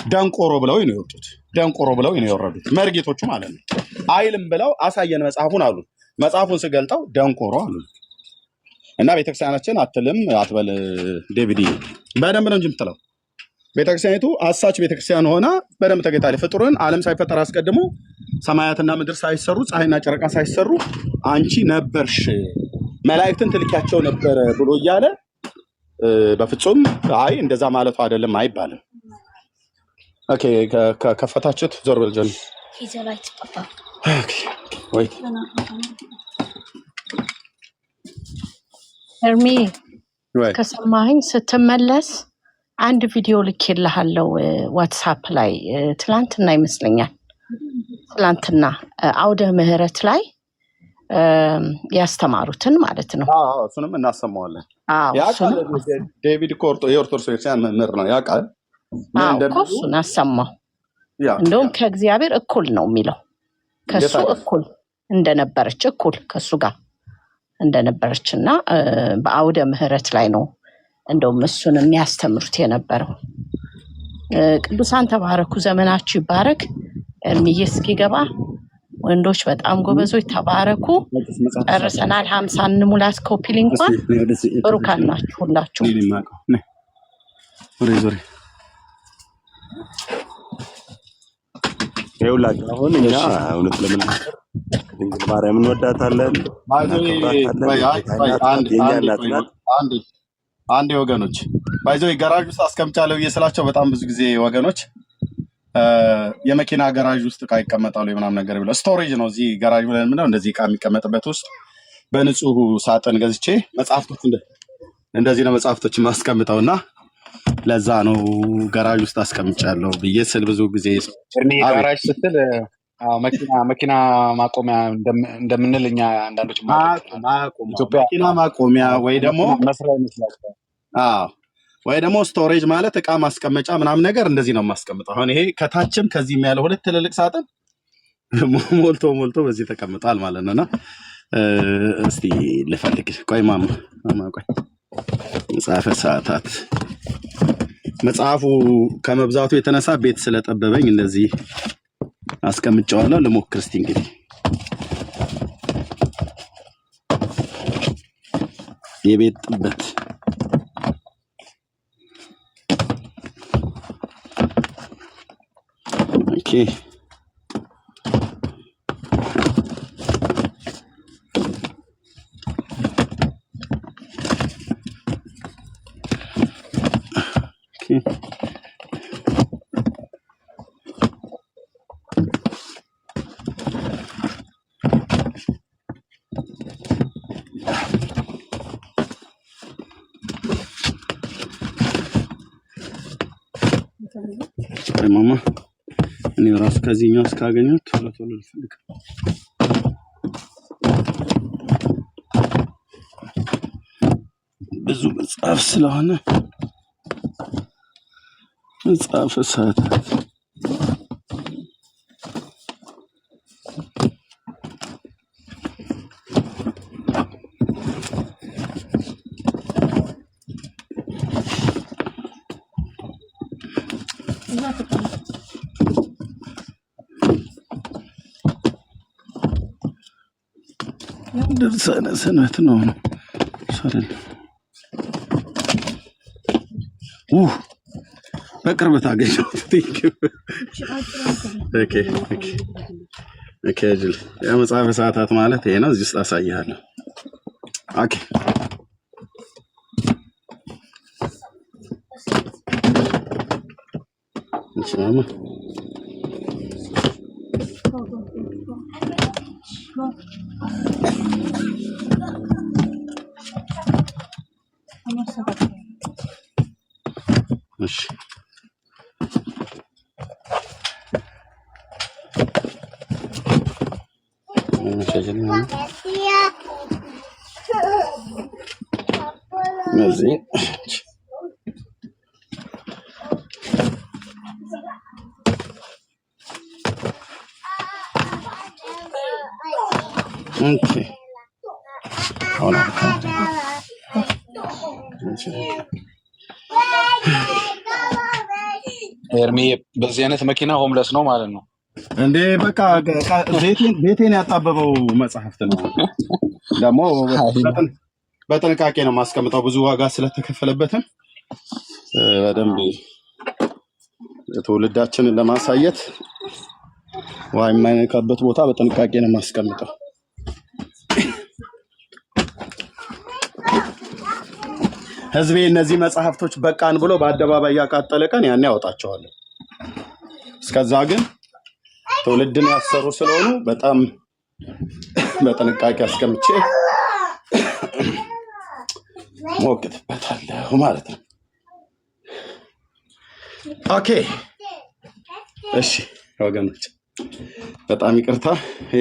ደንቆሮ ብለው ነው የወጡት። ደንቆሮ ብለው ነው የወረዱት መርጌቶቹ ማለት ነው። አይልም ብለው አሳየን መጽሐፉን አሉ። መጽሐፉን ስገልጠው ደንቆሮ አሉ። እና ቤተክርስቲያናችን አትልም አትበል ዴቪድ፣ በደንብ ነው እንጂ የምትለው። ቤተክርስቲያኒቱ አሳች ቤተክርስቲያን ሆና በደንብ ተገኝታለች። ፍጡርን ዓለም ሳይፈጠር አስቀድሞ ሰማያትና ምድር ሳይሰሩ ፀሐይና ጨረቃ ሳይሰሩ አንቺ ነበርሽ፣ መላእክትን ትልኪያቸው ነበረ ብሎ እያለ በፍጹም አይ እንደዛ ማለቱ አይደለም አይባልም። ኦኬ ከፈታችሁት ዞር በል ጆኒ። ኦኬ ወይ ኤርሚ ከሰማኸኝ ስትመለስ አንድ ቪዲዮ ልኬልሃለሁ ዋትሳፕ ላይ ትላንትና ይመስለኛል። ትላንትና አውደ ምህረት ላይ ያስተማሩትን ማለት ነው። እሱንም እናሰማዋለን። ዴቪድ ኮርቶ የኦርቶዶክስ ቤተክርስቲያን መምህር ነው ያውቃል። እሱን አሰማው። እንደውም ከእግዚአብሔር እኩል ነው የሚለው ከሱ እኩል እንደነበረች እኩል ከሱ ጋር እንደነበረች እና በአውደ ምህረት ላይ ነው እንደውም እሱን የሚያስተምሩት የነበረው። ቅዱሳን ተባረኩ፣ ዘመናችሁ ይባረክ። እርምዬ እስኪገባ ወንዶች በጣም ጎበዞች ተባረኩ። ጨርሰናል። 50 እንሙላት። ኮፒ ሊንኳን ብሩካን ናችሁ ሁላችሁ። ይኸውላችሁ አሁን እኛ እውነት ለመናገር ድንግል ማርያም እንወዳታለን። አንዴ ወገኖች ባይዘው ጋራጅ ውስጥ አስቀምጫለሁ እየስላቸው በጣም ብዙ ጊዜ ወገኖች የመኪና ጋራጅ ውስጥ እቃ ይቀመጣሉ ምናምን ነገር ብለው ስቶሬጅ ነው እዚህ ጋራጅ ብለን ምንድነው እንደዚህ እቃ የሚቀመጥበት ውስጥ በንጹህ ሳጥን ገዝቼ መጽሐፍቶች እንደዚህ ነው መጽሐፍቶች ማስቀምጠውና ለዛ ነው ጋራጅ ውስጥ አስቀምጫለሁ ብዬ ስል ብዙ ጊዜ ጋራጅ ስትል መኪና ማቆሚያ እንደምንል እኛ አንዳንዶች መኪና ማቆሚያ ወይ ደግሞ መስሪያ ይመስላል። ወይ ደግሞ ስቶሬጅ ማለት እቃ ማስቀመጫ ምናምን ነገር እንደዚህ ነው የማስቀምጠው። አሁን ይሄ ከታችም ከዚህም ያለው ሁለት ትልልቅ ሳጥን ሞልቶ በዚህ ተቀምጧል ማለት ነውና እስቲ ልፈልግ። ቆይ ማማ ቆይ መጽሐፈ ሰዓታት መጽሐፉ ከመብዛቱ የተነሳ ቤት ስለጠበበኝ እንደዚህ አስቀምጫዋለሁ። ልሞክር እስቲ እንግዲህ የቤት ጥበት ኦኬ ማማ እኔ ራሱ ከዚህኛው እስካገኘሁት ቶሎ ቶሎ ልፈልግ። ብዙ መጽሐፍ ስለሆነ መጽሐፈ ሰዓታት ድርሳነ ሰንበት ነው ሰረል በቅርበት አገኘሁት። ኦኬ ጅል የመጽሐፈ ሰዓታት ማለት ይሄ ነው። እዚህ ውስጥ አሳይሃለሁ። ኦኬ እንችላለን። እሺ እዚህ ኦኬ አሁን ኤርሚ በዚህ አይነት መኪና ሆምለስ ነው ማለት ነው እንዴ? በቃ ቤቴን ያጣበበው መጽሐፍት ነው። ደግሞ በጥንቃቄ ነው ማስቀምጠው፣ ብዙ ዋጋ ስለተከፈለበትም በደንብ ትውልዳችንን ለማሳየት ውሃ የማይነካበት ቦታ በጥንቃቄ ነው ማስቀምጠው። ህዝቤ እነዚህ መጽሐፍቶች በቃን ብሎ በአደባባይ ያቃጠለ ቀን ያን ያወጣቸዋለሁ። እስከዛ ግን ትውልድን ያሰሩ ስለሆኑ በጣም በጥንቃቄ አስቀምጬ ሞክትበታለሁ ማለት ነው። ኦኬ እሺ ወገኖች በጣም ይቅርታ፣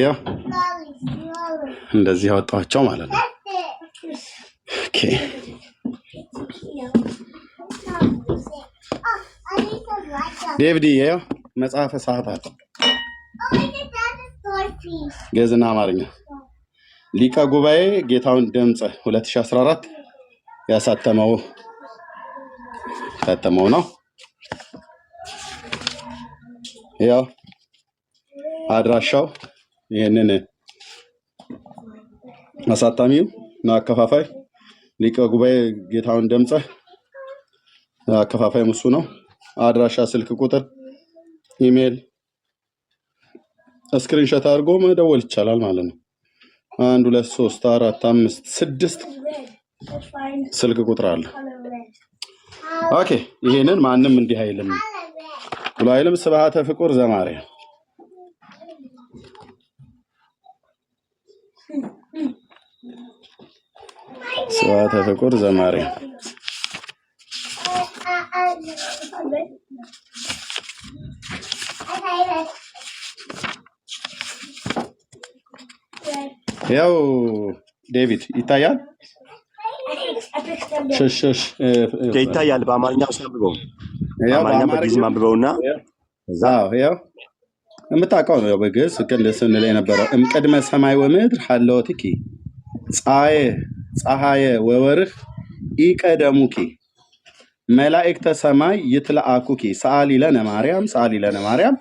ያው እንደዚህ ያወጣቸው ማለት ነው። ኦኬ ዴቪድ ያው መጽሐፈ ሰዓታት ግዕዝና አማርኛ ሊቀ ጉባኤ ጌታውን ድምፅ 2014 ያሳተመው ነው። ያው አድራሻው ይሄንን አሳታሚው ነው። አከፋፋይ ሊቀ ጉባኤ ጌታውን ድምፅ፣ አከፋፋይ ሙሱ ነው። አድራሻ፣ ስልክ ቁጥር፣ ኢሜል ስክሪንሾት አድርጎ መደወል ይቻላል ማለት ነው። 1 2 3 4 5 6 ስልክ ቁጥር አለ። ኦኬ ይሄንን ማንም እንዲህ አይልም ብሎ አይልም። ስብሐተ ፍቁር ዘማርያም ስብሐተ ፍቁር ዘማርያም ያው ዴቪድ ይታያል። ሸሽ ይታያል። በአማርኛው ሰብበው አማርኛ በግዕዝ ማንበበውና እዛ ያው የምታውቀው ነው በግዕዝ ስንል የነበረው እምቅድመ ሰማይ ወምድር ሀለወትኪ ፀሐየ ወወርህ ኢቀደሙኪ መላእክተ ሰማይ ይትለአኩኪ ሰአሊ ለነ ማርያም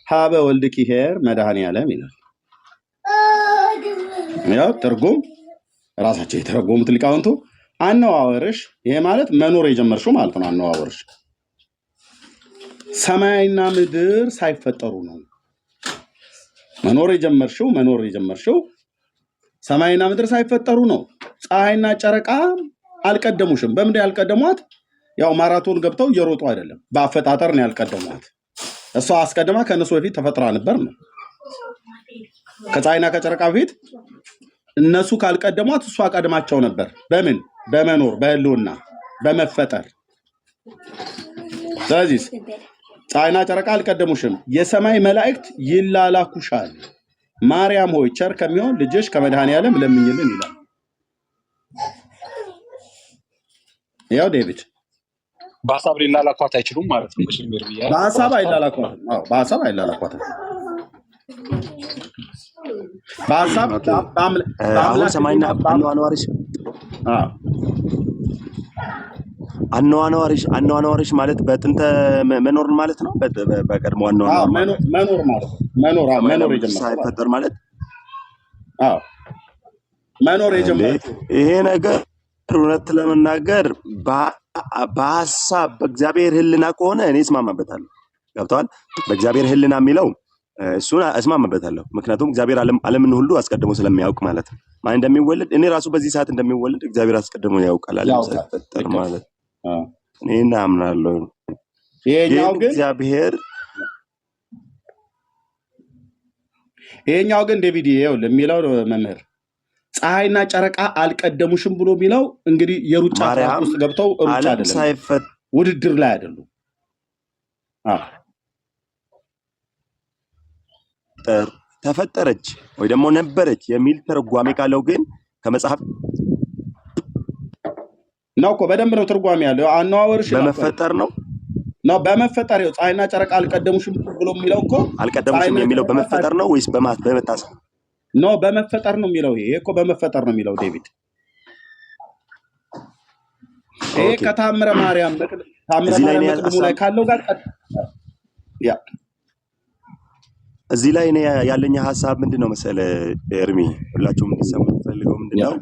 ሀበ ወልድኪ ኄር መድኃኔዓለም ይላል። ያው ትርጉም ራሳቸው የተረጎሙት ሊቃውንቱ አነዋወርሽ፣ ይሄ ማለት መኖር የጀመርሽው ማለት ነው። አነዋወርሽ ሰማይና ምድር ሳይፈጠሩ ነው መኖር የጀመርሽው ሰማይና ምድር ሳይፈጠሩ ነው። ፀሐይና ጨረቃ አልቀደሙሽም። በምንድን ያልቀደሟት? ያው ማራቶን ገብተው እየሮጡ አይደለም፣ በአፈጣጠር ነው ያልቀደሟት። እሷ አስቀድማ ከነሱ በፊት ተፈጥራ ነበር ነው። ከፀሐይና ከጨረቃ በፊት እነሱ ካልቀደሟት እሷ ቀድማቸው ነበር። በምን? በመኖር በህልውና በመፈጠር። ስለዚህ ፀሐይና ጨረቃ አልቀደሙሽም፣ የሰማይ መላእክት ይላላኩሻል። ማርያም ሆይ ቸር ከሚሆን ልጅሽ ከመድኃኔዓለም ለምኝልን ይላል። ያው ዴቪድ በሀሳብ ሊላላኳት አይችሉም ማለት ነው። በሀሳብ አይላላኳትም። አዎ በሀሳብ አይላላኳትም። በሀሳብ አሁን ሰማይና አኗኗሪሽ ማለት በጥንተ መኖር ማለት ነው። በቀድሞ መኖር ማለት መኖር ሳይፈጠር ማለት መኖር የጀመረ ይሄ ነገር እውነት ለመናገር በሀሳብ በእግዚአብሔር ህልና ከሆነ እኔ እስማማበታለሁ። ገብተዋል። በእግዚአብሔር ህልና የሚለው እሱን እስማማበታለሁ። ምክንያቱም እግዚአብሔር ዓለምን ሁሉ አስቀድሞ ስለሚያውቅ ማለት ነው። ማን እንደሚወለድ እኔ ራሱ በዚህ ሰዓት እንደሚወለድ እግዚአብሔር አስቀድሞ ያውቃል። ዓለም ሳይፈጠር ማለት እኔ እናምናለሁ። ይሄኛው ግን ዴቪድ ይኸውልህ የሚለው መምህር ፀሐይና ጨረቃ አልቀደሙሽም ብሎ የሚለው እንግዲህ የሩጫ ትራክ ውስጥ ገብተው ሩጫ አይደለም፣ ውድድር ላይ አይደሉም። ተፈጠረች ወይ ደግሞ ነበረች የሚል ተርጓሜ ካለው ግን ከመጽሐፍ ነው እኮ በደንብ ነው ትርጓሜ ያለው። አነዋወርሽ በመፈጠር ነው በመፈጠር ይኸው ፀሐይና ጨረቃ አልቀደሙሽም ብሎ የሚለው እኮ አልቀደሙሽም የሚለው በመፈጠር ነው ወይስ በመታሰብ ነው? በመፈጠር ነው የሚለው። ይሄ እኮ በመፈጠር ነው የሚለው ዴቪድ። ይሄ ከታምረ ማርያም መቅድሙ ላይ ካለው ጋር እዚህ ላይ እኔ ያለኝ ሀሳብ ምንድነው መሰለ ኤርሚ፣ ሁላችሁም እንዲሰሙ ፈልገው ምንድነው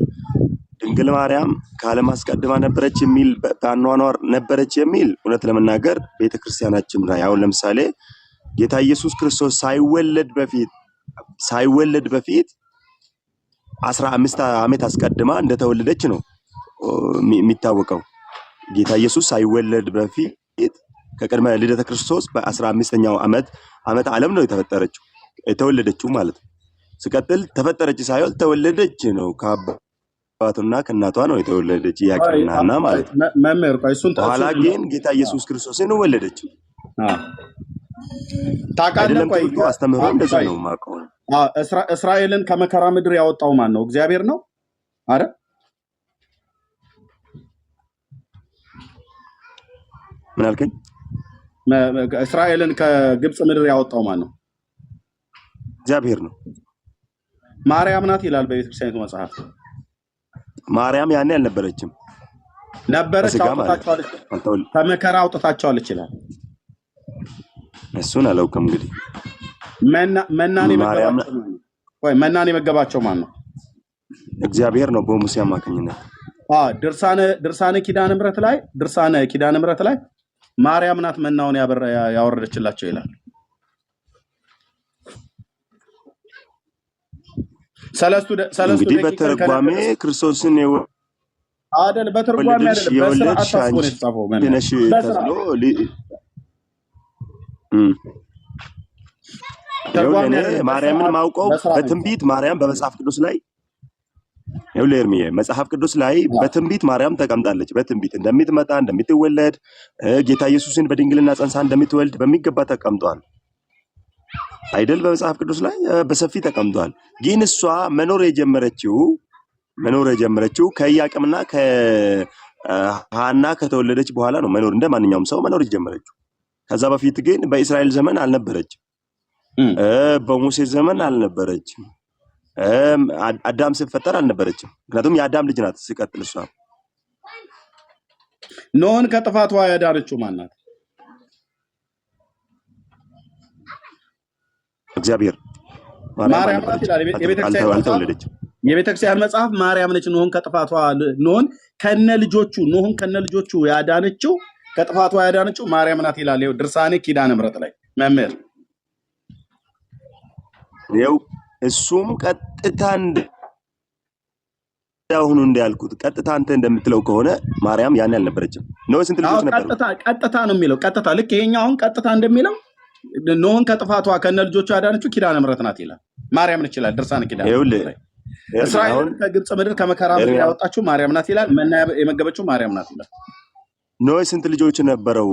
ድንግል ማርያም ከዓለም አስቀድማ ነበረች የሚል በአኗኗር ነበረች የሚል እውነት ለመናገር ቤተክርስቲያናችን ላይ አሁን ለምሳሌ ጌታ ኢየሱስ ክርስቶስ ሳይወለድ በፊት 15 ዓመት አስቀድማ እንደተወለደች ነው የሚታወቀው። ጌታ ኢየሱስ ሳይወለድ በፊት ከቅድመ ልደተ ክርስቶስ በ15ኛው ዓመት ዓለም ነው የተወለደችው ማለት ነው። ሲቀጥል ተፈጠረች ሳይሆን ተወለደች ነው። ከአባቱና ከእናቷ ነው የተወለደች ያቀናና ማለት ነው። መምህር ቆይ እሱን ኋላ ግን ጌታ ኢየሱስ ክርስቶስን ወለደች። ታውቃለህ? ቆይ አስተምህሮ እንደዛ ነው የማውቀው። እስራኤልን ከመከራ ምድር ያወጣው ማን ነው? እግዚአብሔር ነው። አረ ምን አልከኝ? እስራኤልን ከግብፅ ምድር ያወጣው ማን ነው? እግዚአብሔር ነው። ማርያም ናት ይላል በቤተክርስቲያኒቱ መጽሐፍ። ማርያም ያኔ አልነበረችም፣ ነበረች፣ አውጥታቸዋለች፣ ከመከራ አውጥታቸዋለች ይላል። እሱን አላውቅም። እንግዲህ መናን የመገባቸው ማን ነው? እግዚአብሔር ነው በሙሴ አማካኝነት። ድርሳነ ኪዳነ ምሕረት ላይ ማርያም ናት መናውን ያወረደችላቸው ይላል። እንግዲህ በተርጓሜ ክርስቶስን አይደል? በተርጓሜ አይደል? በስርዓት ታስቦ ነው የተጻፈው። ማርያምን ማውቀው በትንቢት ማርያም በመጽሐፍ ቅዱስ ላይ ይኸውልህ ኤርሚዬ፣ መጽሐፍ ቅዱስ ላይ በትንቢት ማርያም ተቀምጣለች። በትንቢት እንደምትመጣ እንደምትወለድ፣ ጌታ ኢየሱስን በድንግልና ጸንሳ እንደምትወልድ በሚገባ ተቀምጧል አይደል? በመጽሐፍ ቅዱስ ላይ በሰፊ ተቀምጧል። ግን እሷ መኖር የጀመረችው ከኢያቄምና ከሐና ከተወለደች በኋላ ነው። መኖር እንደ ማንኛውም ሰው መኖር የጀመረችው። ከዛ በፊት ግን በእስራኤል ዘመን አልነበረችም። በሙሴ ዘመን አልነበረችም። አዳም ሲፈጠር አልነበረችም። ምክንያቱም የአዳም ልጅ ናት። ሲቀጥል እሷ ኖህን ከጥፋቷ ያዳነችው ማን ናት? እግዚአብሔር ማርያም ናት ይላል የቤተክርስቲያን መጽሐፍ። ማርያም ነች ኖህን ከጥፋቷ ኖህን ከነ ልጆቹ ያዳነችው ከጥፋቷ ያዳነችው ማርያም ናት ይላል። ይኸው ድርሳኔ ኪዳነ ምሕረት ላይ መምህር ይኸው እሱም ቀጥታ እንዳሁኑ እንዳልኩት ቀጥታ አንተ እንደምትለው ከሆነ ማርያም ያን አልነበረችም። ኖህ ስንት ልጆች ነበሩ? ቀጥታ ነው የሚለው። ቀጥታ ልክ ይሄኛው አሁን ቀጥታ እንደሚለው ኖህን ከጥፋቷ ከነ ልጆቹ ያዳነችው ኪዳነ ምሕረት ናት ይላል። ማርያም ነች ይላል ድርሳኔ ኪዳነ ምሕረት። እስራኤልን ከግብፅ ምድር ከመከራ ምድር ያወጣችው ማርያም ናት ይላል። መና የመገበችው ማርያም ናት ይላል። ኖህ ስንት ልጆች ነበረው?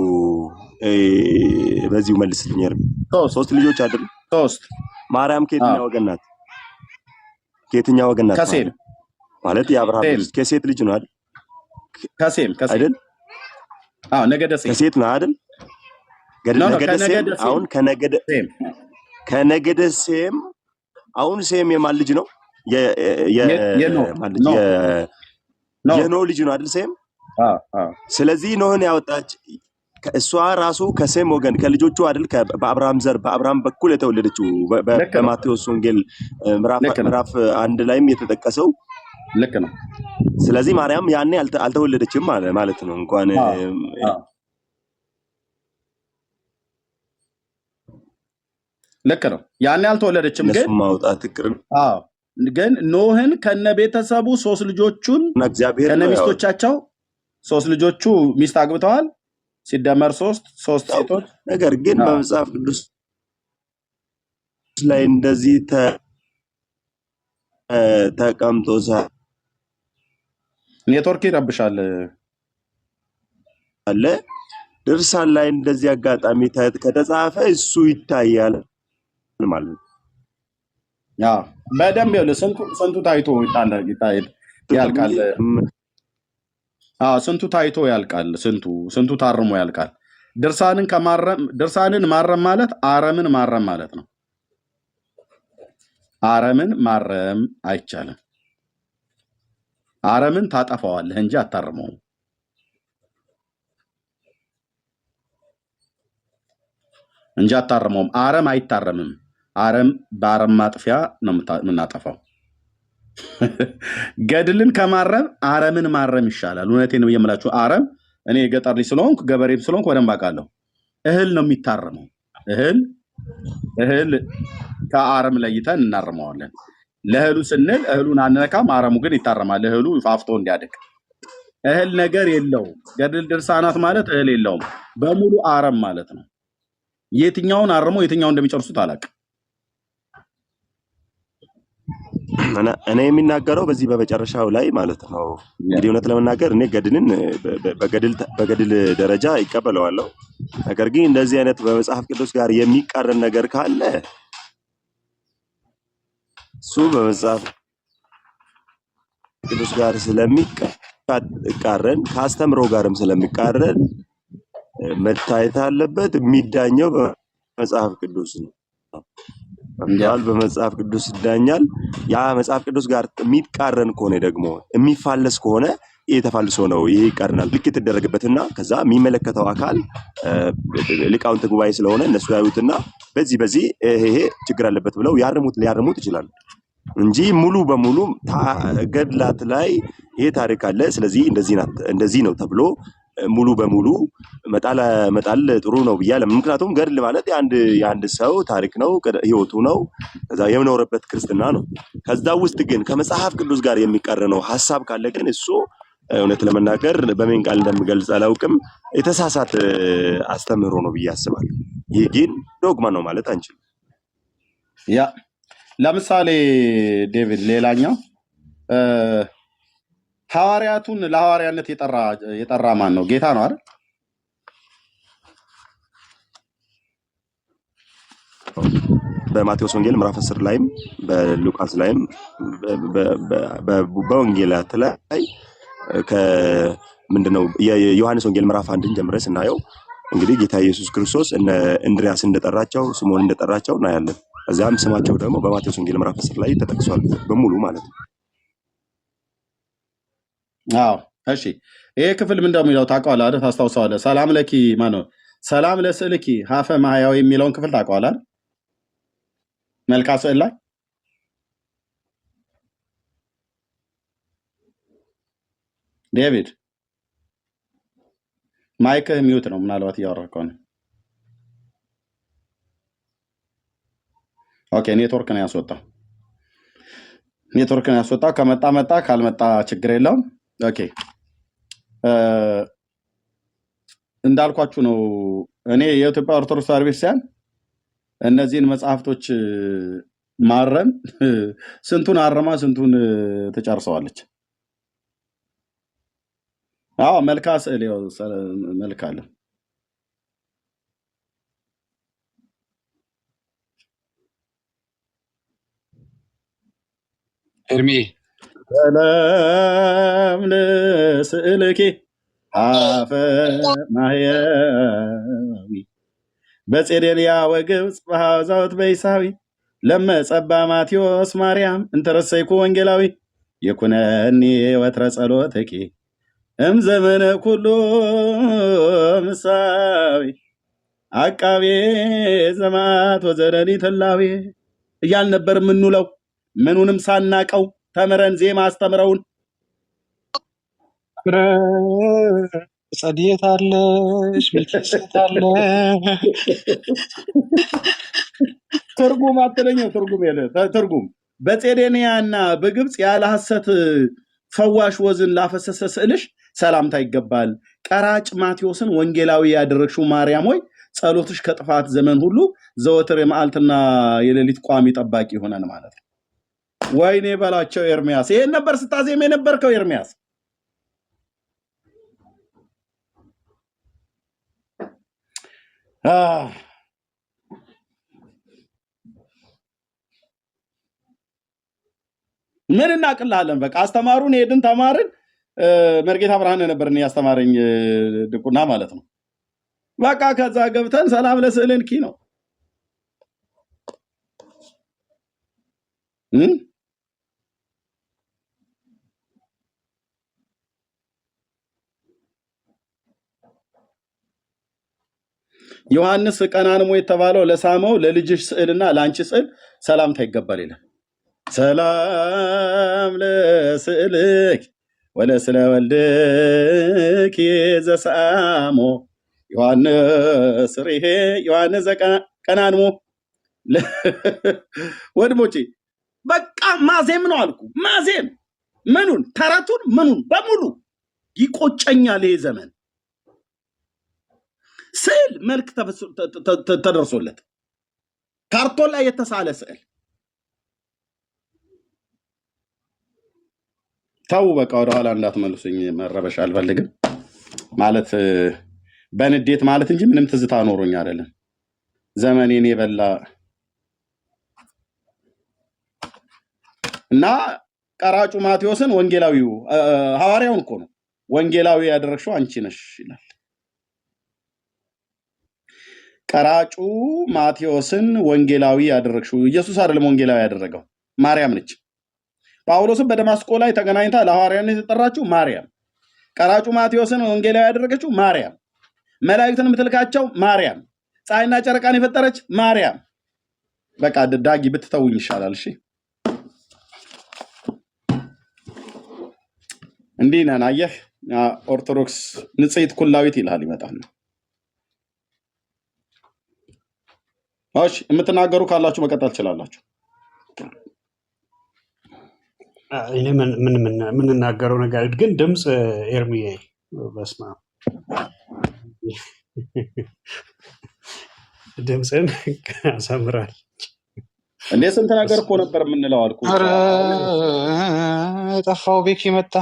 በዚሁ መልስልኝ። ሶስት ልጆች አይደል? ሶስት። ማርያም ከየትኛው ወገን ናት? ከየትኛው ወገን ናት? ከሴም ማለት የአብርሃም ልጅ ከሴት ልጅ ነው አይደል? ከሴም አይደል? አዎ ነገደ ሴም ከሴት ነው አይደል? ነገደ ሴም። አሁን ከነገደ ሴም አሁን ሴም የማን ልጅ ነው? የኖህ ልጅ ነው አይደል? ሴም። ስለዚህ ኖህን ያወጣች እሷ ራሱ ከሴም ወገን ከልጆቹ አይደል? በአብርሃም ዘር በአብርሃም በኩል የተወለደችው በማቴዎስ ወንጌል ምዕራፍ 1 ላይም የተጠቀሰው ልክ ነው። ስለዚህ ማርያም ያኔ አልተወለደችም ማለት ነው። እንኳን ልክ ነው። ያኔ አልተወለደችም። ግን ማውጣት ግን ኖህን ከነ ቤተሰቡ ሶስት ልጆቹን ከነ ሚስቶቻቸው ሶስት ልጆቹ ሚስት አግብተዋል። ሲደመር ሶስት ሴቶች። ነገር ግን በመጽሐፍ ቅዱስ ላይ እንደዚህ ተቀምጦ ኔትወርክ ይረብሻል አለ ድርሳን ላይ እንደዚህ አጋጣሚ ከተጻፈ እሱ ይታያል ማለት ነው። በደንብ ይኸውልህ ስንቱ ታይቶ ያልቃል። ስንቱ ታይቶ ያልቃል። ስንቱ ታርሞ ያልቃል። ድርሳንን ማረም ማለት አረምን ማረም ማለት ነው። አረምን ማረም አይቻልም። አረምን ታጠፋዋለህ እንጂ አታርመውም። አረም አይታረምም። አረም በአረም ማጥፊያ ነው የምናጠፋው። ገድልን ከማረም አረምን ማረም ይሻላል። እውነቴን ነው የምላችሁ። አረም እኔ የገጠር ልጅ ስለሆንኩ ገበሬም ስለሆንኩ በደንብ አውቃለሁ። እህል ነው የሚታረመው። እህል ከአረም ለይተን እናርመዋለን። ለእህሉ ስንል እህሉን አንነካም፣ አረሙ ግን ይታረማል። እህሉ ፋፍቶ እንዲያድግ። እህል ነገር የለውም። ገድል ድርሳናት ማለት እህል የለውም፣ በሙሉ አረም ማለት ነው። የትኛውን አርመው የትኛውን እንደሚጨርሱት አላውቅም። እኔ የሚናገረው በዚህ በመጨረሻው ላይ ማለት ነው። እንግዲህ እውነት ለመናገር እኔ ገድልን በገድል ደረጃ ይቀበለዋለሁ። ነገር ግን እንደዚህ አይነት በመጽሐፍ ቅዱስ ጋር የሚቃረን ነገር ካለ እሱ በመጽሐፍ ቅዱስ ጋር ስለሚቃረን ከአስተምሮ ጋርም ስለሚቃረን መታየት አለበት። የሚዳኘው በመጽሐፍ ቅዱስ ነው። በመጽሐፍ ቅዱስ ይዳኛል። ያ መጽሐፍ ቅዱስ ጋር የሚቃረን ከሆነ ደግሞ የሚፋለስ ከሆነ የተፋልሶ ነው። ይሄ ይቃረናል። ልክ የተደረገበትና ከዛ የሚመለከተው አካል ሊቃውንት ጉባኤ ስለሆነ እነሱ ያዩትና በዚህ ይሄ ችግር አለበት ብለው ሊያርሙት ይችላሉ እንጂ ሙሉ በሙሉ ገድላት ላይ ይሄ ታሪክ አለ፣ ስለዚህ እንደዚህ ነው ተብሎ ሙሉ በሙሉ መጣል ጥሩ ነው ብያለሁ። ምክንያቱም ገድል ማለት የአንድ ሰው ታሪክ ነው፣ ህይወቱ ነው፣ ከዛ የኖረበት ክርስትና ነው። ከዛ ውስጥ ግን ከመጽሐፍ ቅዱስ ጋር የሚቃረነው ሐሳብ ካለ ግን እሱ እውነት ለመናገር በምን ቃል እንደምገልጽ አላውቅም፣ የተሳሳተ አስተምህሮ ነው ብዬ አስባለሁ። ይህ ግን ዶግማ ነው ማለት አንችልም። ያ ለምሳሌ ዴቪድ ሌላኛው ሐዋርያቱን ለሐዋርያነት የጠራ ማን ነው? ጌታ ነው አይደል? በማቴዎስ ወንጌል ምዕራፍ 10 ላይም በሉቃስ ላይም በወንጌላት ላይ ምንድነው የዮሐንስ ወንጌል ምዕራፍ 1ን ጀምረን ስናየው እንግዲህ ጌታ ኢየሱስ ክርስቶስ እነ እንድሪያስ እንደጠራቸው ስምዖን እንደጠራቸው እናያለን። እዛም ስማቸው ደግሞ በማቴዎስ ወንጌል ምዕራፍ 10 ላይ ተጠቅሷል በሙሉ ማለት ነው። አዎ እሺ፣ ይሄ ክፍል ምን እንደሚለው ታውቀዋለህ አይደል? ታስታውሰዋለህ? ሰላም ለኪ ማነው ሰላም ለስዕልኪ ሀፈ ማህያዊ የሚለውን ክፍል ታውቀዋለህ? መልካ ስዕል ላይ ዴቪድ ማይክህ ሚውት ነው፣ ምናልባት እያወራህ ከሆነ። ኦኬ፣ ኔትወርክ ነው ያስወጣው። ኔትወርክ ነው ያስወጣው። ከመጣ መጣ፣ ካልመጣ ችግር የለውም። ኦኬ፣ እንዳልኳችሁ ነው። እኔ የኢትዮጵያ ኦርቶዶክስ ተዋሕዶ ቤተክርስቲያን እነዚህን መጽሐፍቶች ማረም ስንቱን አረማ ስንቱን ትጨርሰዋለች። አዎ መልካ ስዕል ያው መልካ አለ። ኤርሚ ሰላም ለስዕልኪ ሀፈ ማህያዊ በጼዴልያ ወግብፅ በሐውዛውት በይሳዊ ለመጸባ ማቴዎስ ማርያም እንተረሰይኩ ወንጌላዊ የኩነኒ ወትረ ጸሎትኪ እምዘመነ ኩሉ ምሳዊ አቃቤ ዘማት ወዘረኒ ተላዊ እያል ነበር የምንውለው። ምኑንም ሳናቀው ተምረን ዜማ አስተምረውን ጸድየት አለሽ ሚኪሰት አለ ትርጉም አትለኝም። ትርጉም የለ ትርጉም በጼዴንያና በግብፅ ያለ ሐሰት ፈዋሽ ወዝን ላፈሰሰ ስዕልሽ ሰላምታ ይገባል። ቀራጭ ማቴዎስን ወንጌላዊ ያደረግሽው ማርያም ሆይ ጸሎትሽ ከጥፋት ዘመን ሁሉ ዘወትር የመዓልትና የሌሊት ቋሚ ጠባቂ ይሆነን ማለት ነው። ወይኔ በላቸው ኤርሚያስ፣ ይሄን ነበር ስታዜም የነበርከው ኤርሚያስ። ምን እናቅልሃለን? በቃ አስተማሩን፣ ሄድን፣ ተማርን። መርጌታ ብርሃን ነበር ያስተማረኝ ድቁና ማለት ነው። በቃ ከዛ ገብተን ሰላም ለስዕልኪ ነው። ዮሐንስ ቀናንሞ የተባለው ለሳመው ለልጅሽ ስዕልና ለአንቺ ስዕል ሰላምታ ይገባል ይላል። ሰላም ለስዕልኪ ወለስለ ወልድኪ ዘሳሞ ዮሐንስ ሪሄ ዮሐንስ ቀናንሞ። ወድሞቼ በቃ ማዜም ነው አልኩ። ማዜም ምኑን ተረቱን ምኑን በሙሉ ይቆጨኛል። ይሄ ዘመን ስዕል መልክ ተደርሶለት ካርቶን ላይ የተሳለ ስዕል ተው በቃ ወደኋላ እንዳትመልሱኝ። መረበሽ አልፈልግም ማለት በንዴት ማለት እንጂ ምንም ትዝታ ኖሮኝ አይደለም። ዘመኔን የበላ እና ቀራጩ ማቴዎስን ወንጌላዊው ሐዋርያውን እኮ ነው ወንጌላዊ ያደረግሽው አንቺ ነሽ ይላል። ቀራጩ ማቴዎስን ወንጌላዊ ያደረግሽው ኢየሱስ አይደለም ወንጌላዊ ያደረገው ማርያም ነች። ጳውሎስን በደማስቆ ላይ ተገናኝታ ለሐዋርያነት የተጠራችው ማርያም፣ ቀራጩ ማቴዎስን ወንጌላዊ ያደረገችው ማርያም፣ መላእክትን የምትልካቸው ማርያም፣ ፀሐይና ጨረቃን የፈጠረች ማርያም። በቃ ዳጊ ብትተውኝ ይሻላል። እሺ እንዲህ ነን። አየህ ኦርቶዶክስ ንጽሕት ኩላዊት ይልሃል ይመጣል። እሺ የምትናገሩ ካላችሁ መቀጠል ትችላላችሁ። እኔ የምንናገረው ነገር ግን ድምፅ ኤርሚዬ በስመ አብ ድምፅን ያሳምራል እንዴ! ስንት ነገር እኮ ነበር የምንለው አልኩ። ኧረ ጠፋው ቤኪ መጣ።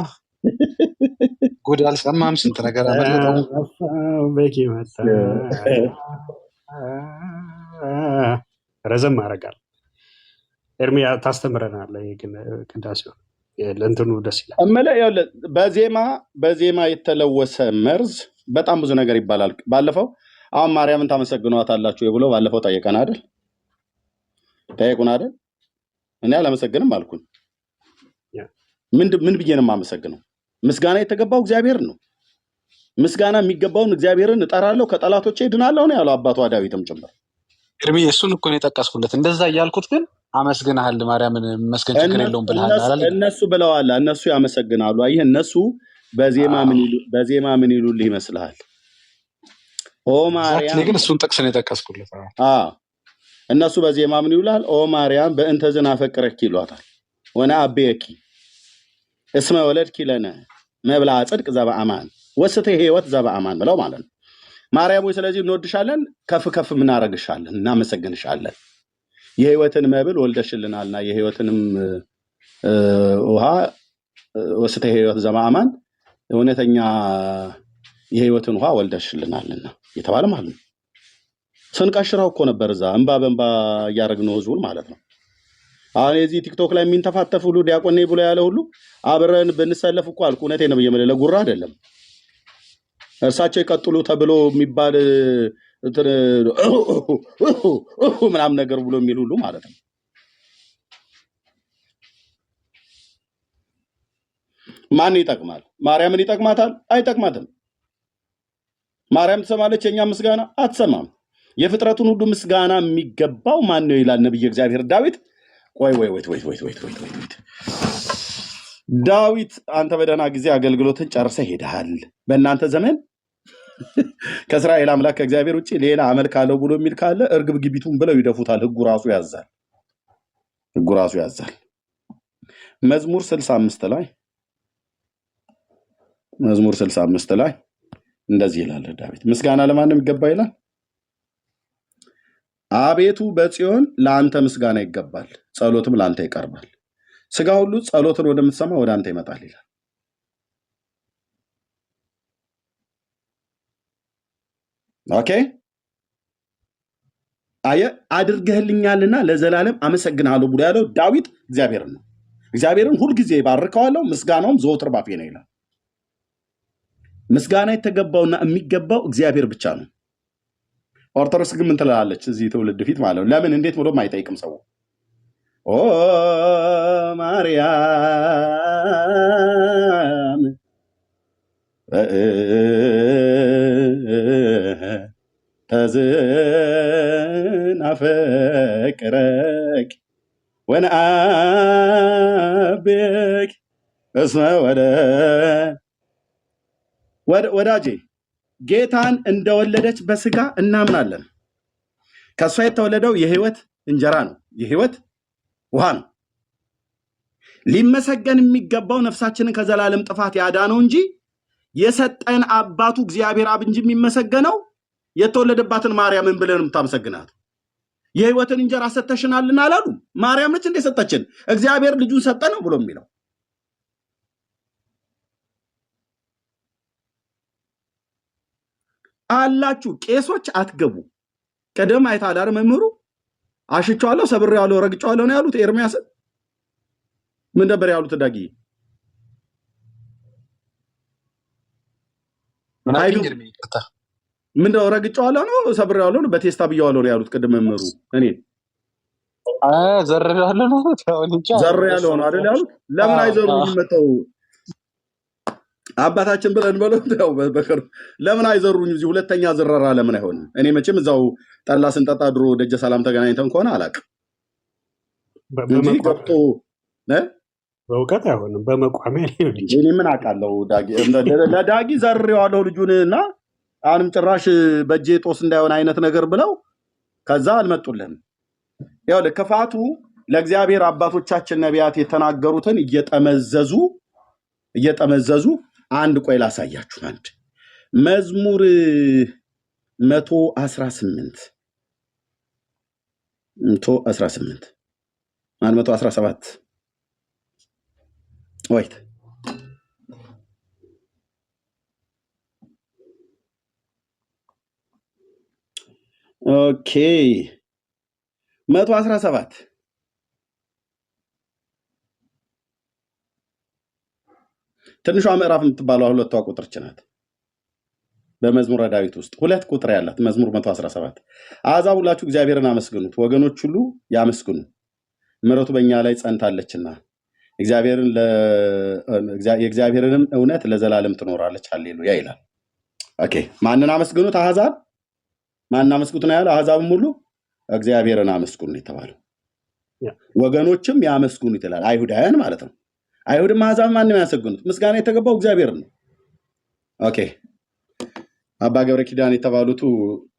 ጉድ አልሰማም። ስንት ነገር አመለጠው። ቤኪ መጣ። ረዘም አደርጋለሁ። ኤርሚያ ታስተምረናለህ። ግን ቅዳሴው ለእንትኑ ደስ ይላል። በዜማ የተለወሰ መርዝ በጣም ብዙ ነገር ይባላል። ባለፈው አሁን ማርያምን ታመሰግኗታላችሁ ብሎ ባለፈው ጠየቀን አይደል? ጠየቁን አይደል? እኔ አላመሰግንም አልኩኝ። ምን ብዬ ነው የማመሰግነው? ምስጋና የተገባው እግዚአብሔር ነው። ምስጋና የሚገባውን እግዚአብሔርን እጠራለሁ ከጠላቶቼ እድናለሁ ነው ያለው አባቷ ዳዊትም ጭምር። እርሚ እሱን እኮ ነው የጠቀስኩለት። እንደዛ እያልኩት ግን አመስግናል ማርያምን መስገን ችግር የለውም ብለሃል አላል? እነሱ ብለዋል። እነሱ ያመሰግናሉ። አየህ እነሱ በዜማ ምን ይሉልህ ይመስልሃል? ኦ ማርያም ግን እሱን ጥቅስ ነው የጠቀስኩለት። እነሱ በዜማ ምን ይሉላል? ኦ ማርያም በእንተ ዝናፈቅረኪ ይሏታል። ወና አቤኪ እስመ ወለድኪ ለነ መብላ ጽድቅ ዘበአማን ወስተ ህይወት ዘበአማን ብለው ማለት ነው። ማርያም ወይ ስለዚህ እንወድሻለን፣ ከፍ ከፍ እናረግሻለን፣ እናመሰግንሻለን። የህይወትን መብል ወልደሽልናልና የህይወትንም ውሃ ወስተ ህይወት ዘበአማን እውነተኛ የህይወትን ውሃ ወልደሽልናልና የተባለ ማለት ነው። ስንቀሽራው እኮ ነበር እዛ እንባ በእንባ እያደረግነው ህዝቡን ማለት ነው። አሁን የዚህ ቲክቶክ ላይ የሚንተፋተፍ ሁሉ ዲያቆን ነኝ ብሎ ያለ ሁሉ አብረን ብንሰለፍ እኮ አልኩ። እውነቴን ነው ብዬ ለጉራ አይደለም። እርሳቸው ይቀጥሉ ተብሎ የሚባል ምናምን ነገር ብሎ የሚል ሁሉ ማለት ነው። ማን ይጠቅማል? ማርያምን ይጠቅማታል? አይጠቅማትም። ማርያም ትሰማለች የኛ ምስጋና? አትሰማም። የፍጥረቱን ሁሉ ምስጋና የሚገባው ማን ነው ይላል ነብዩ እግዚአብሔር ዳዊት። ወይ ዳዊት አንተ በደህና ጊዜ አገልግሎትን ጨርሰህ ሄደሃል። በእናንተ ዘመን ከእስራኤል አምላክ ከእግዚአብሔር ውጭ ሌላ አመልካለሁ ብሎ የሚል ካለ እርግብ ግቢቱን ብለው ይደፉታል። ህጉ ራሱ ያዛል። መዝሙር 65 ላይ እንደዚህ ይላል ዳዊት። ምስጋና ለማንም ይገባ ይላል። አቤቱ በጽዮን ለአንተ ምስጋና ይገባል፣ ጸሎትም ለአንተ ይቀርባል። ስጋ ሁሉ ጸሎትን ወደምትሰማ ወደ አንተ ይመጣል ይላል። ኦኬ አድርገህልኛልና ለዘላለም አመሰግናለሁ ብሎ ያለው ዳዊት እግዚአብሔርን ነው። እግዚአብሔርን ሁልጊዜ ባርከዋለሁ፣ ምስጋናውም ዘወትር ባፌ ነው ይላል። ምስጋና የተገባውና የሚገባው እግዚአብሔር ብቻ ነው። ኦርቶዶክስ ግን ምን ትላለች? እዚህ ትውልድ ፊት ማለት ነው። ለምን እንዴት ብሎም አይጠይቅም ሰው። ኦ ማርያም ተዝናፈቅረኪ ወነአቤኪ እስመ ወዳጄ ጌታን እንደወለደች በስጋ እናምናለን። ከእሷ የተወለደው የህይወት እንጀራ ነው፣ የህይወት ውሃ ነው። ሊመሰገን የሚገባው ነፍሳችንን ከዘላለም ጥፋት ያዳነው እንጂ የሰጠን አባቱ እግዚአብሔር አብ እንጂ የሚመሰገነው የተወለደባትን ማርያምን ብለን የምታመሰግናት የህይወትን እንጀራ ሰጠሽናልና አላሉ። ማርያም ነች እንደ ሰጠችን፣ እግዚአብሔር ልጁን ሰጠ ነው ብሎ የሚለው። አላችሁ ቄሶች አትገቡ። ቀደም አይታዳር መምህሩ አሽቻለሁ፣ ሰብሬያለሁ፣ ረግጫለሁ ነው ያሉት። ኤርሚያስን ምን ነበር ያሉት? ዳጊ ምን ነው ረግጫለሁ ነው ሰብሬያለሁ ነው በቴስታ ብያለሁ ነው ያሉት። ቅድም መምህሩ እኔ ዘርሬያለሁ ነው አይደል ያሉት? ለምን አይዘሩኝ መተው አባታችን ብለን በለው በከር ለምን አይዘሩኝ? እዚህ ሁለተኛ ዝረራ ለምን አይሆንም? እኔ መቼም እዛው ጠላ ስንጠጣ ድሮ ደጀ ሰላም ተገናኝተን ከሆነ አላውቅም እንጂ ገብቶ በእውቀት አይሆንም፣ በመቋሚያ ሊሆን እንጂ እኔ ምን አውቃለሁ። ለዳጊ ዘርሬዋለሁ ልጁን እና አሁንም ጭራሽ በእጄ ጦስ እንዳይሆን አይነት ነገር ብለው ከዛ አልመጡልህም። ያው ለከፋቱ ለእግዚአብሔር አባቶቻችን ነቢያት የተናገሩትን እየጠመዘዙ አንድ ቆይ ላሳያችሁ። አንድ መዝሙር 117 ወይት ኦኬ 117 ትንሿ ምዕራፍ የምትባለው ሁለቷ ቁጥር ናት። በመዝሙረ ዳዊት ውስጥ 2 ቁጥር ያላት መዝሙር 117 አሕዛብ ሁላችሁ እግዚአብሔርን አመስግኑት፣ ወገኖች ሁሉ ያመስግኑ፣ ምሕረቱ በእኛ ላይ ጸንታለችና የእግዚአብሔርንም እውነት ለዘላለም ትኖራለች፣ ሃሌሉያ ይላል። ኦኬ ማንን አመስግኑት? አሕዛብ ማንን አመስግኑት ነው ያለው? አሕዛብም ሁሉ እግዚአብሔርን አመስግኑ የተባለው። ወገኖችም ያመስግኑ ይላል። አይሁዳውያን ማለት ነው። አይሁድም አሕዛብ ማንም ያመሰግኑት፣ ምስጋና የተገባው እግዚአብሔር ነው። ኦኬ አባ ገብረ ኪዳን የተባሉቱ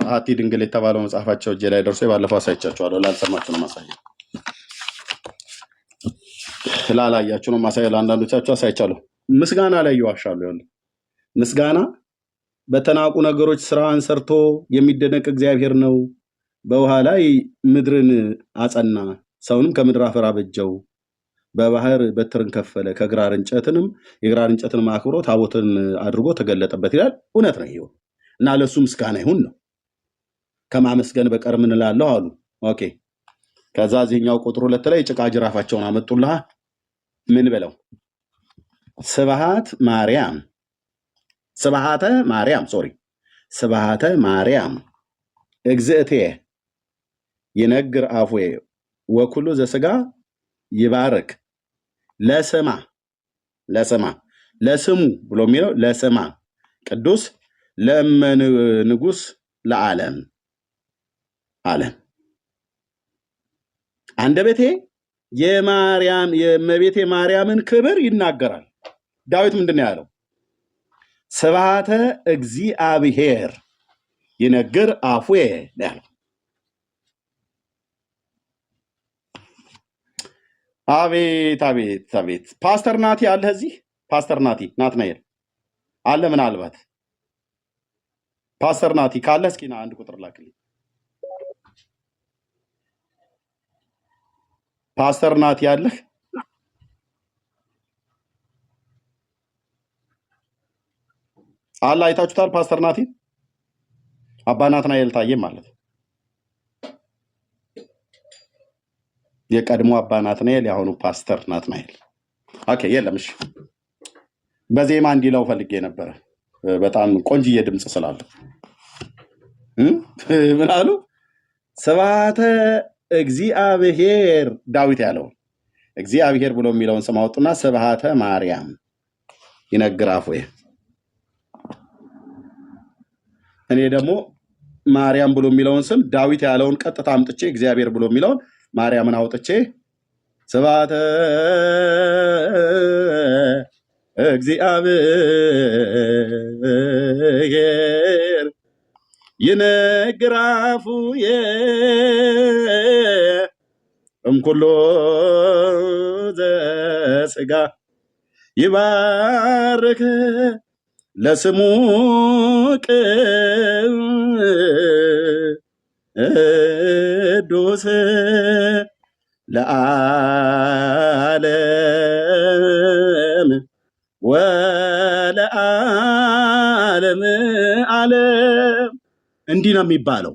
ሀቲ ድንግል የተባለው መጽሐፋቸው እጄ ላይ ደርሶ ባለፈው አሳይቻችኋለሁ። ላልሰማችሁ ነው ማሳየው፣ ላላያችሁ ነው ማሳየው። ለአንዳንዶቻችሁ አሳይቻለሁ። ምስጋና ላይ ይዋሻሉ። ያለ ምስጋና በተናቁ ነገሮች ስራን ሰርቶ የሚደነቅ እግዚአብሔር ነው። በውሃ ላይ ምድርን አጸና፣ ሰውንም ከምድር አፈር አበጀው፣ በባህር በትርን ከፈለ፣ የግራር እንጨትንም አክብሮ ታቦትን አድርጎ ተገለጠበት ይላል። እውነት ነው ይሄው እና ለሱ ምስጋና ይሁን ነው። ከማመስገን በቀር ምን እላለሁ አሉ። ኦኬ ከዛ እዚህኛው ቁጥር 2 ላይ ጭቃ ጅራፋቸውን አመጡልህ። ምን ብለው? ስብሐተ ማርያም እግዝእትየ ይነግር አፉየ ወኩሉ ዘስጋ ይባርክ ለስሙ ብሎ የሚለው ለስማ ቅዱስ ለእመ ንጉሥ ለዓለም አለ። አንደበቴ የእመቤቴ ማርያምን ክብር ይናገራል። ዳዊት ምንድን ነው ያለው? ስብሐተ እግዚአብሔር ይነግር አፉየ ያለው። አቤት አቤት አቤት! ፓስተር ናቲ አለ እዚህ? ፓስተር ናቲ ናትናኤል አለ? ምናልባት ፓስተር ናቲ ካለ እስኪ ና አንድ ቁጥር ላክልኝ። ፓስተር ናቲ አለህ? አለ? አይታችሁታል? ፓስተር ናቲ አባ ናትናኤል ታዬ ማለት የቀድሞ አባ ናትናኤል የአሁኑ ፓስተር ናትናኤል። ኦኬ የለም። እሺ በዜማ እንዲለው ፈልጌ ነበረ። በጣም ቆንጅዬ ድምፅ ስላለው ምን አሉ? ስብሐተ እግዚአብሔር ዳዊት ያለው እግዚአብሔር ብሎ የሚለውን ስም አወጡና ስብሐተ ማርያም ይነግር አፉየ። እኔ ደግሞ ማርያም ብሎ የሚለውን ስም ዳዊት ያለውን ቀጥታ አምጥቼ እግዚአብሔር ብሎ የሚለውን ማርያምን አውጥቼ ስብሐተ እግዚአብሔር ይነግር አፉየ እምኩሎ ዘሥጋ ይባርክ ለስሙ ቅዱስ ለዓለም ወለዓለም ዓለም። እንዲህ ነው የሚባለው።